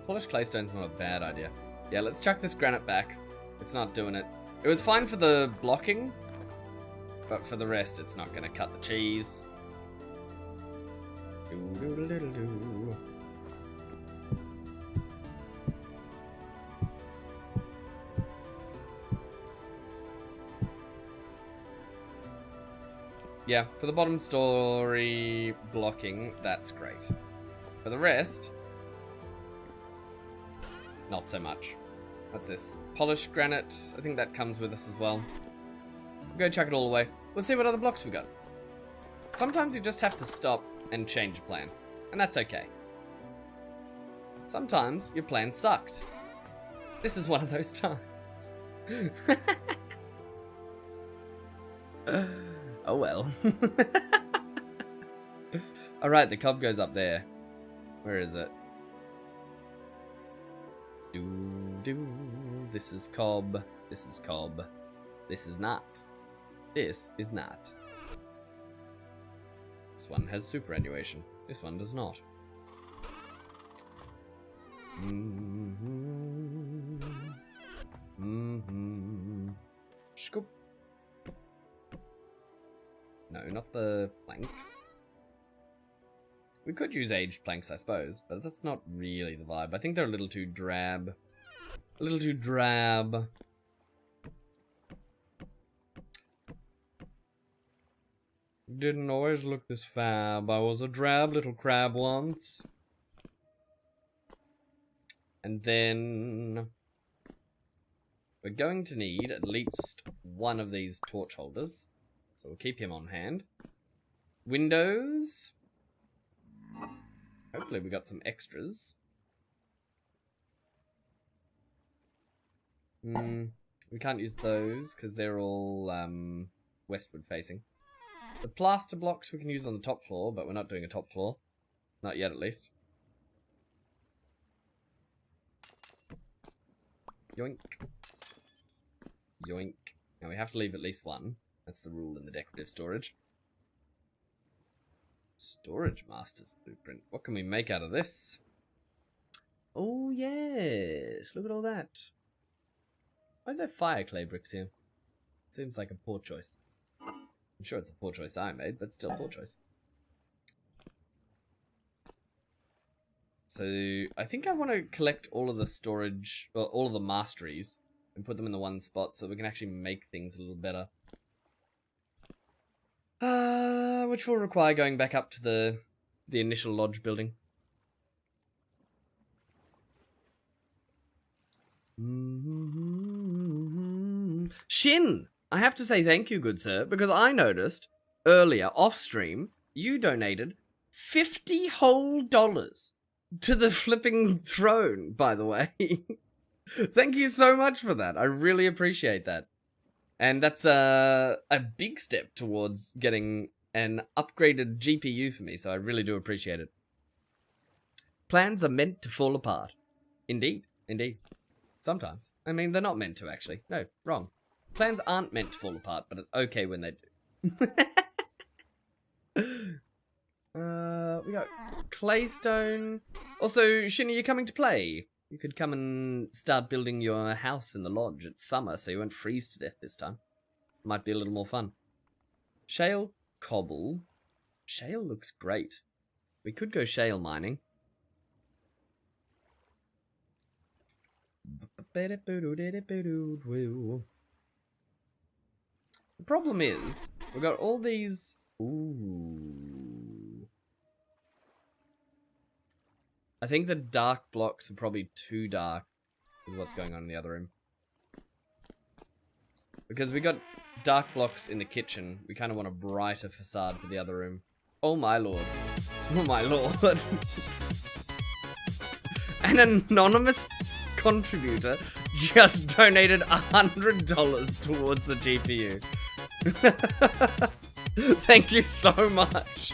Polished claystone's not a bad idea. Yeah, let's chuck this granite back. It's not doing it. It was fine for the blocking, but for the rest, it's not going to cut the cheese. Doo-doo-doo-doo-doo. Yeah, for the bottom story blocking, that's great. For the rest, not so much. What's this? Polished granite. I think that comes with us as well. Go chuck it all away. We'll see what other blocks we got. Sometimes you just have to stop and change a plan. And that's okay. Sometimes your plan sucked. This is one of those times. Oh well. Alright, the cob goes up there. Where is it? This is cob. This is cob. This is not. This is not. This one has superannuation. This one does not. Scoop. No, not the planks. We could use aged planks, I suppose, but that's not really the vibe. I think they're a little too drab. A little too drab. Didn't always look this fab. I was a drab little crab once. And then we're going to need at least one of these torch holders. So we'll keep him on hand. Windows. Hopefully we got some extras. We can't use those because they're all westward facing. The plaster blocks we can use on the top floor, but we're not doing a top floor. Not yet, at least. Yoink. Yoink. Now we have to leave at least one. That's the rule in the decorative storage. Storage Master's Blueprint. What can we make out of this? Oh, yes. Look at all that. Why is there fire clay bricks here? Seems like a poor choice. I'm sure it's a poor choice I made, but still a poor choice. So, I think I want to collect all of the storage, or all of the masteries, and put them in the one spot so we can actually make things a little better. Which will require going back up to the initial lodge building. Shin! I have to say thank you, good sir, because I noticed earlier, off stream, you donated $50 whole to the flipping throne, by the way. Thank you so much for that. I really appreciate that. And that's a big step towards getting an upgraded GPU for me, so I really do appreciate it. Plans are meant to fall apart. Indeed, indeed. Sometimes. I mean, they're not meant to, actually. No, wrong. Plans aren't meant to fall apart, but it's okay when they do. We got claystone. Also, Shin, are you coming to play? You could come and start building your house in the lodge. It's summer, so you won't freeze to death this time. Might be a little more fun. Shale, cobble. Shale looks great. We could go shale mining. The problem is, we've got all these... Ooh. I think the dark blocks are probably too dark with what's going on in the other room. Because we got dark blocks in the kitchen, we kind of want a brighter facade for the other room. Oh my lord. Oh my lord. An anonymous contributor just donated $100 towards the GPU. Thank you so much.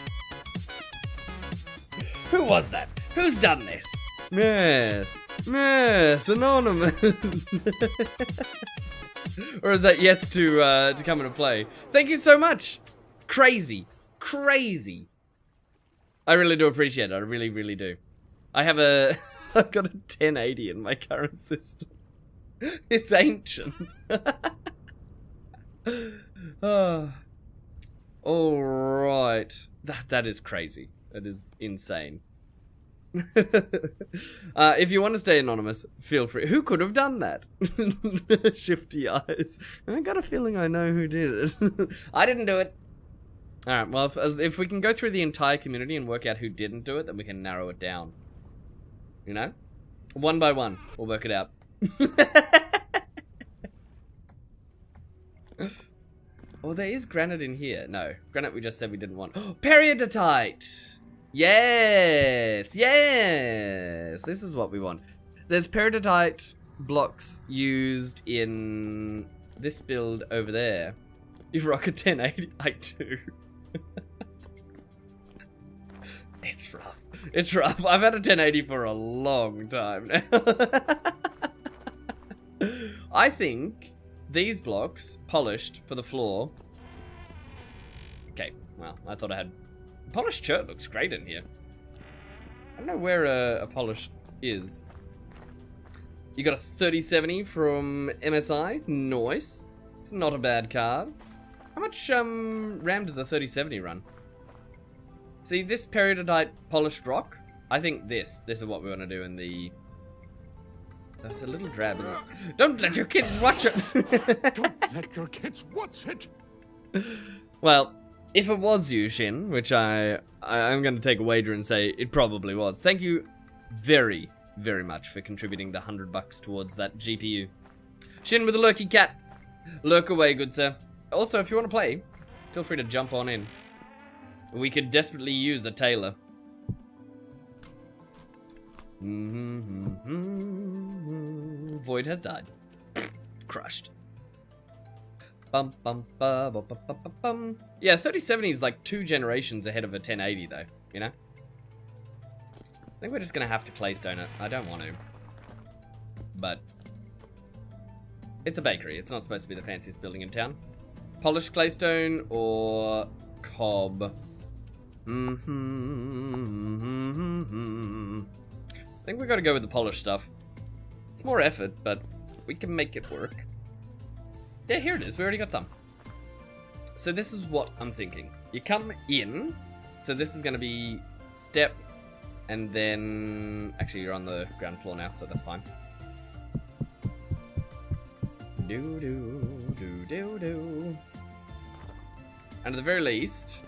Who was that? Who's done this? Yes. Yes, anonymous. Or is that yes to come into play? Thank you so much. Crazy. Crazy. I really do appreciate it. I really, really do. I have a... I've got a 1080 in my current system. It's ancient. Oh. Alright. That is crazy. That is insane. If you want to stay anonymous, feel free. Who could have done that? Shifty eyes. I got a feeling I know who did it. I didn't do it. Alright, well, if we can go through the entire community and work out who didn't do it, then we can narrow it down. You know? One by one, we'll work it out. Oh, there is granite in here. No, granite we just said we didn't want. Oh, periodotite! Yes! Yes! This is what we want. There's periodotite blocks used in this build over there. You rock a 1080. I do. It's rough. It's rough. I've had a 1080 for a long time now. I think these blocks, polished for the floor. Okay, well, I thought I had... Polished chert looks great in here. I don't know where a polish is. You got a 3070 from MSI. Nice. It's not a bad card. How much RAM does the 3070 run? See, this periodotite polished rock, I think this is what we want to do in the... That's a little drab, isn't it? Don't let your kids watch it! Don't let your kids watch it! Well, if it was you, Shin, which I'm going to take a wager and say it probably was. Thank you very, very much for contributing the $100 towards that GPU. Shin with a lurky cat. Lurk away, good sir. Also, if you want to play, feel free to jump on in. We could desperately use a tailor. Void has died. Crushed. Bum bum ba ba ba ba ba bum. Yeah, 3070 is like 2 generations ahead of a 1080 though, you know? I think we're just gonna have to claystone it. I don't want to. But it's a bakery. It's not supposed to be the fanciest building in town. Polished claystone or cob? think we gotta go with the polished stuff. It's more effort, but we can make it work. Yeah, here it is. We already got some. So this is what I'm thinking. You come in. So this is gonna be step, and then... Actually, you're on the ground floor now, so that's fine. Do. And at the very least,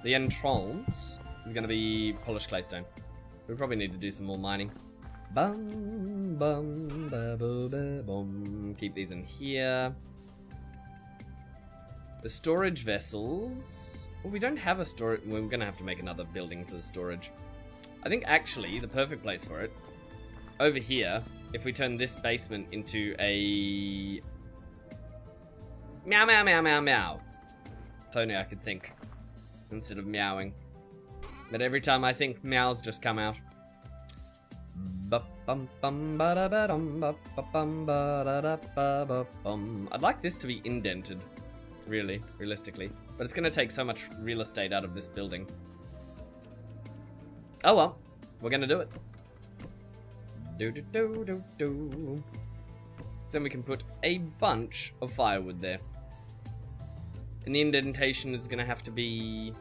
the entrance is going to be polished claystone. We probably need to do some more mining. Bum, bum, ba, ba, ba, bum. Keep these in here. The storage vessels... Well, we don't have a storage... We're going to have to make another building for the storage. I think, actually, the perfect place for it, over here, if we turn this basement into a... Meow, meow, meow, meow, meow. If only I could think, instead of meowing. But every time I think, meows just come out. I'd like this to be indented, really, realistically. But it's going to take so much real estate out of this building. Oh well, we're going to do it. So then we can put a bunch of firewood there. And the indentation is going to have to be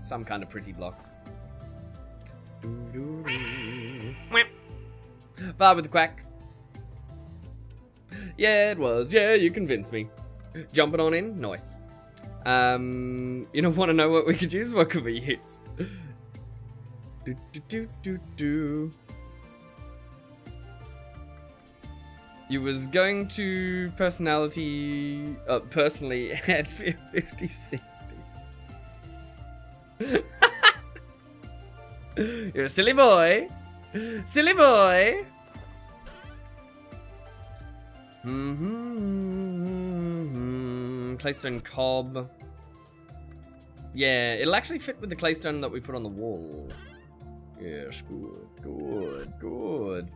some kind of pretty block. Fire with the quack. Yeah, it was. Yeah, you convinced me. Jumping on in? Nice. You don't want to know what we could use? What could we use? You was going to personally add 50-60. You're a silly boy. Silly boy. Claystone cob. Yeah, it'll actually fit with the claystone that we put on the wall. Yes, good.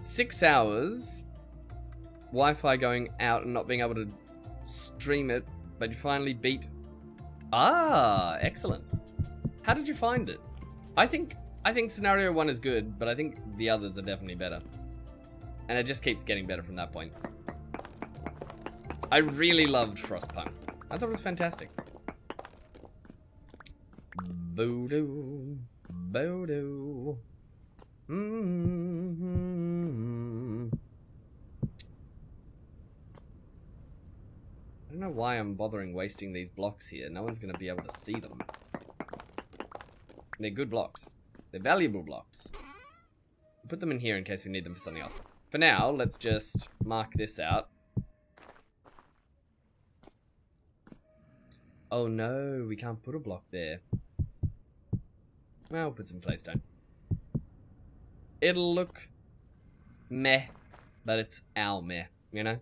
6 hours. Wi-Fi going out and not being able to stream it, but you finally beat... Ah, excellent. How did you find it? I think scenario 1 is good, but I think the others are definitely better. And it just keeps getting better from that point. I really loved Frostpunk. I thought it was fantastic. Boo-doo. Boo-doo. I don't know why I'm bothering wasting these blocks here. No one's going to be able to see them. They're good blocks. They're valuable blocks. I'll put them in here in case we need them for something else. For now, let's just mark this out. Oh no, we can't put a block there. Well, we'll put some claystone. It'll look meh, but it's our meh, you know?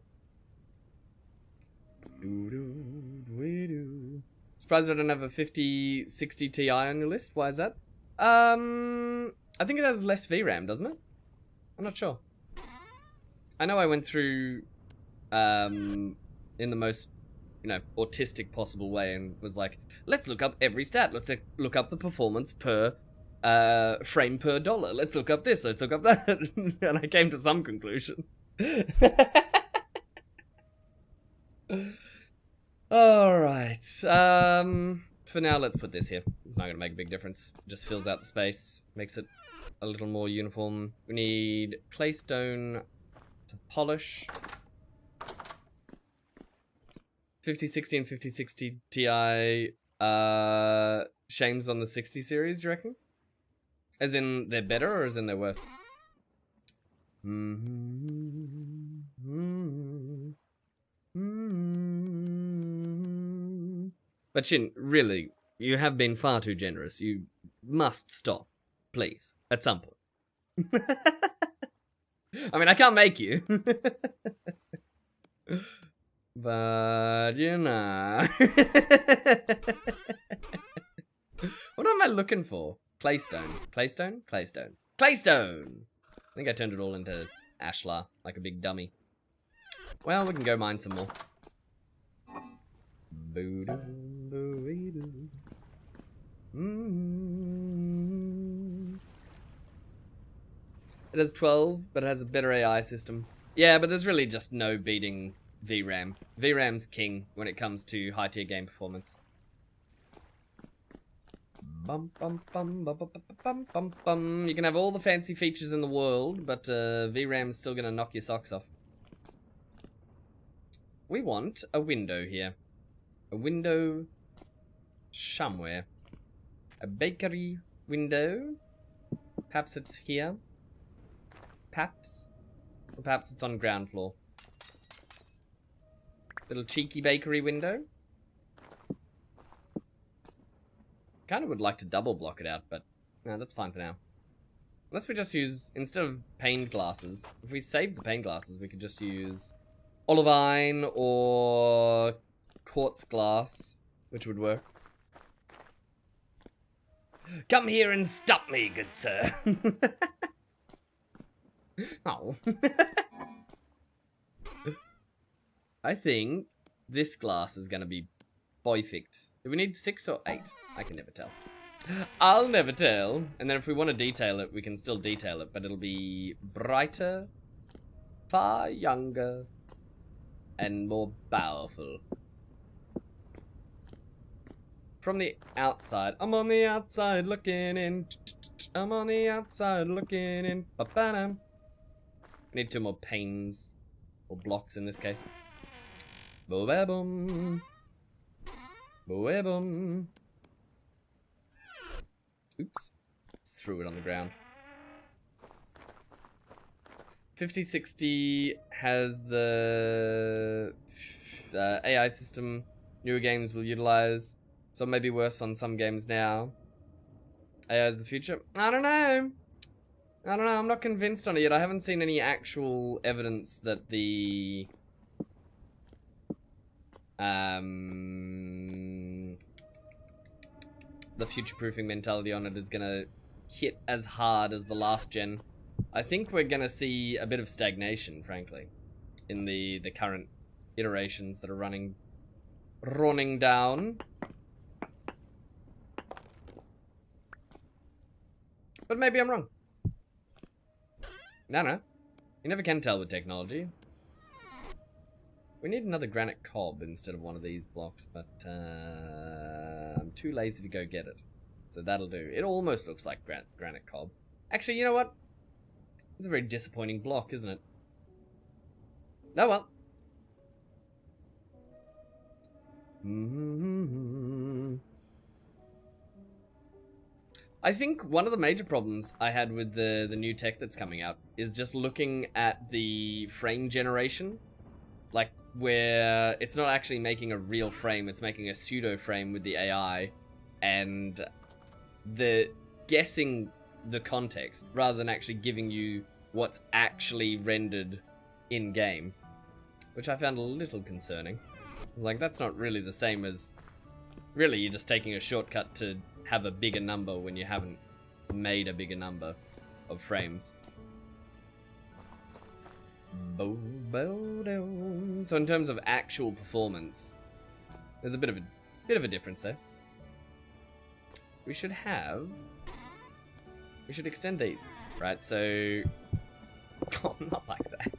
Surprised I don't have a 5060 Ti on your list. Why is that? I think it has less VRAM, doesn't it? I'm not sure. I know I went through in the most, you know, autistic possible way and was like, let's look up every stat. Let's look up the performance per frame per dollar. Let's look up this. Let's look up that. And I came to some conclusion. Alright, for now let's put this here. It's not going to make a big difference. It just fills out the space, makes it a little more uniform. We need claystone to polish. 5060 and 5060 Ti, shames on the 60 series, do you reckon? As in, they're better or as in they're worse? But Shin, really, you have been far too generous. You must stop, please, at some point. I mean, I can't make you. But, you know. What am I looking for? Claystone. Claystone? Claystone. Claystone! I think I turned it all into ashlar, like a big dummy. Well, we can go mine some more. Boo-doo, boo-doo. It has 12, but it has a better AI system. Yeah, but there's really just no beating VRAM. VRAM's king when it comes to high-tier game performance. Bum, bum, bum, bum, bum, bum, bum, bum. You can have all the fancy features in the world, but VRAM's still gonna knock your socks off. We want a window here. A window somewhere. A bakery window. Perhaps it's here. Perhaps. Or perhaps it's on ground floor. Little cheeky bakery window. Kind of would like to double block it out, but no, that's fine for now. Unless we just use, instead of pane glasses, if we save the pane glasses, we could just use olivine or quartz glass, which would work. Come here and stop me, good sir. Oh. I think this glass is gonna be perfect. Do we need 6 or 8? I can never tell. I'll never tell. And then if we want to detail it, we can still detail it, but it'll be brighter, far younger, and more powerful. From the outside, I'm on the outside looking in. I'm on the outside looking in. Ba-ba-dum. We need 2 more panes, or blocks in this case. Bo-ba-boom. Bo-ba-boom. Oops. Just threw it on the ground. 5060 has the AI system newer games will utilize. So maybe worse on some games now. AI is the future? I don't know. I'm not convinced on it yet. I haven't seen any actual evidence that the future-proofing mentality on it is gonna hit as hard as the last gen. I think we're gonna see a bit of stagnation, frankly, in the current iterations that are running down. But maybe I'm wrong. No. You never can tell with technology. We need another granite cob instead of one of these blocks, but I'm too lazy to go get it. So that'll do. It almost looks like granite cob. Actually, you know what? It's a very disappointing block, isn't it? Oh well. I think one of the major problems I had with the new tech that's coming out is just looking at the frame generation. Like, where it's not actually making a real frame, it's making a pseudo frame with the AI, and the guessing the context rather than actually giving you what's actually rendered in game, which I found a little concerning. Like, that's not really the same as really you're just taking a shortcut to have a bigger number when you haven't made a bigger number of frames. So in terms of actual performance, there's a bit of a difference there. We should extend these, right? So, oh, not like that.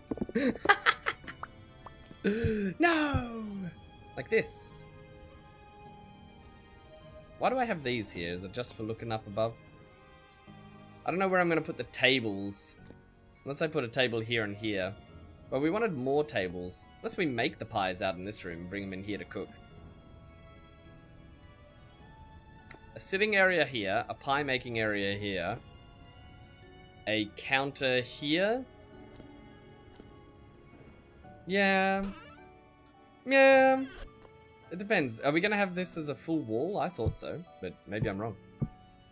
No, like this. Why do I have these here? Is it just for looking up above? I don't know where I'm gonna put the tables. Unless I put a table here and here. But we wanted more tables. Unless we make the pies out in this room and bring them in here to cook. A sitting area here, a pie making area here, a counter here. Yeah. It depends. Are we gonna have this as a full wall? I thought so, but maybe I'm wrong.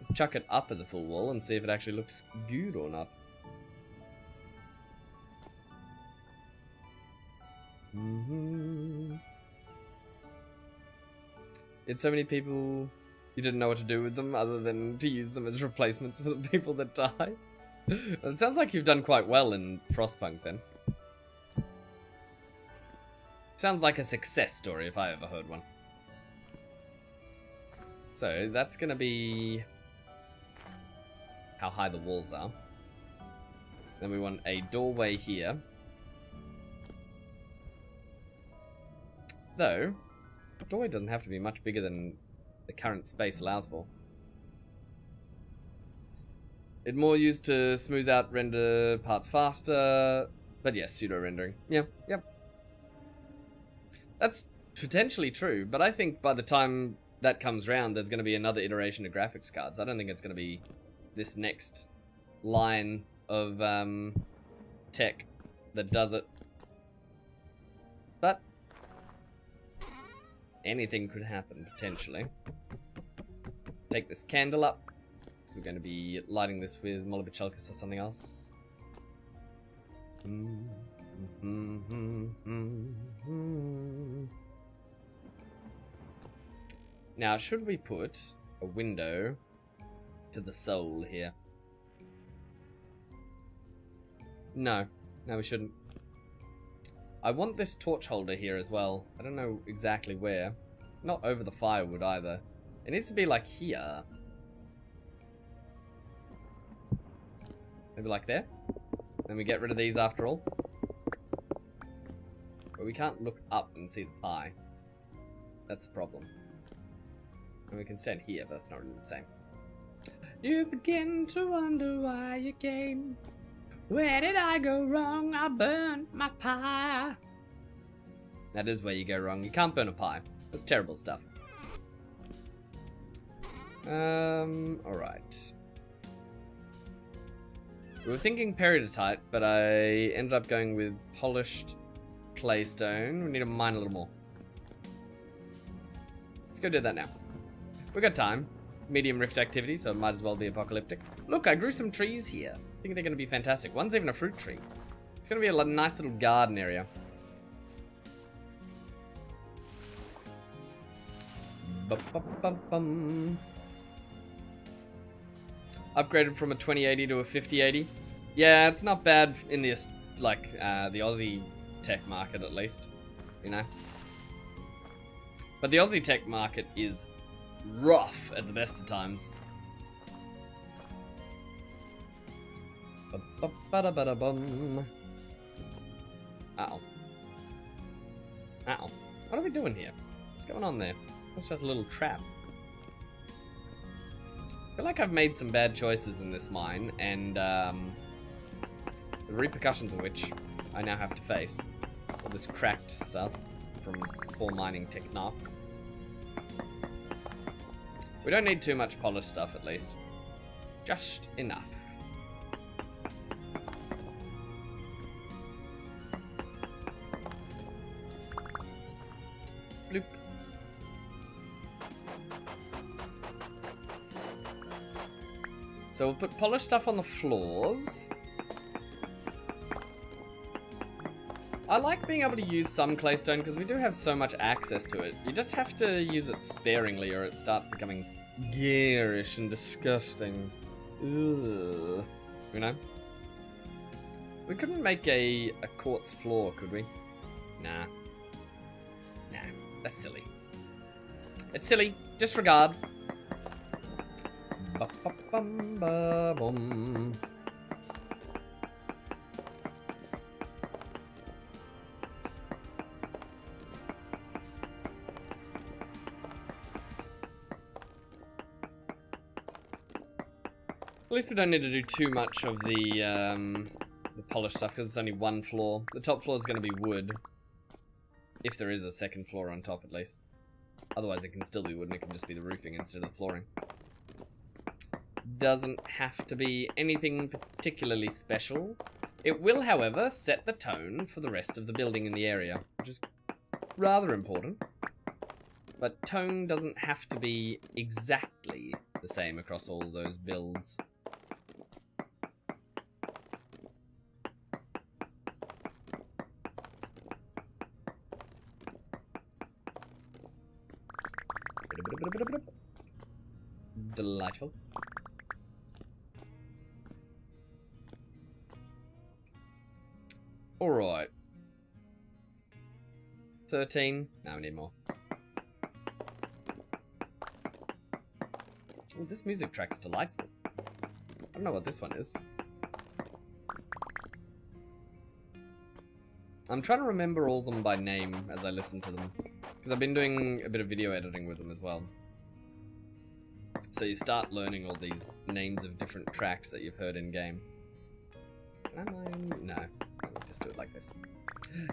Let's chuck it up as a full wall and see if it actually looks good or not. It's so many people, you didn't know what to do with them other than to use them as replacements for the people that die. It sounds like you've done quite well in Frostpunk then. Sounds like a success story if I ever heard one. So that's gonna be how high the walls are. Then we want a doorway here. Though, the doorway doesn't have to be much bigger than the current space allows for. It more used to smooth out render parts faster, but yes, pseudo rendering. Yeah, yep. That's potentially true, but I think by the time that comes round, there's going to be another iteration of graphics cards. I don't think it's going to be this next line of tech that does it. But anything could happen, potentially. Take this candle up. So we're going to be lighting this with Molybichelkus or something else. Now, should we put a window to the soul here? No. No, we shouldn't. I want this torch holder here as well. I don't know exactly where. Not over the firewood either. It needs to be like here. Maybe like there? Then we get rid of these after all. But we can't look up and see the pie. That's the problem. And we can stand here, but that's not really the same. You begin to wonder why you came. Where did I go wrong? I burned my pie. That is where you go wrong. You can't burn a pie. That's terrible stuff. Alright. We were thinking peridotite, but I ended up going with polished claystone. We need to mine a little more. Let's go do that now. We got time. Medium rift activity, so it might as well be apocalyptic. Look, I grew some trees here. I think they're going to be fantastic. One's even a fruit tree. It's going to be a nice little garden area. Ba-ba-ba-bum. Upgraded from a 2080 to a 5080. Yeah, it's not bad in the like the Aussie tech market at least, you know. But the Aussie tech market is rough at the best of times. Ba-ba-ba-da-ba-da-bum. Uh-oh. Uh-oh. What are we doing here? What's going on there? That's just a little trap. I feel like I've made some bad choices in this mine, and the repercussions of which I now have to face. All this cracked stuff from poor mining technique. We don't need too much polished stuff, at least. Just enough. Bloop. So we'll put polished stuff on the floors. I like being able to use some claystone because we do have so much access to it. You just have to use it sparingly or it starts becoming garish and disgusting. Ugh. You know? We couldn't make a quartz floor, could we? Nah. Nah, that's silly. It's silly. Disregard. Ba-ba-bum-ba-bum. At least we don't need to do too much of the polished stuff because it's only one floor. The top floor is going to be wood. If there is a second floor on top, at least. Otherwise, it can still be wood and it can just be the roofing instead of the flooring. Doesn't have to be anything particularly special. It will, however, set the tone for the rest of the building in the area, which is rather important. But tone doesn't have to be exactly the same across all those builds. Delightful. Alright. 13. Now we need more. Oh, this music track's delightful. I don't know what this one is. I'm trying to remember all of them by name as I listen to them. Because I've been doing a bit of video editing with them as well. So you start learning all these names of different tracks that you've heard in game. Am I? No. I'll just do it like this.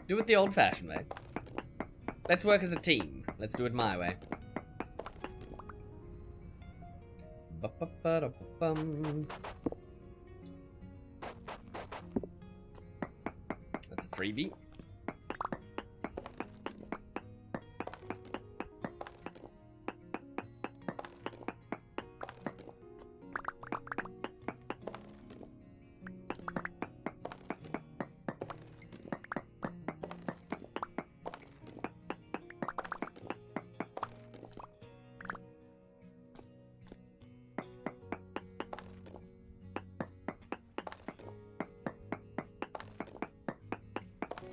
Do it the old-fashioned way. Let's work as a team. Let's do it my way. Ba-ba-ba-da-ba-bum. That's a freebie.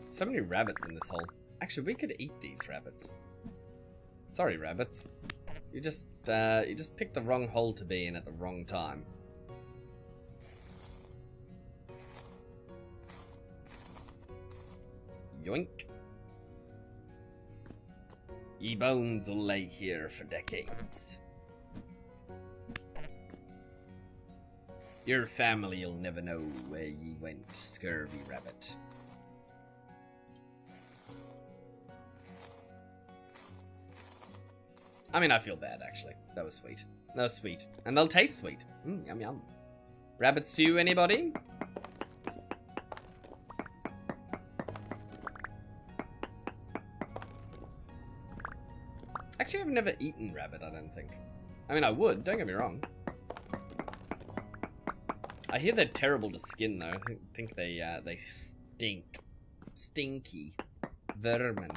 So many rabbits in this hole. Actually, we could eat these rabbits. Sorry, rabbits. You just picked the wrong hole to be in at the wrong time. Yoink. Ye bones will lay here for decades. Your family'll never know where ye went, scurvy rabbit. I mean, I feel bad, actually. That was sweet. That was sweet. And they'll taste sweet. Yum, yum. Rabbit stew, anybody? Actually, I've never eaten rabbit, I don't think. I mean, I would, don't get me wrong. I hear they're terrible to skin, though. I think they stink. Stinky. Vermin.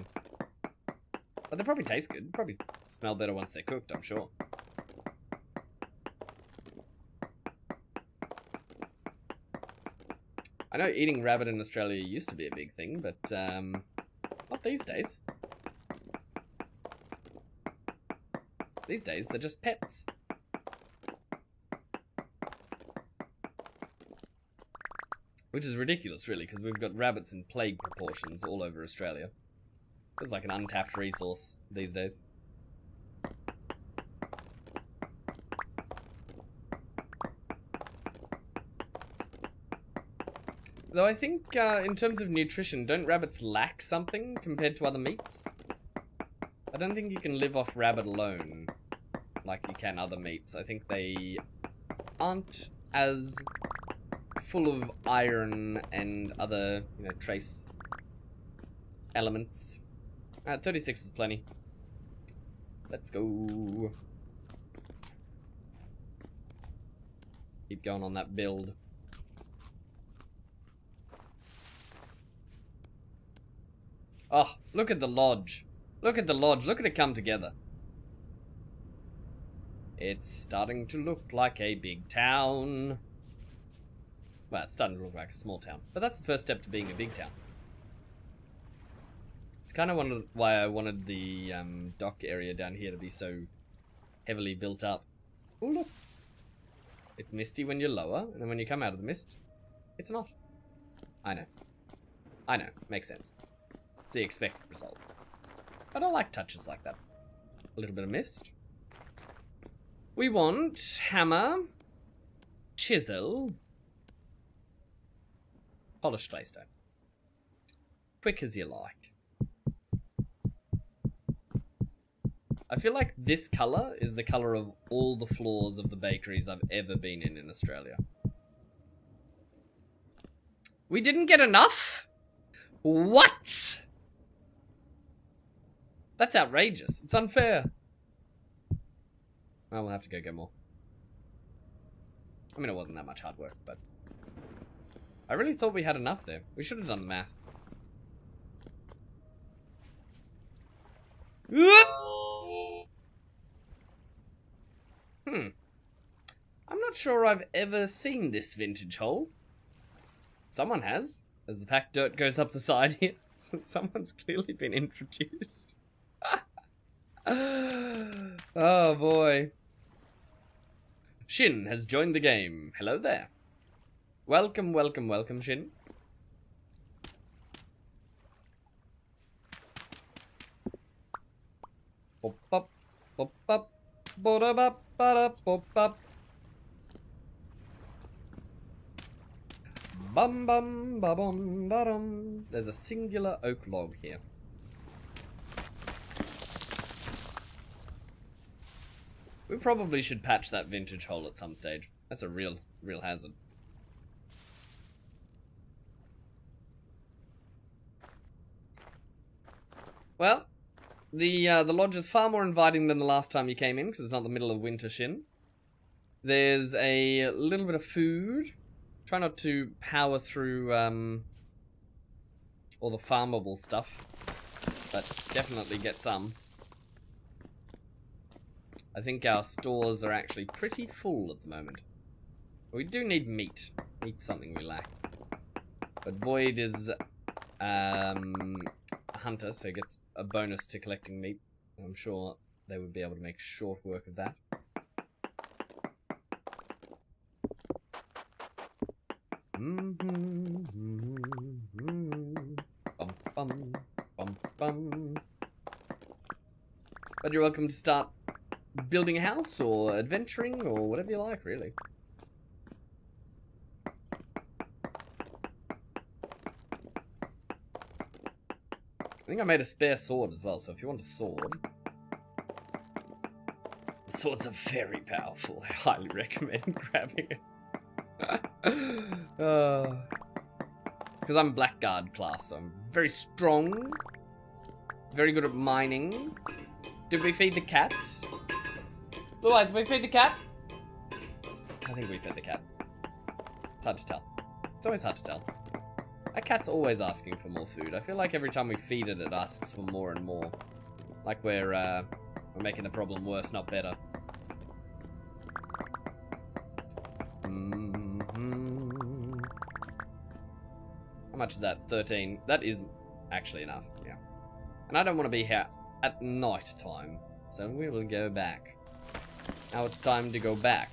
But they probably taste good. Probably smell better once they're cooked, I'm sure. I know eating rabbit in Australia used to be a big thing, but not these days. These days, they're just pets. Which is ridiculous, really, because we've got rabbits in plague proportions all over Australia. It's like an untapped resource these days. Though I think, in terms of nutrition, don't rabbits lack something compared to other meats? I don't think you can live off rabbit alone like you can other meats. I think they aren't as full of iron and other, you know, trace elements. 36 is plenty. Let's go. Keep going on that build. Oh, look at the lodge. Look at the lodge. Look at it come together. It's starting to look like a big town. Well, it's starting to look like a small town. But that's the first step to being a big town. It's kind of why I wanted the dock area down here to be so heavily built up. Oh, look. It's misty when you're lower, and then when you come out of the mist, it's not. I know. I know. Makes sense. It's the expected result. But I like touches like that. A little bit of mist. We want hammer, chisel, polished claystone. Quick as you like. I feel like this colour is the colour of all the floors of the bakeries I've ever been in Australia. We didn't get enough? What? That's outrageous. It's unfair. Well, we'll have to go get more. I mean, it wasn't that much hard work, but I really thought we had enough there. We should have done the math. I'm not sure I've ever seen this vintage hole. Someone has, as the packed dirt goes up the side here. Someone's clearly been introduced. Oh boy. Shin has joined the game. Hello there. Welcome, welcome, welcome, Shin. Bop bop bop bop bop bop bop bop bop. Bum bum ba bum ba dum. There's a singular oak log here. We probably should patch that vintage hole at some stage. That's a real hazard. Well, the lodge is far more inviting than the last time you came in because it's not the middle of winter shin. There's a little bit of food. Try not to power through all the farmable stuff, but definitely get some. I think our stores are actually pretty full at the moment. We do need meat. Meat's something we lack. But Void is a hunter, so he gets a bonus to collecting meat. I'm sure they would be able to make short work of that. Bum, bum, bum, bum. But you're welcome to start building a house or adventuring or whatever you like, really. I think I made a spare sword as well, so if you want a sword... The swords are very powerful. I highly recommend grabbing it. Because I'm Blackguard class, so I'm very strong. Very good at mining. Did we feed the cat? Blue Eyes, did we feed the cat? I think we fed the cat. It's hard to tell. It's always hard to tell. Our cat's always asking for more food. I feel like every time we feed it, it asks for more and more. Like we're making the problem worse, not better. How much is that? 13. That is actually enough, yeah. And I don't want to be here at night time, so we will go back. Now it's time to go back.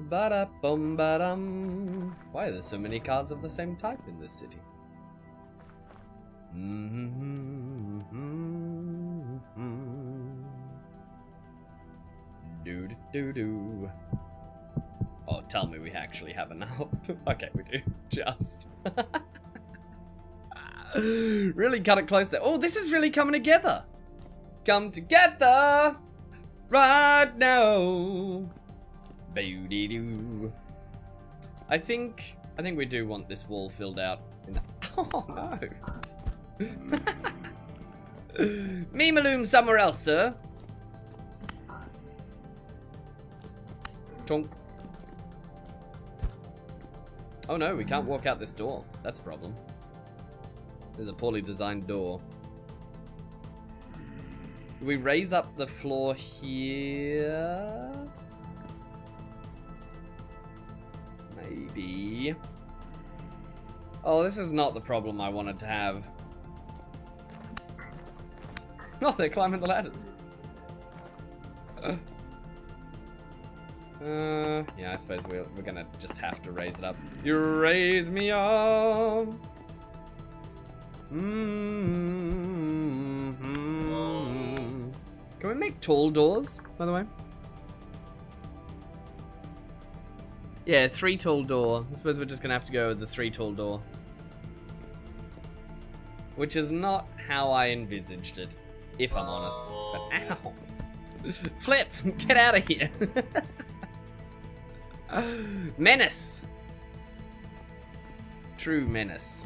Ba-da-bum ba-dum. Why are there so many cars of the same type in this city? Do-do-do-do. Oh, tell me we actually have enough. Okay, we do. Just. Really cut it close there. Oh, this is really coming together. Come together right now. Boo-dee-doo. I think we do want this wall filled out. Oh no. Memaloom somewhere else, sir. Chonk. Oh no, we can't walk out this door. That's a problem. There's a poorly designed door. Do we raise up the floor here? Maybe. Oh, this is not the problem I wanted to have. Oh, they're climbing the ladders. Yeah, I suppose we're gonna just have to raise it up. You raise me up. Can we make tall doors, by the way? Yeah, 3 tall door. I suppose we're just gonna have to go with the 3 tall door. Which is not how I envisaged it, if I'm honest. But ow! Flip! Get out of here! Menace! True menace.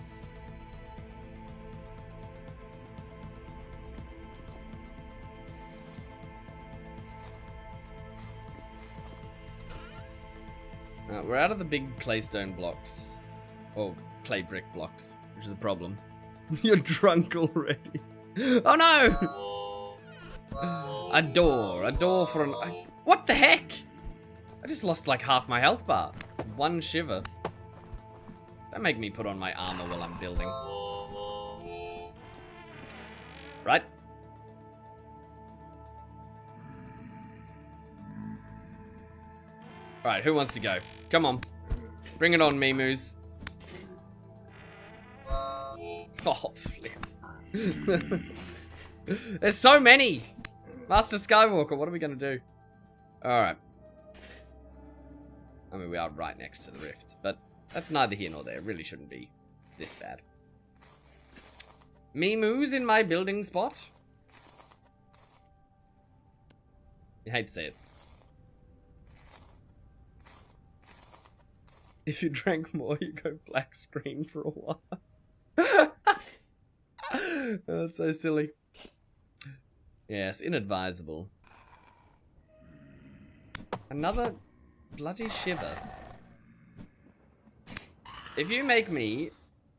We're out of the big claystone blocks. Or clay brick blocks, which is a problem. You're drunk already. Oh no! A door for an... What the heck? I just lost like half my health bar. One shiver. Don't make me put on my armor while I'm building. Right? Alright, who wants to go? Come on. Bring it on, Mimus. Oh, flip. There's so many! Master Skywalker, what are we gonna do? Alright. I mean, we are right next to the rifts, but that's neither here nor there. It really shouldn't be this bad. Mimu's in my building spot. You hate to say it. If you drank more, you go black screen for a while. Oh, that's so silly. Yes, inadvisable. Another bloody shiver. If you make me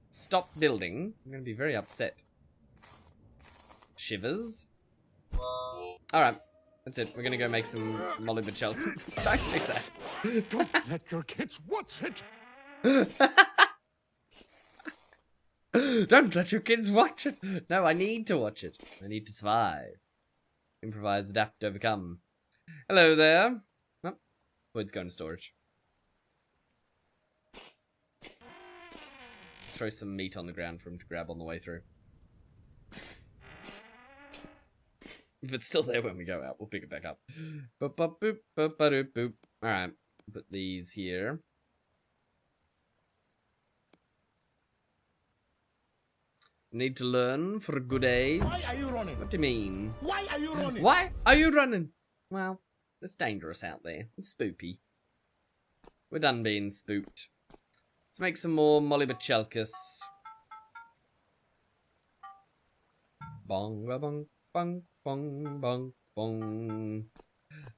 stop building, I'm going to be very upset. Shivers. Alright, that's it. We're going to go make some Molly Bachel. Don't do that. Don't let your kids watch it. Don't let your kids watch it. No, I need to watch it. I need to survive. Improvise, adapt, overcome. Hello there. Oh, Void's going to storage. Let's throw some meat on the ground for him to grab on the way through. If it's still there when we go out, we'll pick it back up. Boop, boop, boop, boop, boop, boop. Alright, put these here. Need to learn for a good age. Why are you running? What do you mean? Why are you running? Why are you running? Well, it's dangerous out there. It's spoopy. We're done being spooked. Let's make some more Molly Bachelkus. Bong bong bong bong bong bong.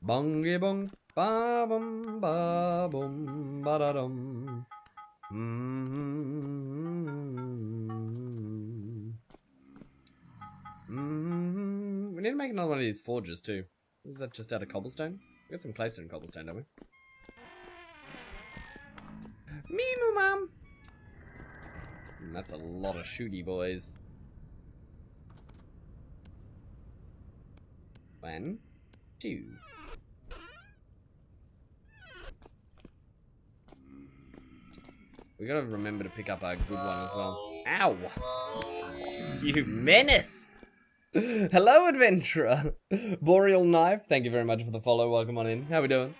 Bongy bong ba bum ba bum ba da dum. We need to make another one of these forges too. Is that just out of cobblestone? We got some claystone cobblestone, don't we? Meemu mom. That's a lot of shooty boys. 1, 2. We gotta remember to pick up our good one as well. Ow! You menace! Hello, adventurer! Boreal Knife, thank you very much for the follow. Welcome on in. How we doing?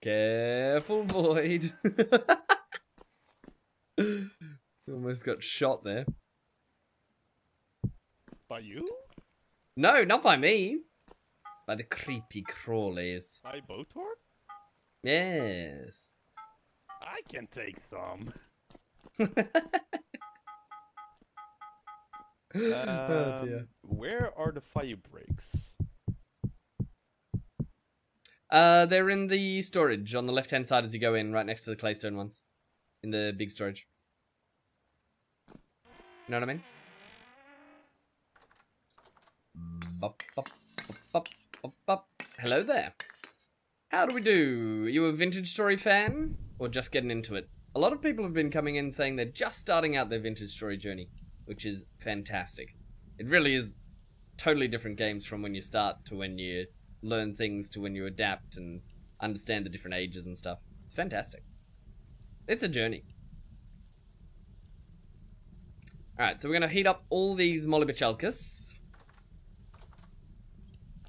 Careful, Void. Almost got shot there. By you? No, not by me. By the creepy crawlies. By Botor? Yes. I can take some. Oh dear. Where are the fire breaks? They're in the storage on the left-hand side as you go in, right next to the claystone ones. In the big storage. You know what I mean? Bop, bop, bop, bop, bop, bop. Hello there. How do we do? You a Vintage Story fan? Or just getting into it? A lot of people have been coming in saying they're just starting out their Vintage Story journey, which is fantastic. It really is totally different games from when you start to when you learn things to when you adapt and understand the different ages and stuff. It's fantastic. It's a journey. Alright, so we're going to heat up all these Molly Bachelkus.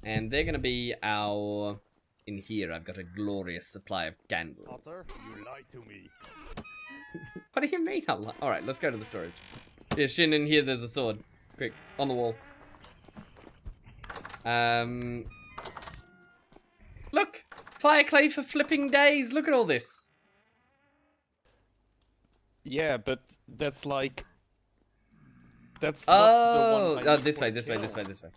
And they're going to be our... In here, I've got a glorious supply of candles. Potter, you lied to me. What do you mean? Alright, let's go to the storage. Yeah, Shin, in here there's a sword. Quick, on the wall. Look! Fire clay for flipping days! Look at all this! Yeah, but that's like... That's not the one I need this for way, the this way, kill. this way, this way.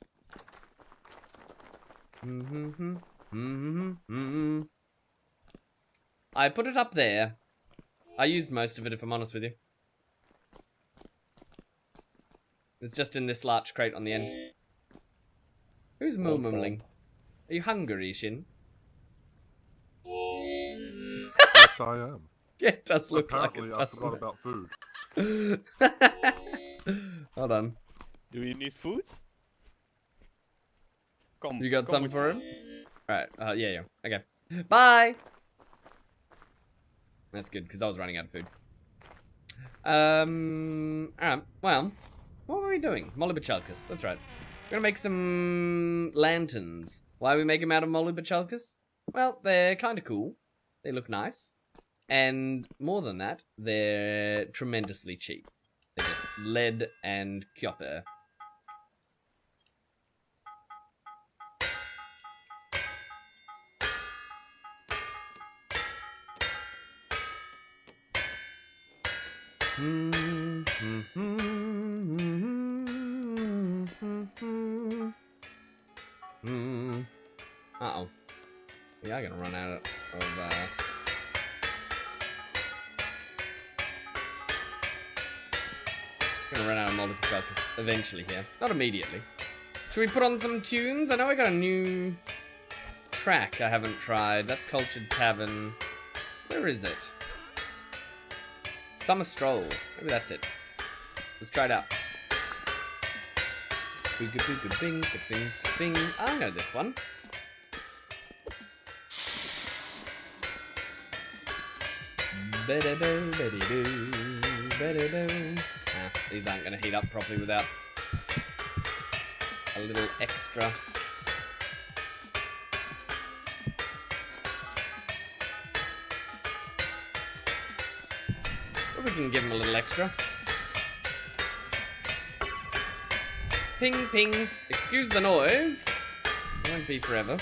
I put it up there. I used most of it, if I'm honest with you. It's just in this large crate on the end. Who's mumbling? Are you hungry, Shin? Yes, I am. Yeah, it does look Apparently, like I it. forgot about food. Hold on. Do you need food? Come. You got come some with for me. him? Alright, yeah. Okay. Bye! That's good, because I was running out of food. Alright, well, what were we doing? Molybachalcus, that's right. We're gonna make some lanterns. Why are we making them out of Molybachalcus? Well, they're kinda cool. They look nice. And more than that, they're tremendously cheap. They're just lead and copper. Uh-oh. We are gonna run out of gonna run out of Molybachalcus eventually here. Not immediately. Should we put on some tunes? I know I got a new track I haven't tried. That's Cultured Tavern. Where is it? Summer Stroll. Maybe that's it. Let's try it out. Booga booga bing bing bing. I know this one. Ba-da-bo, ba-dee-doo, ba-da-bo. These aren't going to heat up properly without a little extra. But we can give them a little extra. Ping, ping. Excuse the noise. It won't be forever.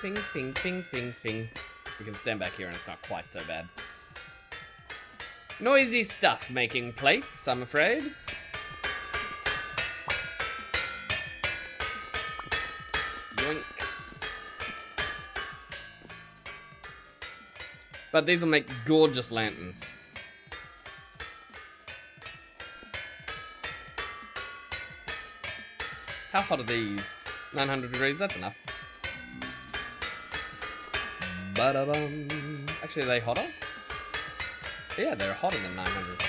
Ping, ping, ping, ping, ping. We can stand back here and it's not quite so bad. Noisy stuff making plates, I'm afraid. Yoink. But these will make gorgeous lanterns. How hot are these? 900 degrees, that's enough. Ba-da-bum. Actually, are they hotter? Yeah, they're hotter than 900.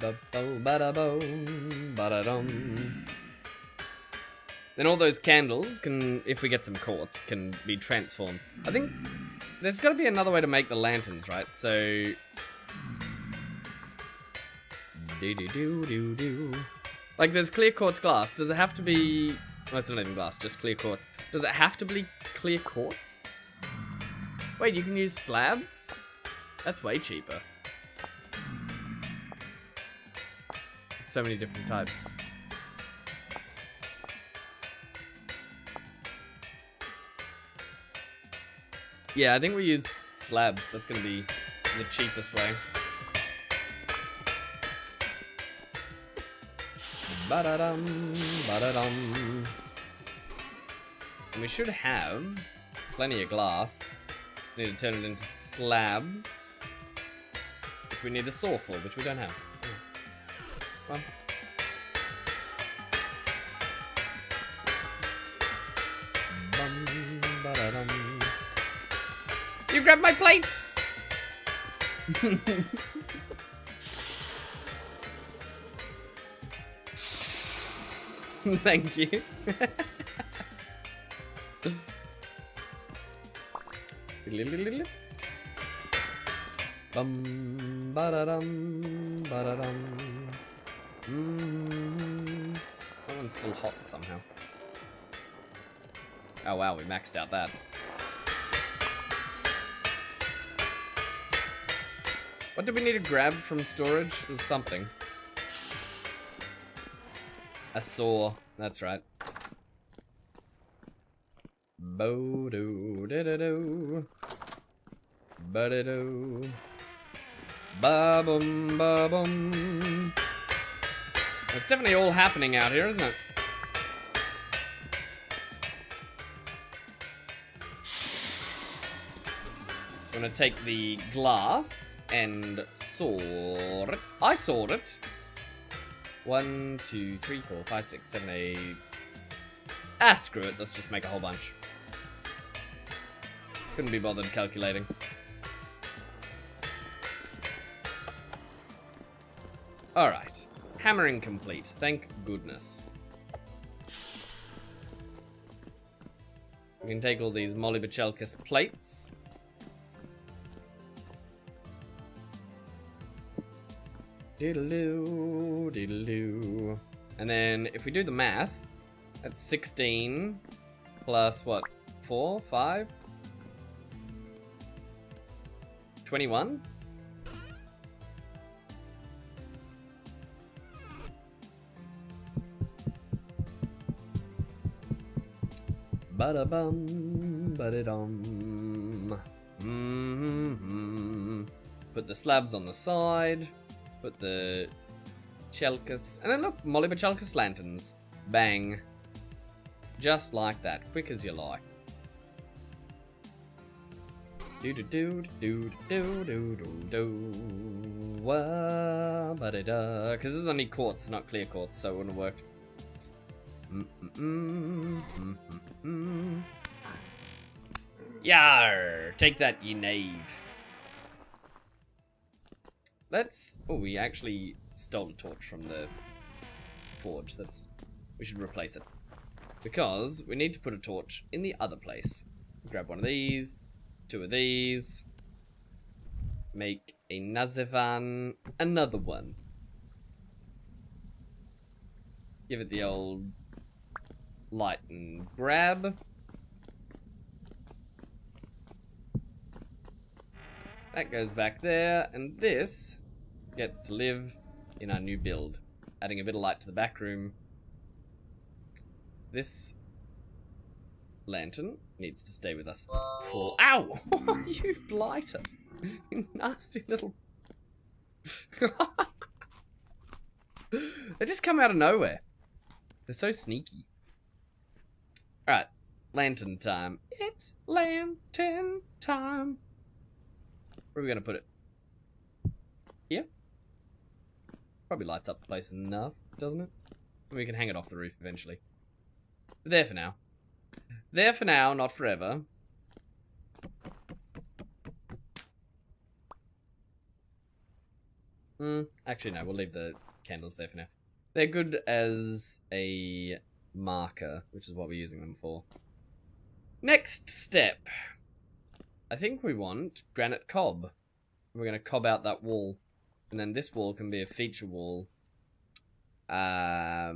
Ba-bo, ba-da-bo, ba-da-dum. Then all those candles can, if we get some quartz, can be transformed. I think there's got to be another way to make the lanterns, right? So... do-do-do-do-do. Like, there's clear quartz glass. Does it have to be... Oh, it's not even glass, just clear quartz. Does it have to be clear quartz? Wait, you can use slabs? That's way cheaper. So many different types. Yeah, I think we use slabs. That's gonna be the cheapest way. Ba-da-dum, ba-da-dum. And we should have plenty of glass. Just need to turn it into slabs. Which we need a saw for, which we don't have. Well. Bum, ba-da-dum. You grabbed my plate! Thank you. Bum ba-da-dum, ba-da-dum. That one's still hot somehow. Oh wow, we maxed out that. What did we need to grab from storage? There's something. A saw, that's right. Bo-do-da-da-do. Ba-da-do. Ba-bum, ba-bum. It's definitely all happening out here, isn't it? I'm gonna take the glass and saw it. I sawed it. 1, 2, 3, 4, 5, 6, 7, 8. Ah, screw it. Let's just make a whole bunch. Couldn't be bothered calculating. Alright. Hammering complete. Thank goodness. We can take all these Molybachelkis plates. Diddle-doo, diddle-doo. And then if we do the math, that's 16 plus what? 4? 5? 21? Ba-da-bum, ba-da-dum. Put the slabs on the side. Put the Chelkis. And then look, Molybachelkis lanterns. Bang. Just like that. Quick as you like. Do do do do do do do do. Wah, ba-da-da. Because this is only quartz, not clear quartz, so it wouldn't have worked. Yar! Take that, ye knave. Let's... Oh, we actually stole a torch from the forge. We should replace it. Because we need to put a torch in the other place. Grab one of these, 2 of these. Make a Nazevan, another one. Give it the old light and grab. That goes back there, and this gets to live in our new build. Adding a bit of light to the back room. This lantern needs to stay with us for... Ow! You blighter! You nasty little... They just come out of nowhere. They're so sneaky. Alright, lantern time. It's lantern time. Where are we going to put it? Here? Probably lights up the place enough, doesn't it? We can hang it off the roof eventually. But there for now. There for now, not forever. Actually, no, we'll leave the candles there for now. They're good as a marker, which is what we're using them for. Next step. I think we want granite cob. We're going to cob out that wall. And then this wall can be a feature wall. How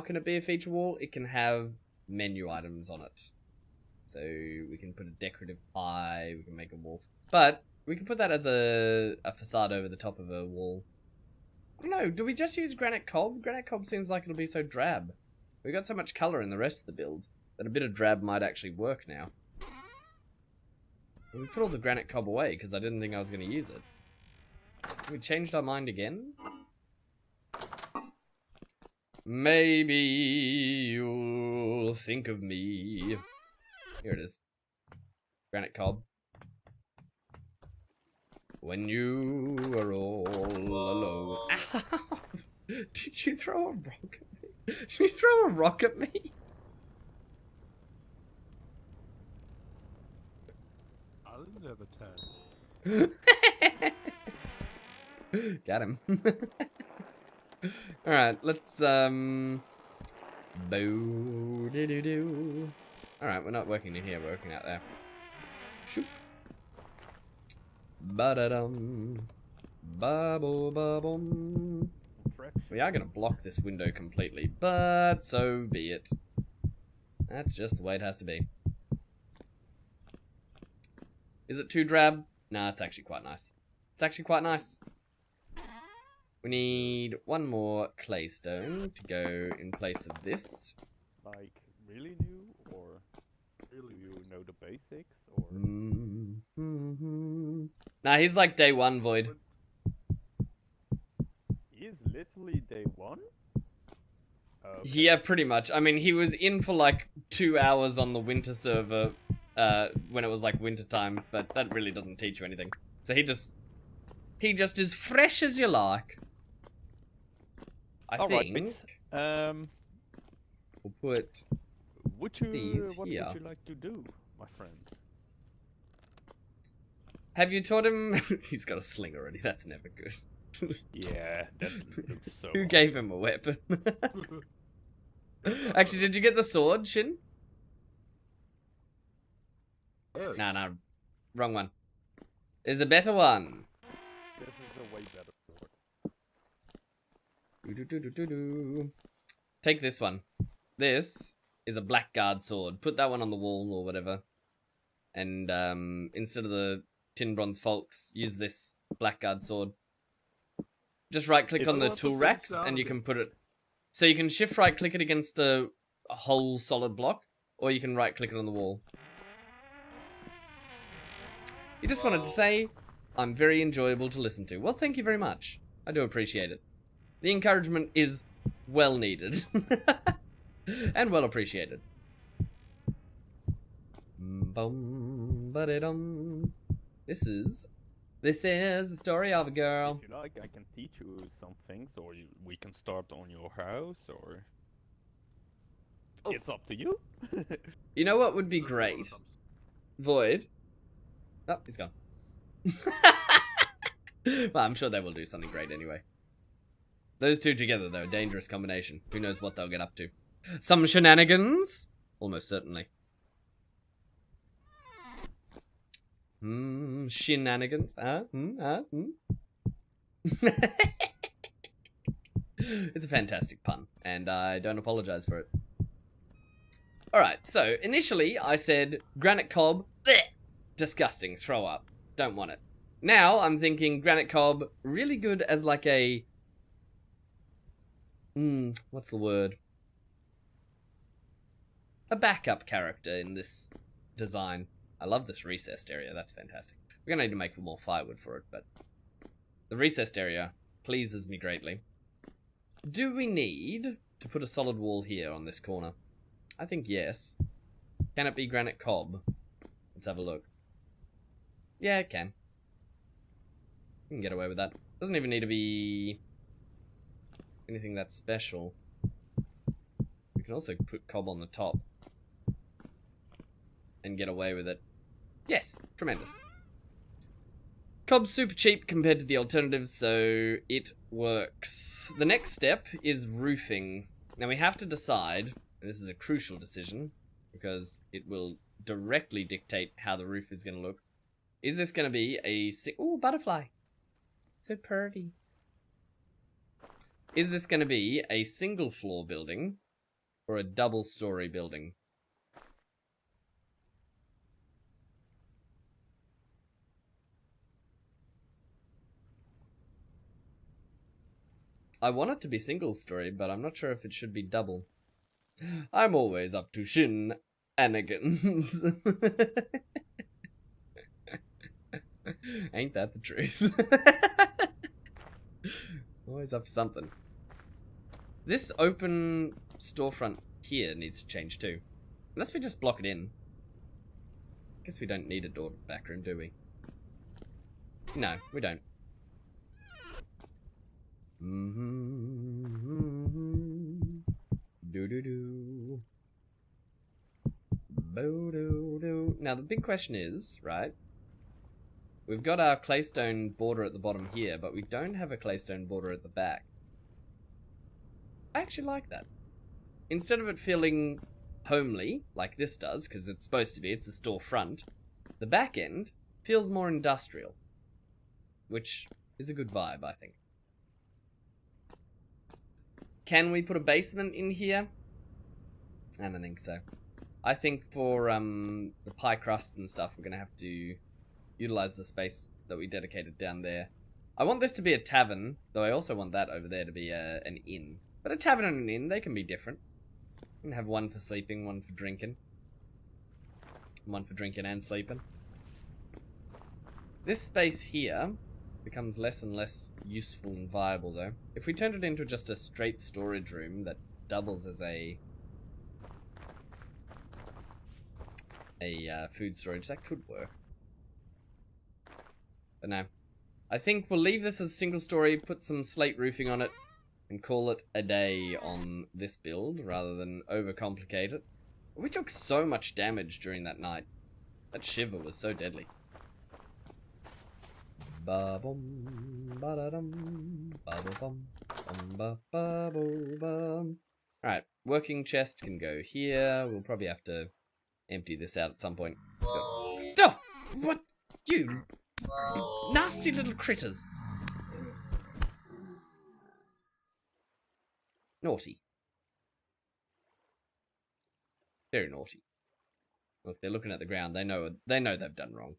can it be a feature wall? It can have menu items on it. So we can put a decorative eye, we can make a wall. But we can put that as a facade over the top of a wall. No, do we just use granite cob? Granite cob seems like it'll be so drab. We got so much colour in the rest of the build that a bit of drab might actually work now. We put all the granite cob away because I didn't think I was going to use it. We changed our mind again? Maybe you'll think of me. Here it is. Granite cob. When you are all alone. Ow! Did you throw a rock at me? Did you throw a rock at me? I'll never tell. Got him. Alright, let's boo doo doo doo. Alright, we're not working in here, we're working out there. Shoop. Ba-da-dum. Ba-bo-ba-bum. We are gonna block this window completely, but so be it. That's just the way it has to be. Is it too drab? Nah, it's actually quite nice. It's actually quite nice. We need one more clay stone to go in place of this. Like, really new, or really you know the basics, or... Nah, he's like day one, Void. He is literally day one? Okay. Yeah, pretty much. I mean, he was in for like 2 hours on the winter server when it was like winter time, but that really doesn't teach you anything. So he just as fresh as you like. I think we'll put what these would here. you like to do, my friend? Have you taught him? He's got a sling already. That's never good. Yeah, that looks so. Who gave him a weapon? Actually, did you get the sword, Shin? Yes. No, wrong one. There's a better one. This is a way better sword. Take this one. This is a blackguard sword. Put that one on the wall or whatever. And instead of the tin bronze folks, use this blackguard sword. Just right click on the tool racks and you can put it. So you can shift right click it against a whole solid block, or you can right click it on the wall. You just wanted to say, I'm very enjoyable to listen to. Well, thank you very much. I do appreciate it. The encouragement is well needed. And well appreciated. This is the story of a girl. If you like, I can teach you some things, or we can start on your house, or... It's up to you. You know what would be great? Void. Oh, he's gone. Well, I'm sure they will do something great anyway. Those two together, though, dangerous combination. Who knows what they'll get up to. Some shenanigans? Almost certainly. Shenanigans? It's a fantastic pun, and I don't apologize for it. Alright, so initially I said granite cob, bleh, disgusting, throw up, don't want it. Now I'm thinking granite cob, really good as like a... what's the word? A backup character in this design. I love this recessed area, that's fantastic. We're gonna need to make more firewood for it, but... the recessed area pleases me greatly. Do we need to put a solid wall here on this corner? I think yes. Can it be granite cob? Let's have a look. Yeah, it can. We can get away with that. Doesn't even need to be anything that special. We can also put cob on the top and get away with it. Yes, tremendous. Cob's super cheap compared to the alternatives, so it works. The next step is roofing. Now we have to decide, and this is a crucial decision, because it will directly dictate how the roof is going to look. Is this going to be a... ooh, butterfly. So pretty. Is this going to be a single floor building or a double story building? I want it to be single story, but I'm not sure if it should be double. I'm always up to shenanigans. Ain't that the truth? Always up to something. This open storefront here needs to change too. Unless we just block it in. Guess we don't need a door to the back room, do we? No, we don't. Do-do-do. Bo-do-do. Now the big question is, right? We've got our claystone border at the bottom here, but we don't have a claystone border at the back. I actually like that. Instead of it feeling homely, like this does, because it's supposed to be, it's a storefront, the back end feels more industrial. Which is a good vibe, I think. Can we put a basement in here? I don't think so. I think for the pie crust and stuff, we're going to have to utilize the space that we dedicated down there. I want this to be a tavern, though I also want that over there to be an inn. But a tavern and an inn, they can be different. You can have one for sleeping, one for drinking. One for drinking and sleeping. This space here becomes less and less useful and viable, though. If we turned it into just a straight storage room that doubles as a food storage, that could work. But no. I think we'll leave this as single story, put some slate roofing on it, and call it a day on this build, rather than overcomplicate it. We took so much damage during that night. That shiver was so deadly. Ba bum ba da dum ba ba bum ba ba bo bum. Alright, working chest can go here. We'll probably have to empty this out at some point. Oh! What? You nasty little critters. Naughty. Very naughty. Look, they're looking at the ground. They know they've done wrong.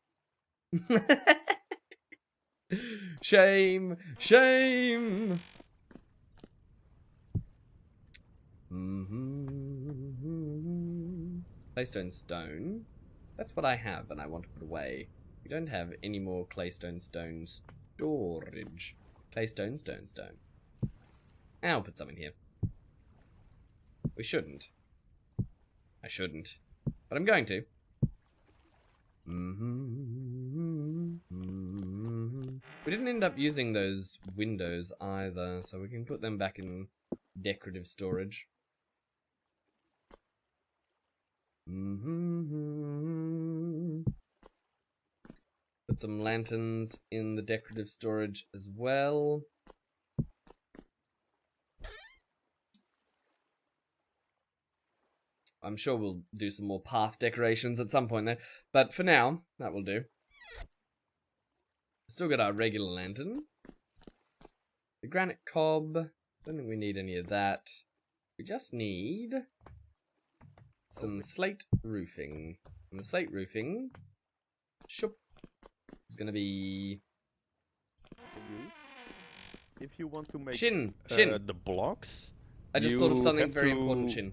Shame! Shame! Claystone stone. That's what I have and I want to put away. We don't have any more claystone stone storage. Claystone stone. I'll put some in here. We shouldn't. I shouldn't. But I'm going to. We didn't end up using those windows either, so we can put them back in decorative storage. Put some lanterns in the decorative storage as well. I'm sure we'll do some more path decorations at some point there, but for now, that will do. Still got our regular lantern. The granite cob, don't think we need any of that. We just need some slate roofing. And the slate roofing, shoop, is gonna be... If you want to make Shin! the blocks, I just thought of something have very to- important, Shin.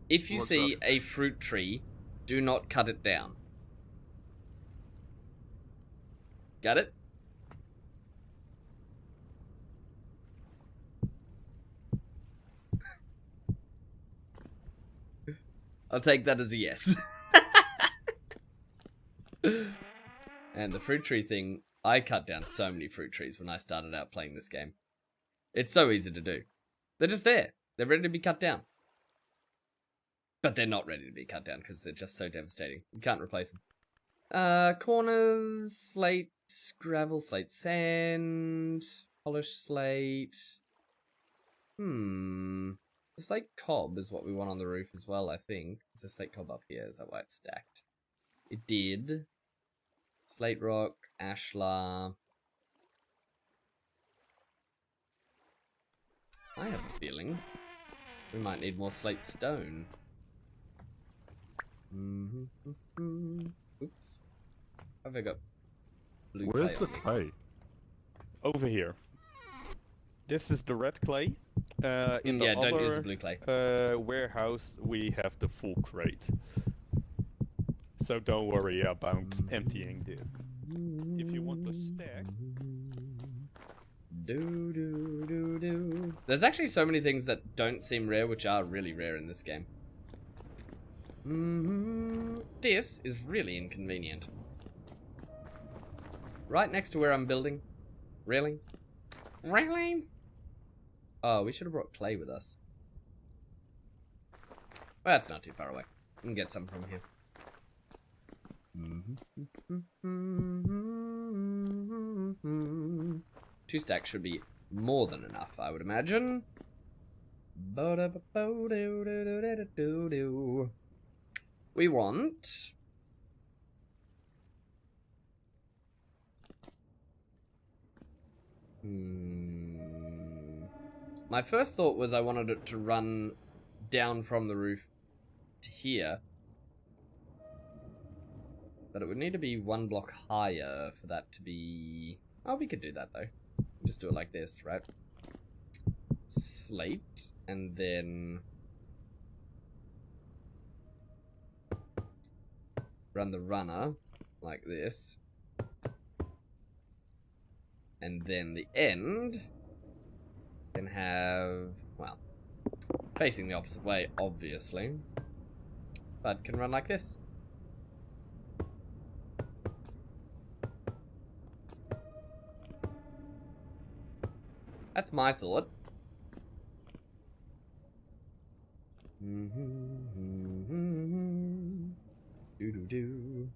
If you What's see up? a fruit tree, do not cut it down. Got it? I'll take that as a yes. And the fruit tree thing, I cut down so many fruit trees when I started out playing this game. It's so easy to do. They're just there. They're ready to be cut down. But they're not ready to be cut down because they're just so devastating. You can't replace them. Corners, slate, gravel, slate, sand, polished slate. The slate cob is what we want on the roof as well, I think. Is there slate cob up here? Is that why it's stacked? It did. Slate rock, ashlar. I have a feeling we might need more slate stone. Oops. Have I got blue Where's clay the on me? clay? over here. This is the red clay. In the Yeah, other don't use the blue clay. warehouse, we have the full crate. So don't worry about emptying this. If you want to stack, Do. There's actually so many things that don't seem rare, which are really rare in this game. This is really inconvenient. Right next to where I'm building. Really? Really? Oh, we should have brought clay with us. Well, that's not too far away. We can get some from here. Two stacks should be more than enough, I would imagine. We want... My first thought was I wanted it to run down from the roof to here. But it would need to be one block higher for that to be... Oh, we could do that though. Just do it like this, right? Slate, and then... run the runner like this. And then the end can have, well, facing the opposite way, obviously. But can run like this. That's my thought. Do.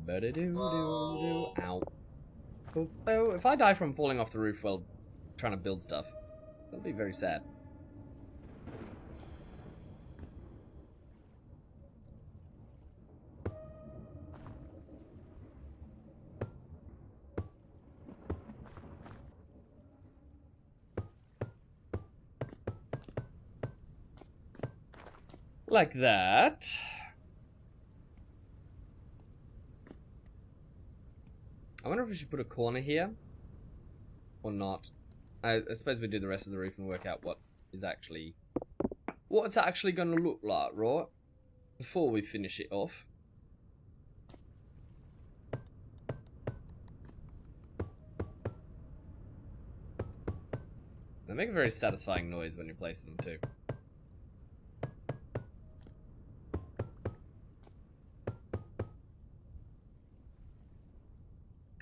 Ba-da-doo-doo-doo. Ow. Oh, if I die from falling off the roof while trying to build stuff, that'll be very sad. Like that. I wonder if we should put a corner here. Or not. I suppose we do the rest of the roof and work out what it's actually going to look like, right? Before we finish it off. They make a very satisfying noise when you're placing them too.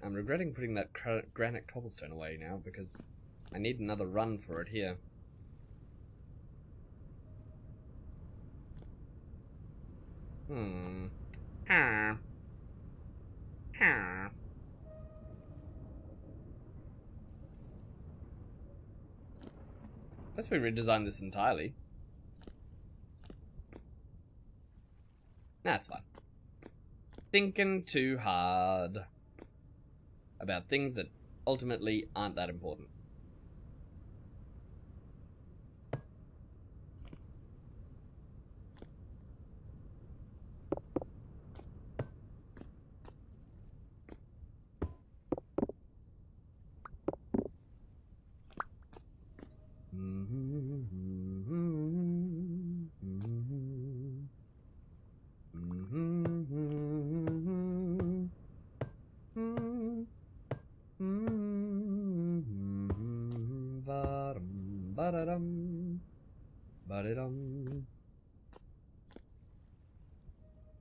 I'm regretting putting that granite cobblestone away now because I need another run for it here. Unless we redesign this entirely. That's fine. Thinking too hard about things that ultimately aren't that important.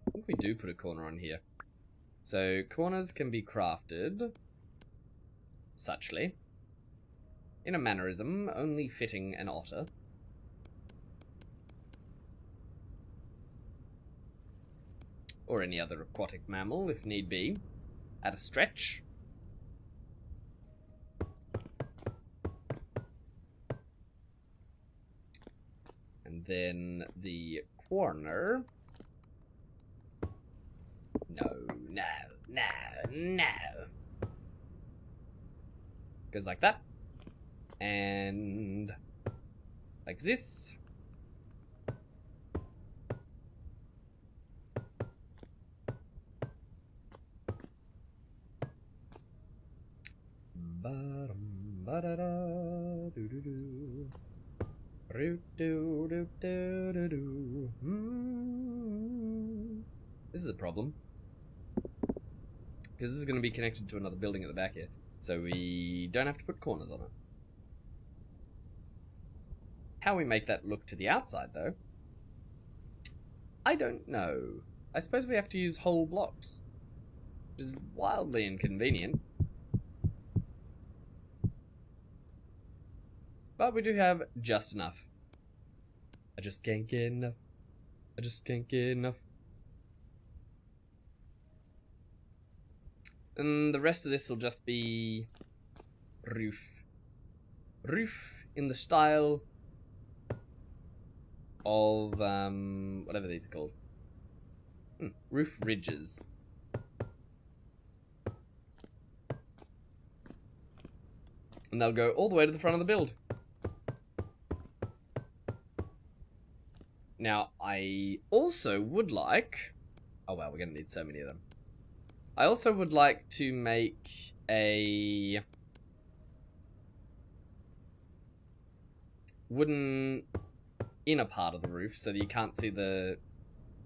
I think we do put a corner on here. So corners can be crafted suchly, in a mannerism only fitting an otter. Or any other aquatic mammal, if need be, at a stretch. And then the corner. No. Goes like that. And like this. This is a problem. Because this is going to be connected to another building at the back here. So we don't have to put corners on it. How we make that look to the outside, though, I don't know. I suppose we have to use whole blocks. Which is wildly inconvenient. But we do have just enough. I just can't get enough. I just can't get enough. And the rest of this will just be roof. Roof in the style of whatever these are called. Roof ridges. And they'll go all the way to the front of the build. Now, I also would like... Oh wow, we're going to need so many of them. I also would like to make a wooden inner part of the roof so that you can't see the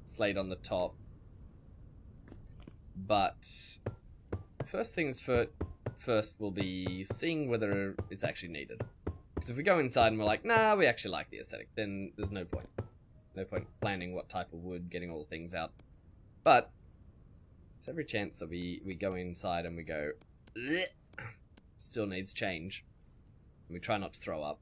slate on the top. But first things first will be seeing whether it's actually needed. Because if we go inside and we're like, nah, we actually like the aesthetic, then there's no point. No point planning what type of wood, getting all the things out. But there's every chance that we go inside and we go, bleh, still needs change. And we try not to throw up.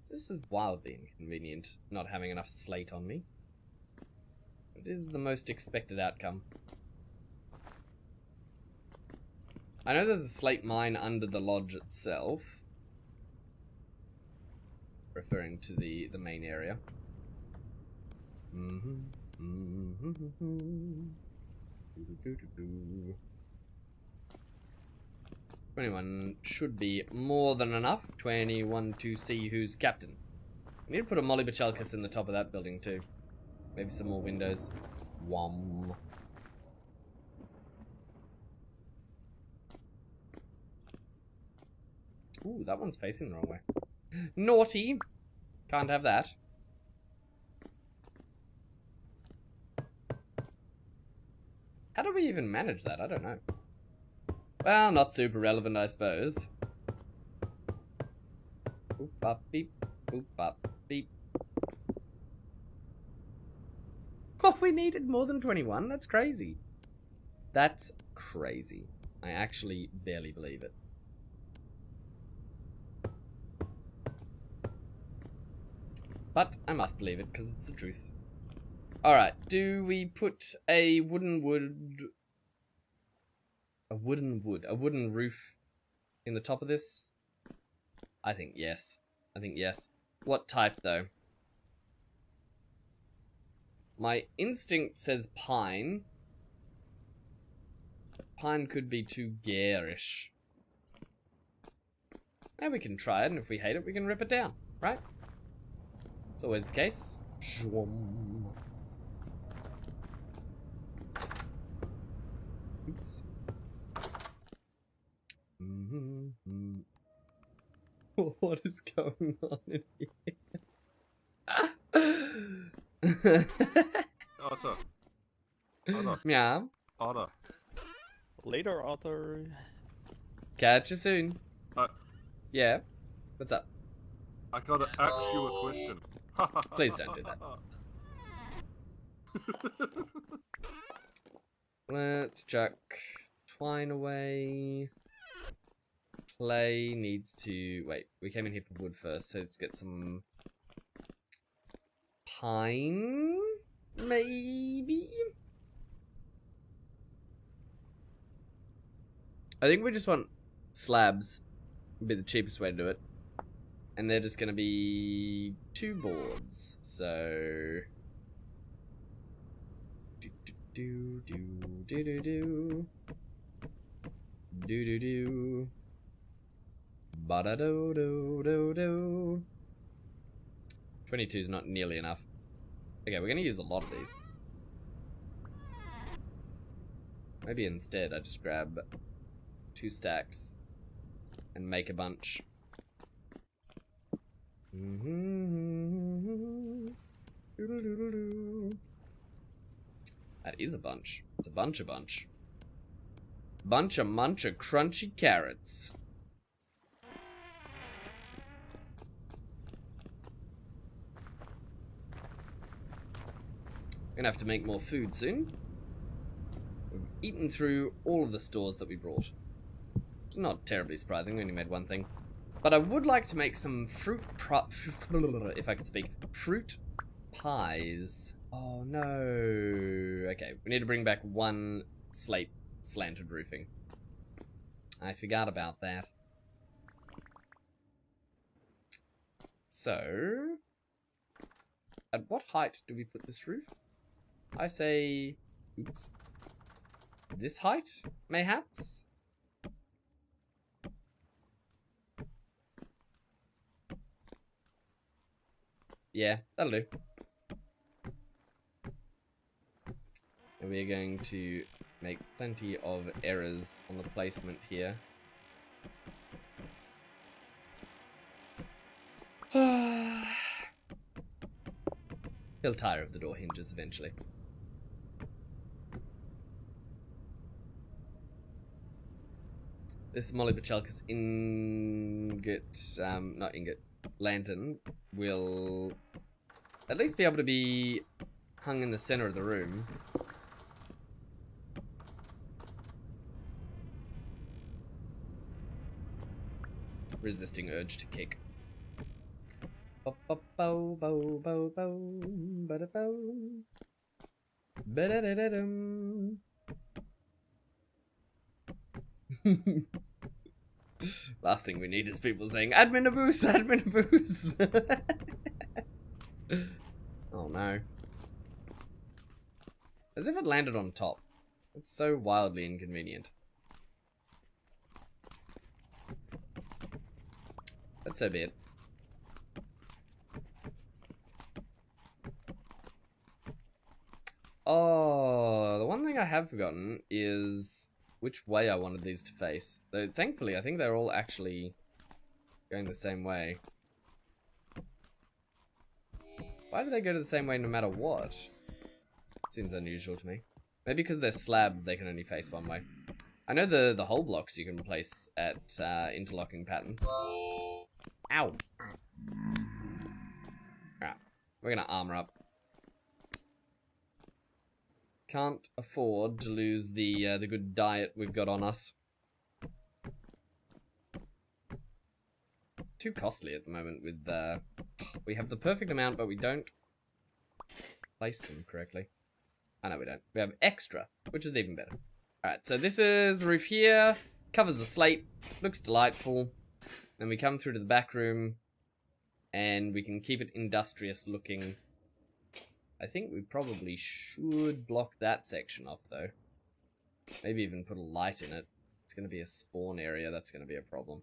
This is wildly inconvenient, not having enough slate on me. It is the most expected outcome. I know there's a slate mine under the lodge itself. Referring to the main area. 21 should be more than enough. 21 to see who's captain. We need to put a Molly Bachalkis in the top of that building too. Maybe some more windows. Wham. Ooh, that one's facing the wrong way. Naughty! Can't have that. How do we even manage that? I don't know. Well, not super relevant, I suppose. Boop, bop, beep. Boop, bop, beep. Oh, we needed more than 21? That's crazy. That's crazy. I actually barely believe it. But I must believe it, because it's the truth. Alright, do we put a wooden roof in the top of this? I think yes. I think yes. What type, though? My instinct says pine. Pine could be too garish. Now we can try it, and if we hate it, we can rip it down, right? It's always the case. Oops. What is going on in here? Otter. Otter. Yeah. Otter. Later, Otter. Catch you soon. Yeah. What's up? I gotta ask you a question. Please don't do that. Let's chuck twine away. Clay needs to... Wait, we came in here for wood first, so let's get some... pine? Maybe? I think we just want slabs. Would be the cheapest way to do it. And they're just gonna be 2 boards, so... Do-do-do. Ba-da-do-do-do-do. 22 is not nearly enough. Okay, we're gonna use a lot of these. Maybe instead I just grab 2 stacks and make a bunch. That is a bunch. It's a bunch. Bunch of crunchy carrots. Gonna have to make more food soon. We've eaten through all of the stores that we brought. It's not terribly surprising, we only made one thing. But I would like to make some if I could speak, fruit pies. Oh no. Okay, we need to bring back 1 slate slanted roofing. I forgot about that. So, at what height do we put this roof? I say, oops, this height, mayhaps? Yeah, that'll do. And we're going to make plenty of errors on the placement here. He'll tire of the door hinges eventually. This Molly Bachalkis lantern will at least be able to be hung in the center of the room. Resisting urge to kick. Ba-da-da-da-dum. Last thing we need is people saying, admin a boost, admin a boost. Oh no. As if it landed on top. It's so wildly inconvenient. But so be it. Oh, the one thing I have forgotten is which way I wanted these to face. Though thankfully, I think they're all actually going the same way. Why do they go to the same way no matter what? Seems unusual to me. Maybe because they're slabs, they can only face one way. I know the whole blocks you can place at interlocking patterns. Ow! Alright, we're gonna armor up. Can't afford to lose the good diet we've got on us. Too costly at the moment with we have the perfect amount, but we don't place them correctly. I know we don't. We have extra, which is even better. Alright, so this is the roof here. Covers the slate. Looks delightful. Then we come through to the back room. And we can keep it industrious looking. I think we probably should block that section off, though. Maybe even put a light in it. It's going to be a spawn area. That's going to be a problem.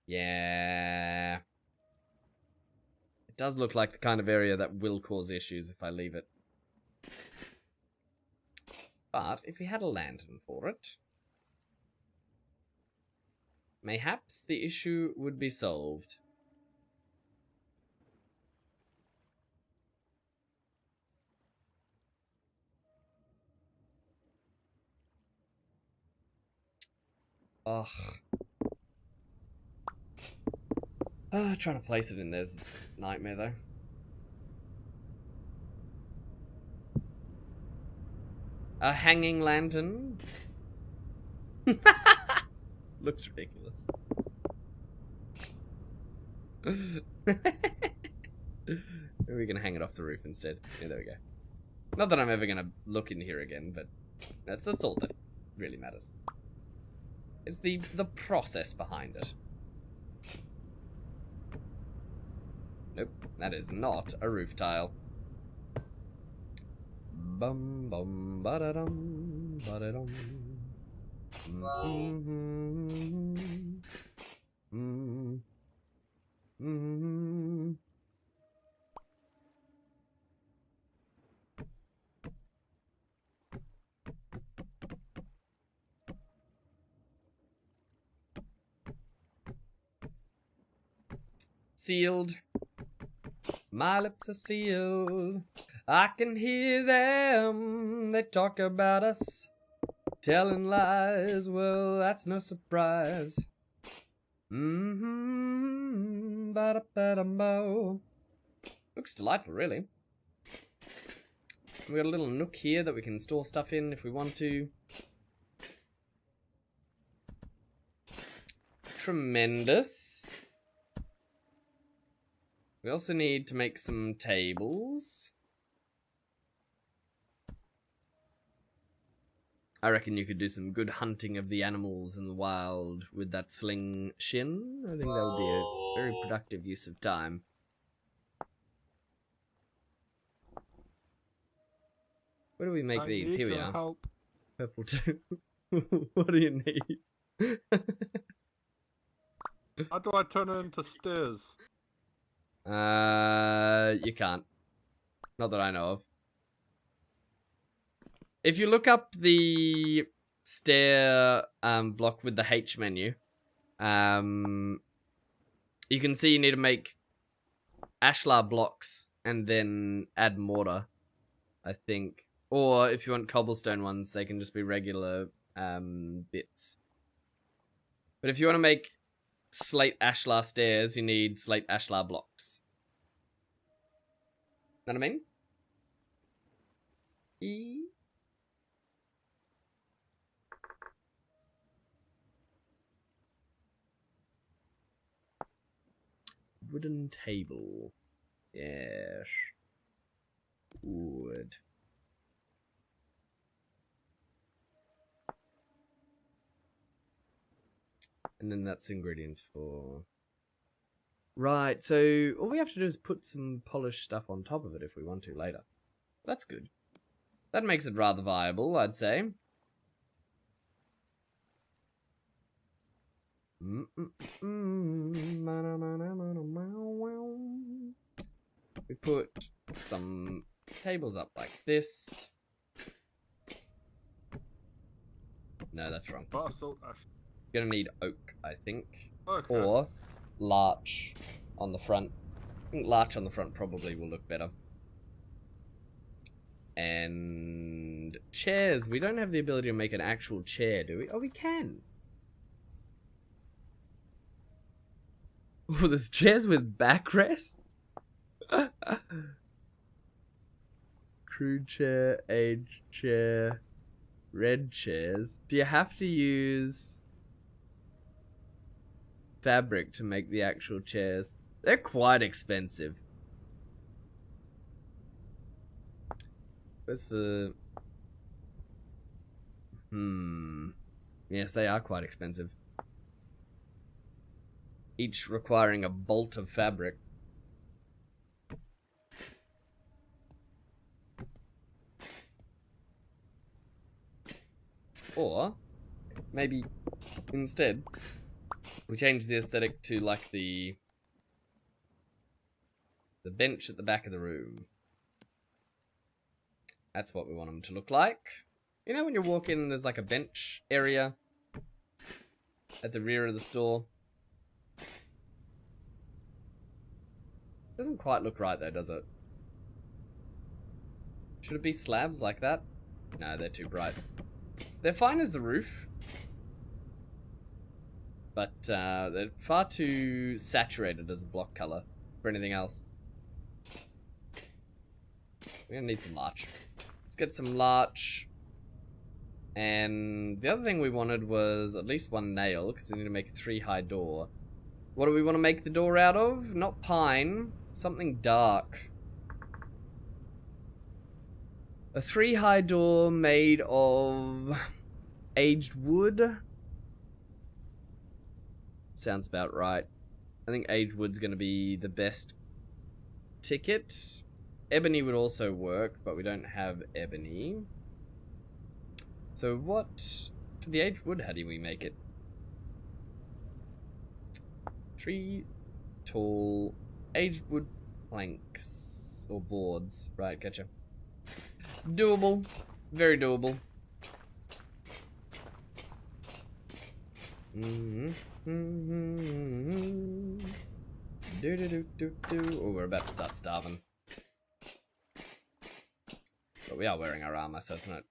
Yeah. It does look like the kind of area that will cause issues if I leave it. But if we had a lantern for it, mayhaps the issue would be solved. Ugh. Trying to place it in there's a nightmare though. A hanging lantern? Looks ridiculous. Maybe we can hang it off the roof instead. Yeah, there we go. Not that I'm ever gonna look in here again, but that's the thought that really matters. It's the process behind it. Nope, that is not a roof tile. Bum bum ba da dum ba da dum. Sealed. My lips are sealed. I can hear them. They talk about us. Telling lies. Well, that's no surprise. Ba-da-ba-dum-bo. Looks delightful, really. We got a little nook here that we can store stuff in if we want to. Tremendous. We also need to make some tables. I reckon you could do some good hunting of the animals in the wild with that sling shin. I think that would be a very productive use of time. Where do we make these? Here we are. Help. Purple too. What do you need? How do I turn it into stairs? You can't. Not that I know of. If you look up the stair block with the H menu, you can see you need to make ashlar blocks and then add mortar, I think. Or if you want cobblestone ones, they can just be regular bits. But if you want to make slate ashlar stairs, you need slate ashlar blocks. Know what I mean? wooden table. Yes. Wood. And then that's ingredients for... Right, so all we have to do is put some polished stuff on top of it if we want to later. That's good. That makes it rather viable, I'd say. We put some tables up like this. No, that's wrong. Gonna need oak, I think. Okay. Or larch on the front. I think larch on the front probably will look better. And chairs. We don't have the ability to make an actual chair, do we? Oh, we can. Oh, there's chairs with backrests? Crude chair, aged chair, red chairs. Do you have to use fabric to make the actual chairs? They're quite expensive. Where's for... Yes, they are quite expensive. Each requiring a bolt of fabric. Or, maybe, instead, we change the aesthetic to, like, the bench at the back of the room. That's what we want them to look like. You know when you walk in and there's, like, a bench area at the rear of the store? Doesn't quite look right, though, does it? Should it be slabs like that? No, they're too bright. They're fine as the roof, but they're far too saturated as a block color for anything else. We're gonna need some larch. Let's get some larch. And the other thing we wanted was at least one nail, because we need to make a 3-high door. What do we want to make the door out of? Not pine, something dark. A 3-high door made of aged wood. Sounds about right. I think aged wood's going to be the best ticket. Ebony would also work, but we don't have ebony. So what... For the aged wood, how do we make it? 3 tall aged wood planks. Or boards. Right, gotcha. Doable. Very doable. Oh, we're about to start starving. But we are wearing our armor, so it's not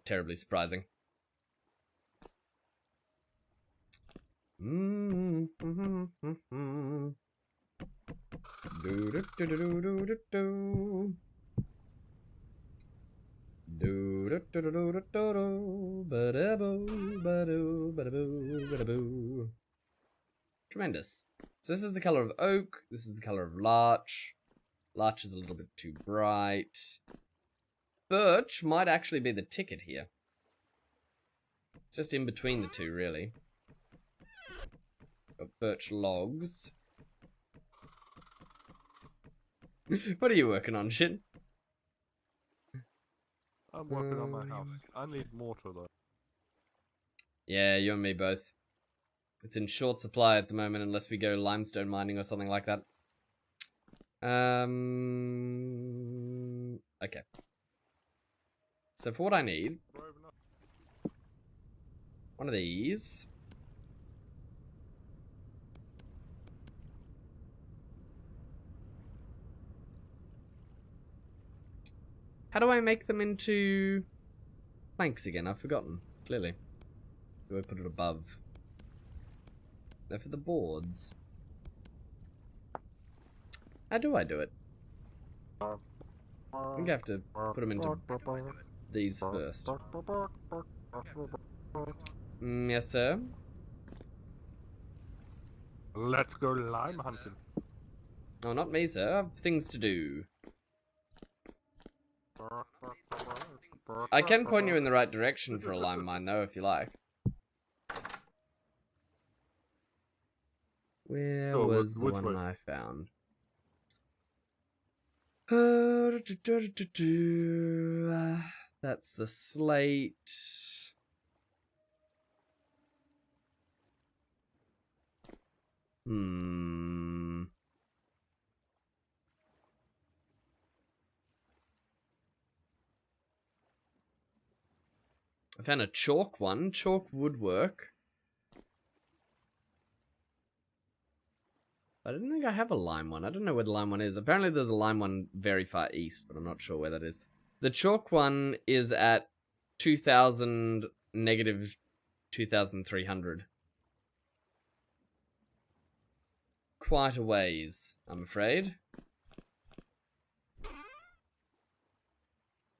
terribly surprising. Tremendous. So this is the color of oak. This is the color of larch. Larch is a little bit too bright. Birch might actually be the ticket here. It's just in between the two, really. Got birch logs. What are you working on, Shin? I'm working on my house. I need mortar though. Yeah, you and me both. It's in short supply at the moment unless we go limestone mining or something like that. Okay. So for what I need, one of these. How do I make them into planks again? I've forgotten, clearly. Do I put it above? They're for the boards. How do I do it? I think I have to put them into these first. Yes, sir. Let's go lime hunting. No, not me, sir. I have things to do. I can point you in the right direction for a lime mine, though, if you like. Where Oh, was the which one way? I found? That's the slate. I found a chalk one. Chalk would work. I didn't think I have a lime one. I don't know where the lime one is. Apparently there's a lime one very far east, but I'm not sure where that is. The chalk one is at 2,000 negative 2,300. Quite a ways, I'm afraid.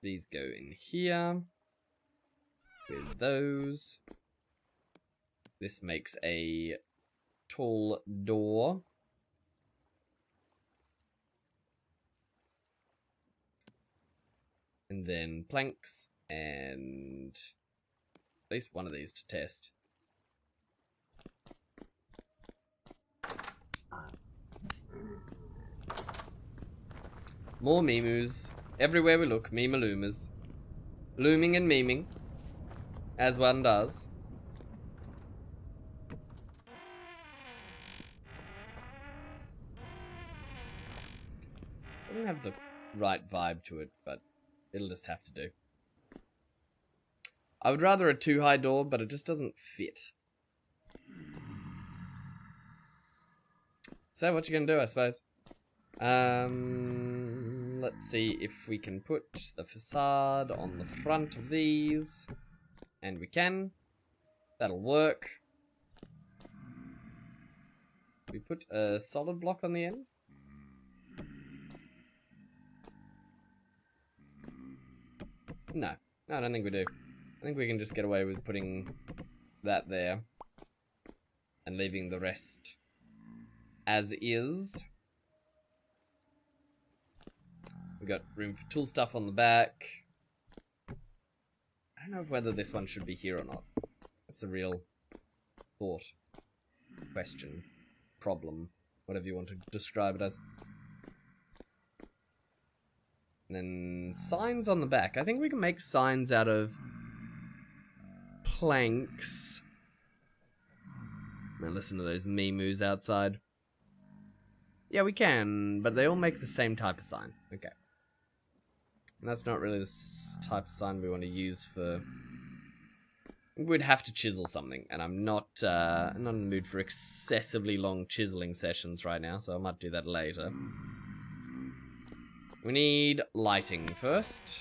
These go in here. With those. This makes a tall door. And then planks and at least one of these to test. More Mimus. Everywhere we look, Mimaloomas. Looming and memeing. As one does. Doesn't have the right vibe to it, but it'll just have to do. I would rather a 2-high door, but it just doesn't fit. So what you gonna do, I suppose? Let's see if we can put the facade on the front of these. And we can. That'll work. We put a solid block on the end. No, I don't think we do. I think we can just get away with putting that there. And leaving the rest as is. We got room for tool stuff on the back. I don't know whether this one should be here or not. That's a real thought, question, problem, whatever you want to describe it as. And then signs on the back. I think we can make signs out of planks. Now listen to those Mimus outside. Yeah, we can, but they all make the same type of sign. Okay. And that's not really the type of sign we want to use for... We'd have to chisel something, and I'm not in the mood for excessively long chiseling sessions right now, so I might do that later. We need lighting first.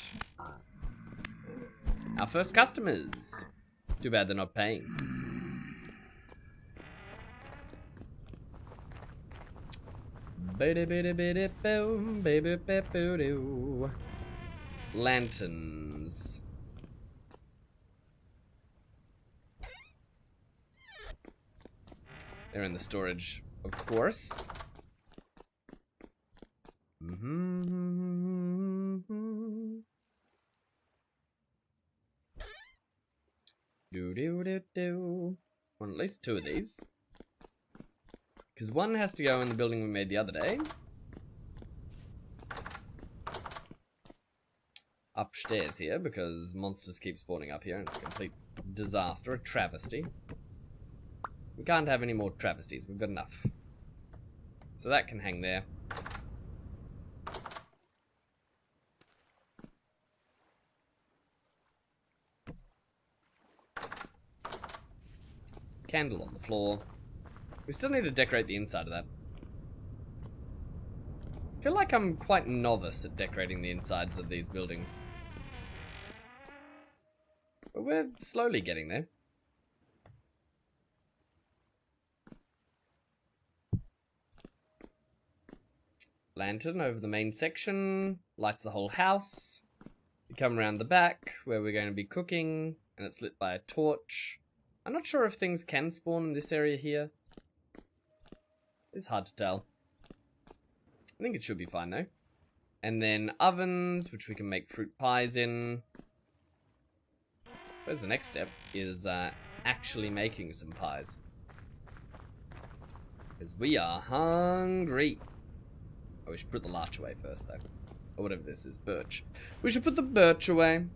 Our first customers. Too bad they're not paying. Lanterns. They're in the storage, of course. Want at least 2 of these. Because one has to go in the building we made the other day. Upstairs here, because monsters keep spawning up here and it's a complete disaster, a travesty. We can't have any more travesties, we've got enough. So that can hang there. Candle on the floor. We still need to decorate the inside of that. I feel like I'm quite novice at decorating the insides of these buildings. But we're slowly getting there. Lantern over the main section, lights the whole house. You come around the back, where we're going to be cooking, and it's lit by a torch. I'm not sure if things can spawn in this area here. It's hard to tell. I think it should be fine though. And then ovens, which we can make fruit pies in. I suppose the next step is actually making some pies. Because we are hungry. Oh, we should put the larch away first though. Or whatever this is, birch. We should put the birch away.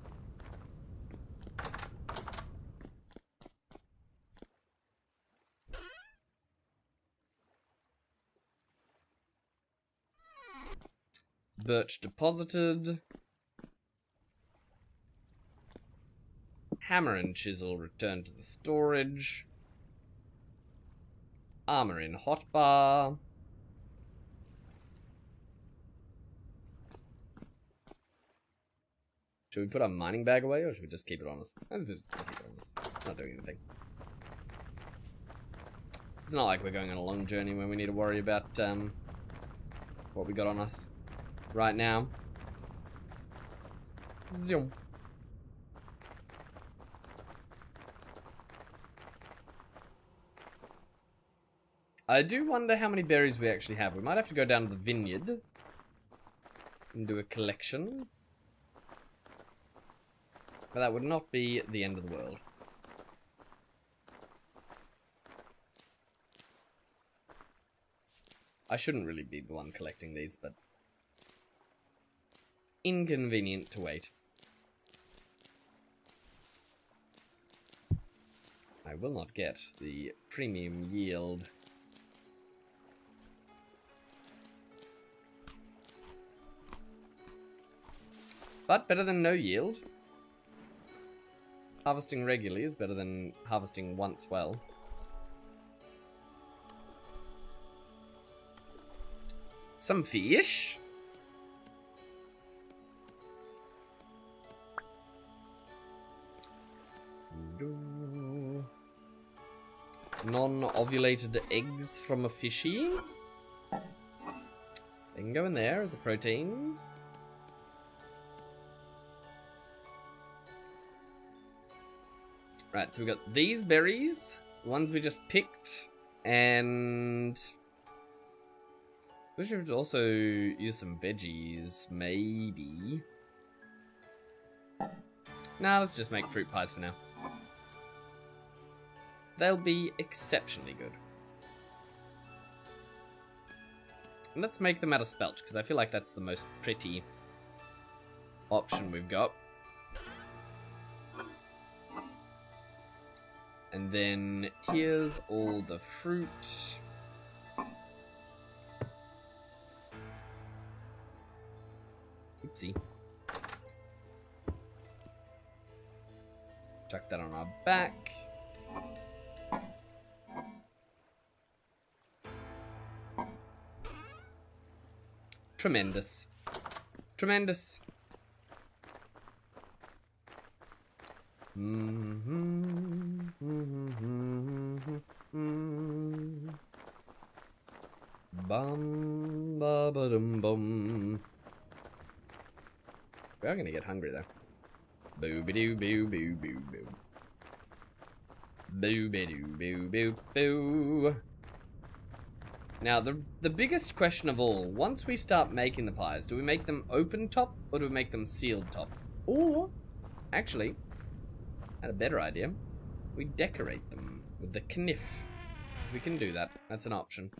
Birch deposited. Hammer and chisel returned to the storage. Armor in hotbar. Should we put our mining bag away, or should we just keep it on us? I suppose we keep it on us. It's not doing anything. It's not like we're going on a long journey when we need to worry about what we got on us right now. Zoom. I do wonder how many berries we actually have. We might have to go down to the vineyard and do a collection. But that would not be the end of the world. I shouldn't really be the one collecting these, but inconvenient to wait. I will not get the premium yield. But better than no yield. Harvesting regularly is better than harvesting once well. Some fish. Non-ovulated eggs from a fishy. They can go in there as a protein. Right, so we got these berries, the ones we just picked, and we should also use some veggies, maybe. Nah, let's just make fruit pies for now. They'll be exceptionally good. And let's make them out of spelt, because I feel like that's the most pretty option we've got. And then here's all the fruit. Oopsie. Chuck that on our back. Tremendous. Tremendous. Bum ba ba dum bum. We are gonna get hungry though. Boo be doo boo boo boo boo. Boo be doo boo boo boo. Now the biggest question of all, once we start making the pies, do we make them open top or do we make them sealed top? Or actually, I had a better idea. We decorate them with the kniff. So we can do that. That's an option.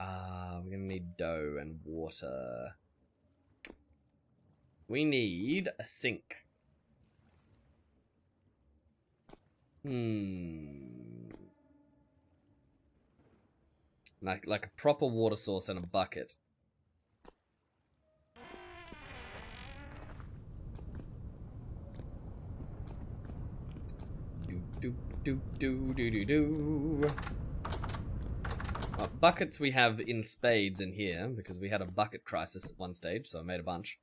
We're gonna need dough and water. We need a sink. Like a proper water source and a bucket. Buckets we have in spades in here, because we had a bucket crisis at one stage, so I made a bunch.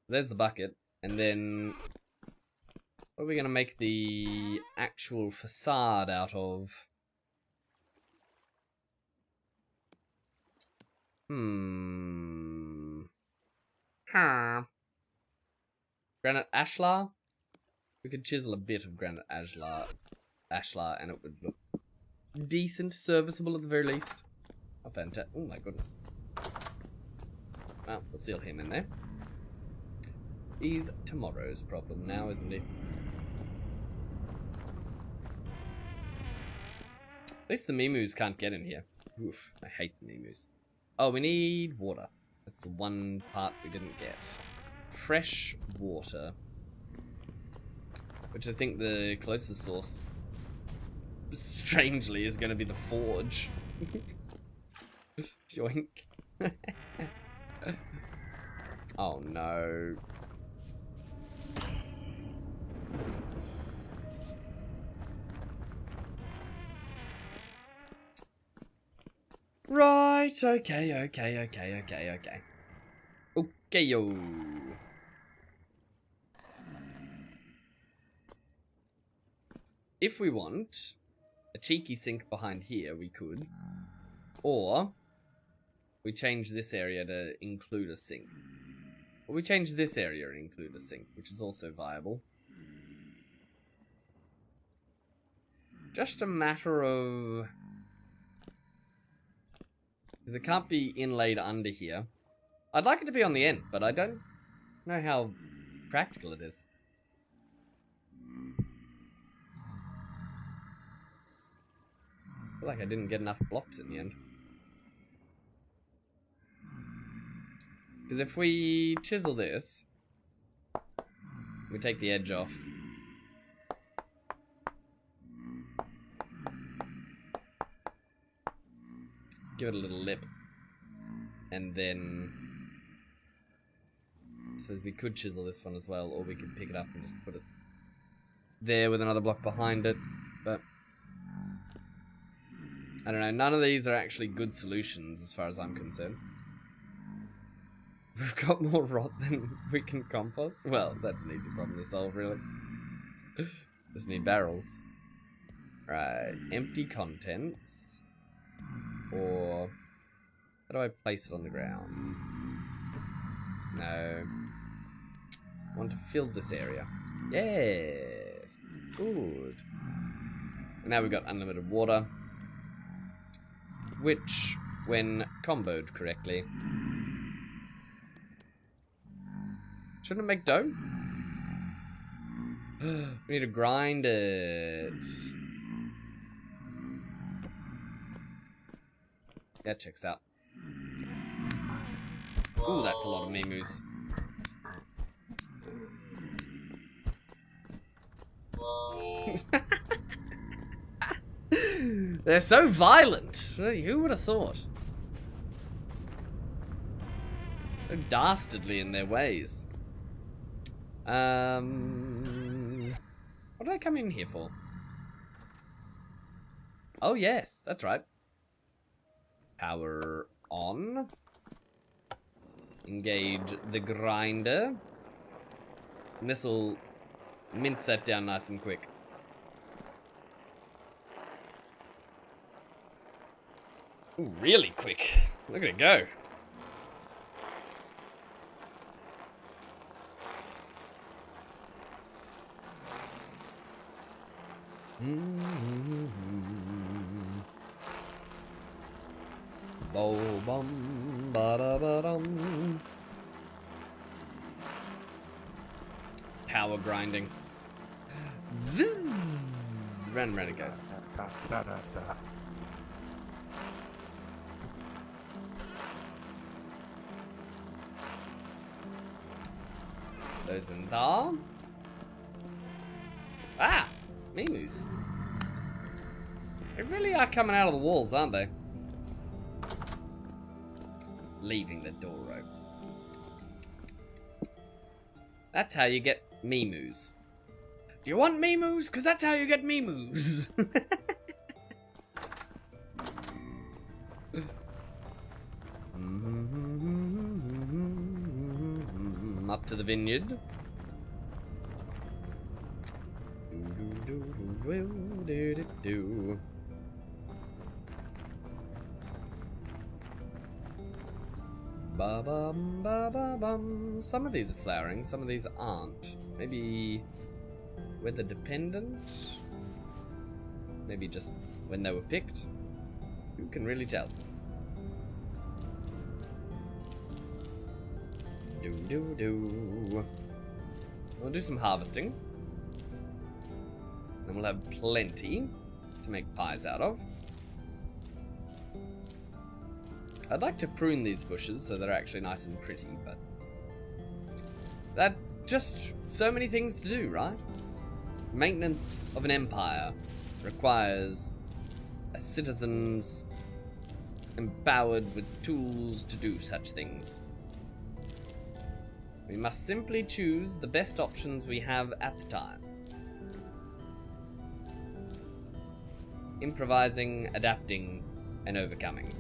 There's the bucket, and then what are we going to make the actual facade out of? Granite ashlar? We could chisel a bit of granite ashlar, and it would look decent, serviceable at the very least. Oh, fantastic. Oh my goodness. Well, we'll seal him in there. He's tomorrow's problem now, isn't he? At least the Mimus can't get in here. Oof, I hate the Mimus. Oh, we need water. That's the one part we didn't get. Fresh water. Which I think the closest source, strangely, is going to be the forge. Joink. Oh no. Right, okay. Okay, yo. If we want a cheeky sink behind here, we could. Or we change this area to include a sink. Or we change this area and include a sink, which is also viable. Just a matter of... because it can't be inlaid under here. I'd like it to be on the end, but I don't know how practical it is. I feel like I didn't get enough blocks in the end. Because if we chisel this, we take the edge off. Give it a little lip. And then... so we could chisel this one as well, or we could pick it up and just put it there with another block behind it, but... I don't know, none of these are actually good solutions as far as I'm concerned. We've got more rot than we can compost? Well, that's an easy problem to solve, really. Just need barrels. Right, empty contents. Or... how do I place it on the ground? No. I want to fill this area. Yes! Good. And now we've got unlimited water. Which, when comboed correctly... shouldn't it make dough? We need to grind it. That checks out. Ooh, that's a lot of Mimus. They're so violent. Who would have thought? So dastardly in their ways. What did I come in here for? Oh yes, that's right. Power on. Engage the grinder. And this'll mince that down nice and quick. Ooh, really quick. Look at it go. Bo bum ba da ba dum. Power grinding. Vzz. Round and round it goes. Those in there. Ah! Mimus. They really are coming out of the walls, aren't they? Leaving the door open. That's how you get Mimus. Do you want Mimus? Because that's how you get Mimus. Up to the vineyard. Ba bum ba ba bum. Some of these are flowering, some of these aren't. Maybe weather dependent. Maybe just when they were picked. Who can really tell? We'll do some harvesting. Then we'll have plenty to make pies out of. I'd like to prune these bushes so they're actually nice and pretty, but that's just so many things to do, right? Maintenance of an empire requires a citizens empowered with tools to do such things. We must simply choose the best options we have at the time. Improvising, adapting, and overcoming.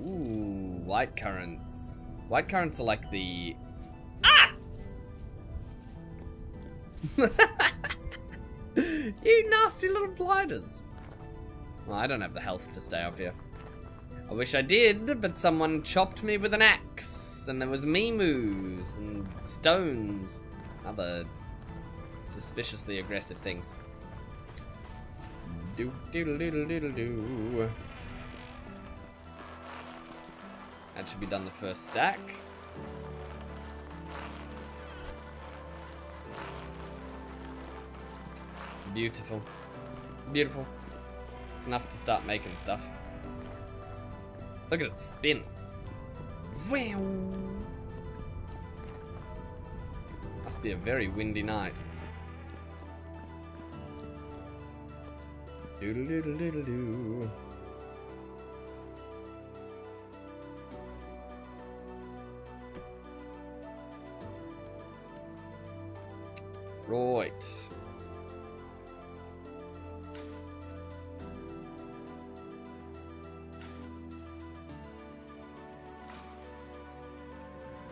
Ooh, white currants. White currants are like the... Ah! You nasty little blighters. Well, I don't have the health to stay up here. I wish I did, but someone chopped me with an axe, and there was memoos and stones. Other suspiciously aggressive things. Do doodle doodle doodle doo. That should be done the first stack. Beautiful. Beautiful. It's enough to start making stuff. Look at it spin. Wow. Must be a very windy night. Doodle doodle doodle doo. Right.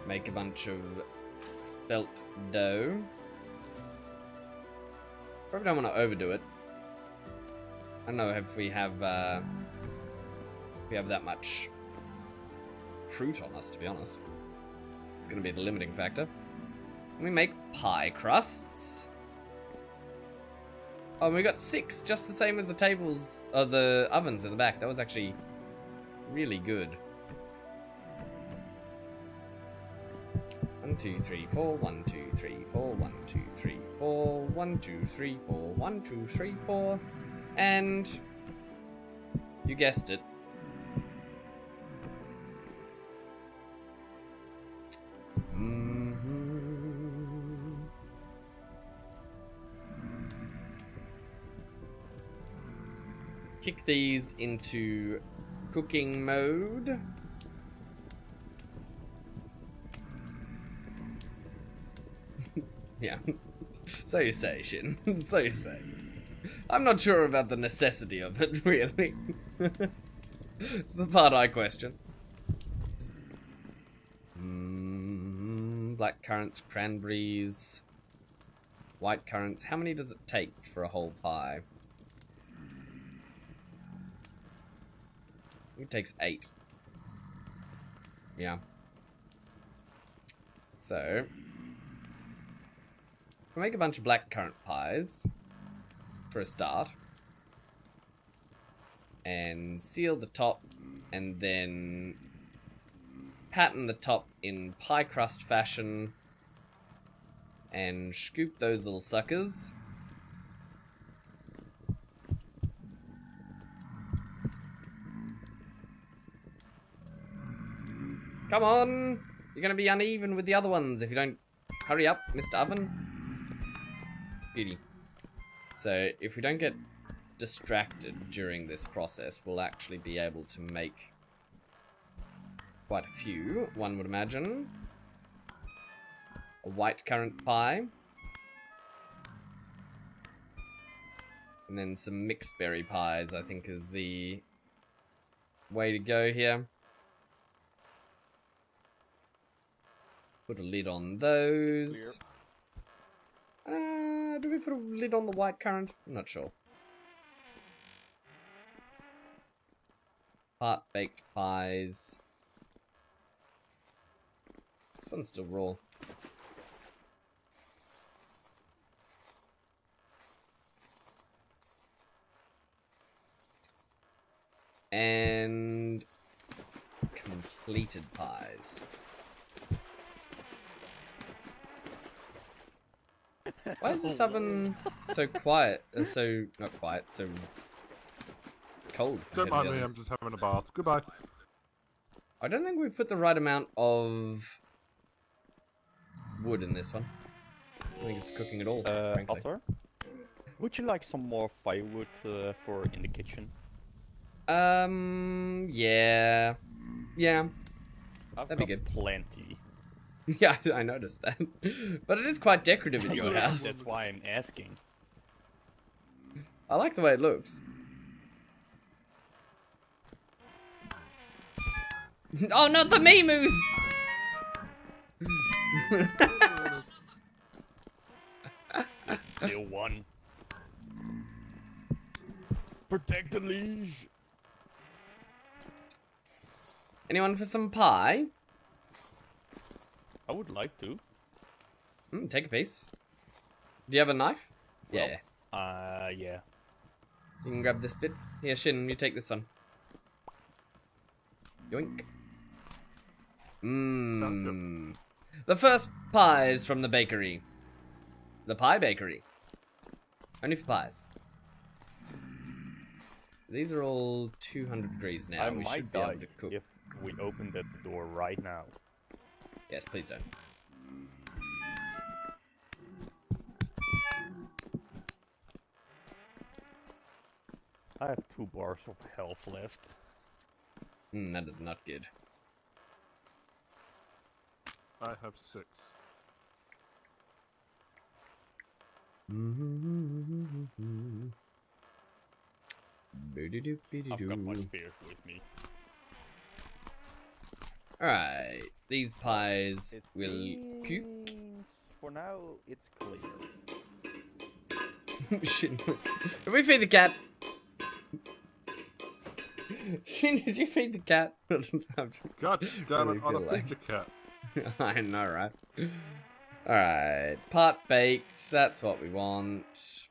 Make a bunch of spelt dough. Probably don't want to overdo it. I don't know if we have that much fruit on us, to be honest. It's going to be the limiting factor. We make pie crusts. Oh, we got 6, just the same as the tables, or the ovens in the back. That was actually really good. 1, 2, 3, 4, 1, 2, 3, 4, 1, 2, 3, 4, 1, 2, 3, 4, 1, 2, 3, 4, and you guessed it. Kick these into cooking mode. Yeah. So you say, Shin. So you say. I'm not sure about the necessity of it, really. It's the part I question. Black currants, cranberries, white currants. How many does it take for a whole pie? It takes 8. Yeah. So, we'll make a bunch of black currant pies for a start. And seal the top, and then pattern the top in pie crust fashion. And scoop those little suckers. Come on! You're gonna be uneven with the other ones if you don't hurry up, Mr. Oven. Beauty. So, if we don't get distracted during this process, we'll actually be able to make quite a few, one would imagine. A white currant pie. And then some mixed berry pies, I think, is the way to go here. Put a lid on those. Do we put a lid on the white currant? I'm not sure. Part baked pies. This one's still raw. And completed pies. Why is this oven so quiet? So not quiet, so cold. Don't mind me, I'm just having a bath. Goodbye. I don't think we put the right amount of wood in this one. I think it's cooking it all. frankly. Otter, would you like some more firewood for in the kitchen? Yeah. Yeah. That'd be good. Plenty. Yeah, I noticed that. But it is quite decorative in your Yeah, house. That's why I'm asking. I like the way it looks. Oh, not the Mimus! Still one. Protect the liege. Anyone for some pie? I would like to. Take a piece. Do you have a knife? Well, Yeah. yeah. You can grab this bit. Here, Shin, you take this one. Yoink. Mmm. The first pies from the bakery. The pie bakery. Only for pies. These are all 200 degrees now. I We might should be die able to cook. if we open that door right now. Yes, please don't. I have 2 bars of health left. That is not good. I have 6. I've got my spears with me. Alright, these pies It will cook. seems for now, it's clear. Shin, did we feed the cat? Shin, did you feed the cat? God damn it, I on a feel like- feature cat. I know, right? Alright, part baked, that's what we want.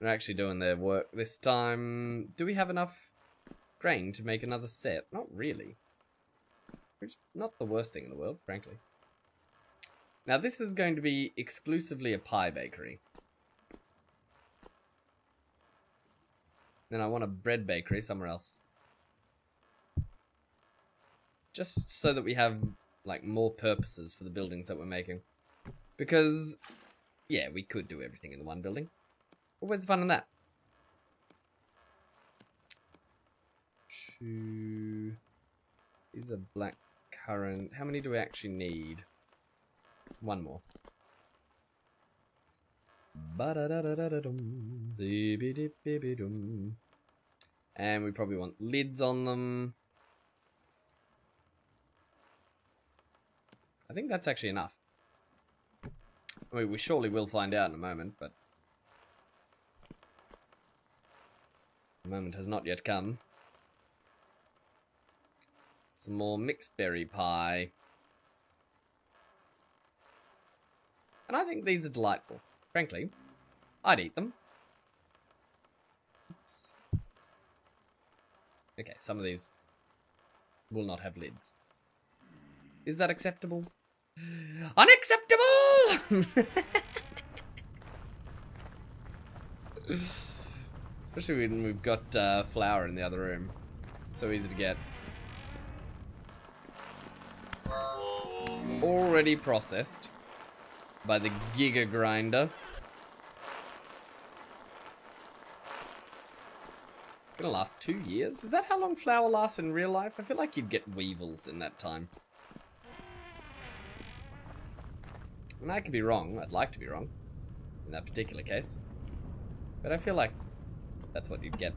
We're actually doing their work this time. Do we have enough grain to make another set? Not really. Which is not the worst thing in the world, frankly. Now this is going to be exclusively a pie bakery. Then I want a bread bakery somewhere else. Just so that we have, like, more purposes for the buildings that we're making. Because, yeah, we could do everything in the one building. But where's the fun in that? 2... These are black currant. How many do we actually need? 1 more. Ba-da-da-da-da-dum. Dee-be-dee-be-be-dum. And we probably want lids on them. I think that's actually enough. I mean, we surely will find out in a moment, but the moment has not yet come. Some more mixed berry pie. And I think these are delightful. Frankly, I'd eat them. Oops. Okay, some of these will not have lids. Is that acceptable? Unacceptable! Especially when we've got flour in the other room. So easy to get. Already processed by the Giga Grinder. It's gonna last 2 years? Is that how long flour lasts in real life? I feel like you'd get weevils in that time. And I could be wrong. I'd like to be wrong in that particular case. But I feel like that's what you'd get.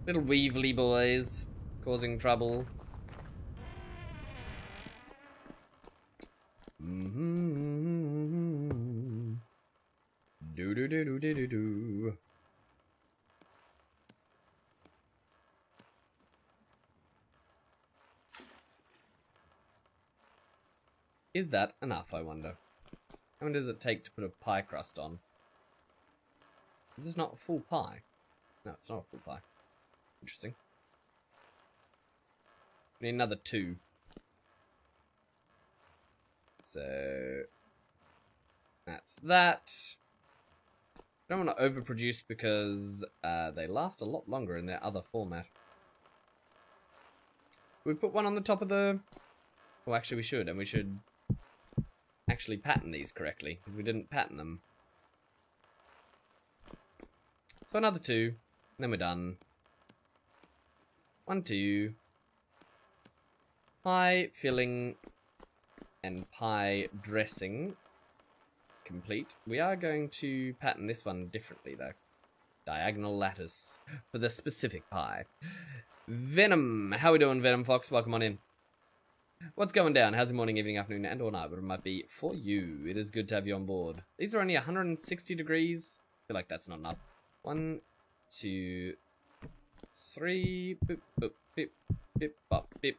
Little weevily boys causing trouble. Do do do do do do do. Is that enough, I wonder? How many does it take to put a pie crust on? Is this not a full pie? No, it's not a full pie. Interesting. We need another 2. So that's that. I don't want to overproduce because they last a lot longer in their other format. We put one on the top of the... Well, actually we should, and we should actually pattern these correctly, because we didn't pattern them. So another 2, and then we're done. 1, 2. Pie filling and pie dressing complete. We are going to pattern this one differently though. Diagonal lattice for the specific pie. Venom, how we doing, Venom Fox? Welcome on in. What's going down? How's your morning, evening, afternoon, and or night? But it might be for you. It is good to have you on board. These are only 160 degrees. I feel like that's not enough. 1, 2, 3. Boop, boop, beep, beep, bop, beep.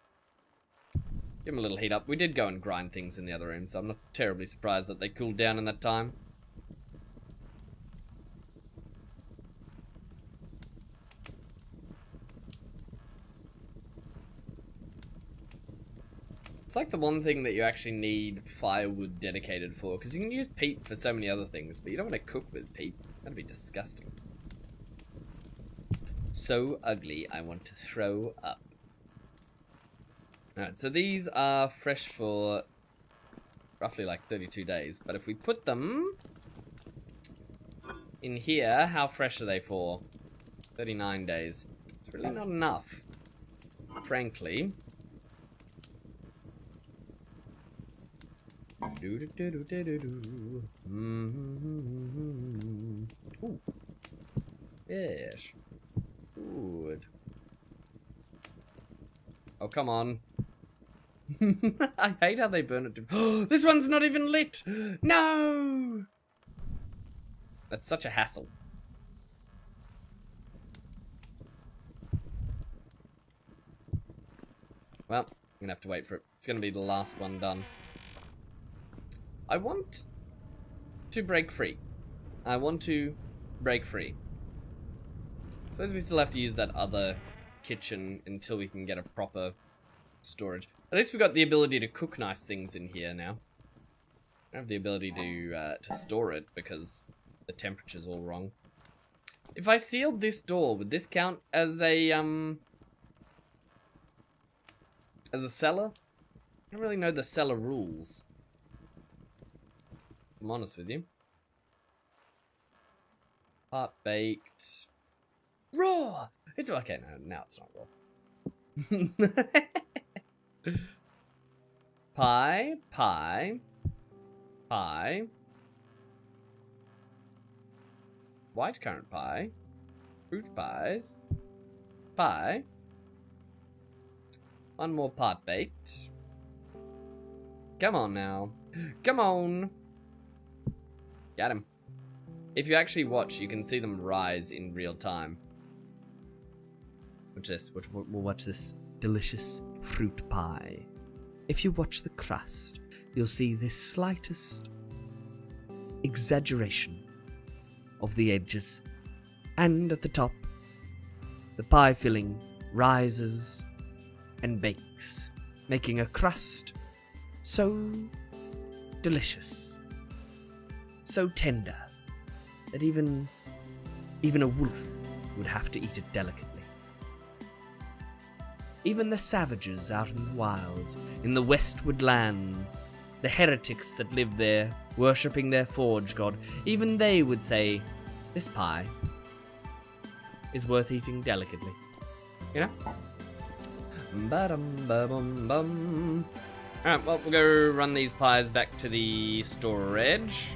Give them a little heat up. We did go and grind things in the other room, so I'm not terribly surprised that they cooled down in that time. It's like the one thing that you actually need firewood dedicated for, because you can use peat for so many other things, but you don't want to cook with peat. That'd be disgusting. So ugly, I want to throw up. Alright, so these are fresh for roughly like 32 days, but if we put them in here, how fresh are they for? 39 days. It's really not enough, frankly. Ooh. Yes. Good. Oh, come on. I hate how they burn it. This one's not even lit. No. That's such a hassle. Well, I'm gonna have to wait for it. It's gonna be the last one done. I want to break free. I want to break free. I suppose we still have to use that other kitchen until we can get a proper storage. At least we've got the ability to cook nice things in here now. I don't have the ability to store it because the temperature's all wrong. If I sealed this door, would this count as a cellar? I don't really know the cellar rules. I'm honest with you. Part baked. Raw! It's okay, no, now it's not raw. Pie, pie, pie. White currant pie. Fruit pies. Pie. One more part baked. Come on now. Come on. Got him. If you actually watch, you can see them rise in real time. Watch this. We'll watch this delicious fruit pie. If you watch the crust, you'll see this slightest exaggeration of the edges. And at the top, the pie filling rises and bakes, making a crust so delicious, so tender, that even a wolf would have to eat it delicately. Even the savages out in the wilds, in the westward lands, the heretics that live there, worshipping their forge god, even they would say, this pie is worth eating delicately. You know? Ba-dum-ba-bum-bum. Alright, well, we'll go run these pies back to the storage.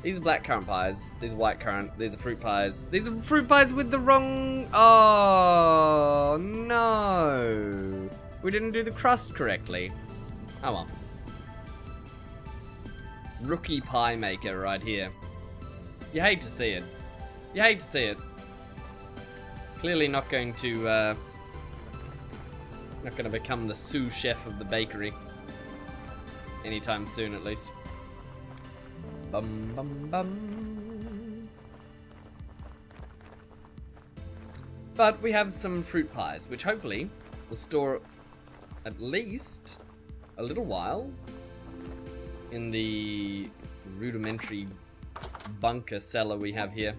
These are black currant pies. These are white currant. These are fruit pies. These are fruit pies with the wrong... Oh, no. We didn't do the crust correctly. Oh, well. Rookie pie maker right here. You hate to see it. You hate to see it. Clearly not going to become the sous chef of the bakery. Anytime soon, at least. Bum bum bum. But we have some fruit pies, which hopefully will store at least a little while in the rudimentary bunker cellar we have here.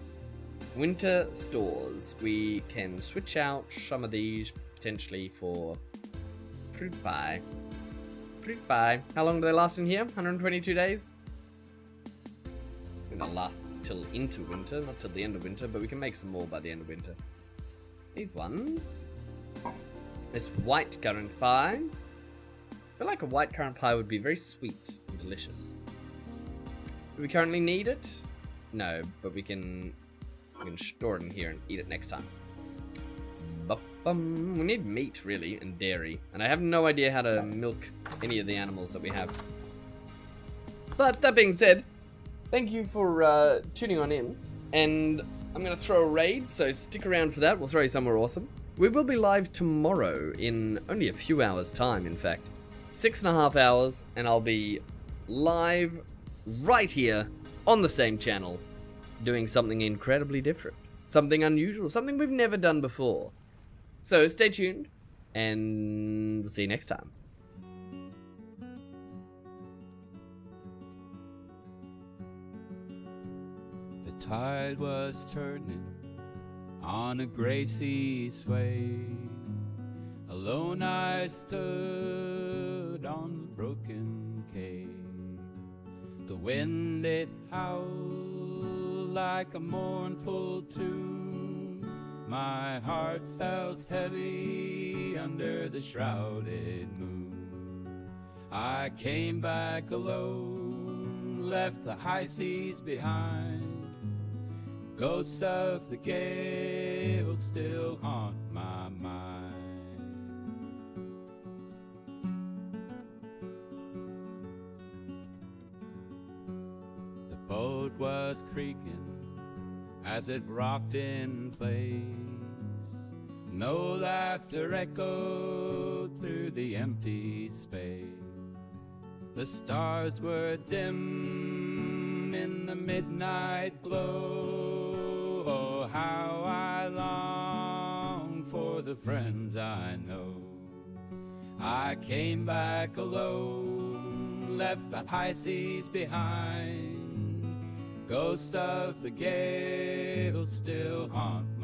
Winter stores. We can switch out some of these potentially for fruit pie. Fruit pie. How long do they last in here? 122 days? They'll last till into winter, not till the end of winter, but we can make some more by the end of winter. These ones. This white currant pie. I feel like a white currant pie would be very sweet and delicious. Do we currently need it? No, but we can store it in here and eat it next time. We need meat, really, and dairy. And I have no idea how to milk any of the animals that we have. But that being said, thank you for tuning on in. And I'm going to throw a raid, so stick around for that. We'll throw you somewhere awesome. We will be live tomorrow in only a few hours' time, in fact. 6.5 hours, and I'll be live right here on the same channel doing something incredibly different. Something unusual, something we've never done before. So stay tuned, and we'll see you next time. The tide was turning on a gray sea sway. Alone I stood on the broken quay. The wind it howled like a mournful tune. My heart felt heavy under the shrouded moon. I came back alone, left the high seas behind. Ghosts of the gale still haunt my mind. The boat was creaking as it rocked in place. No laughter echoed through the empty space. The stars were dim in the midnight glow. Oh, how I long for the friends I know. I came back alone, left the high seas behind. Ghosts of the gale still haunt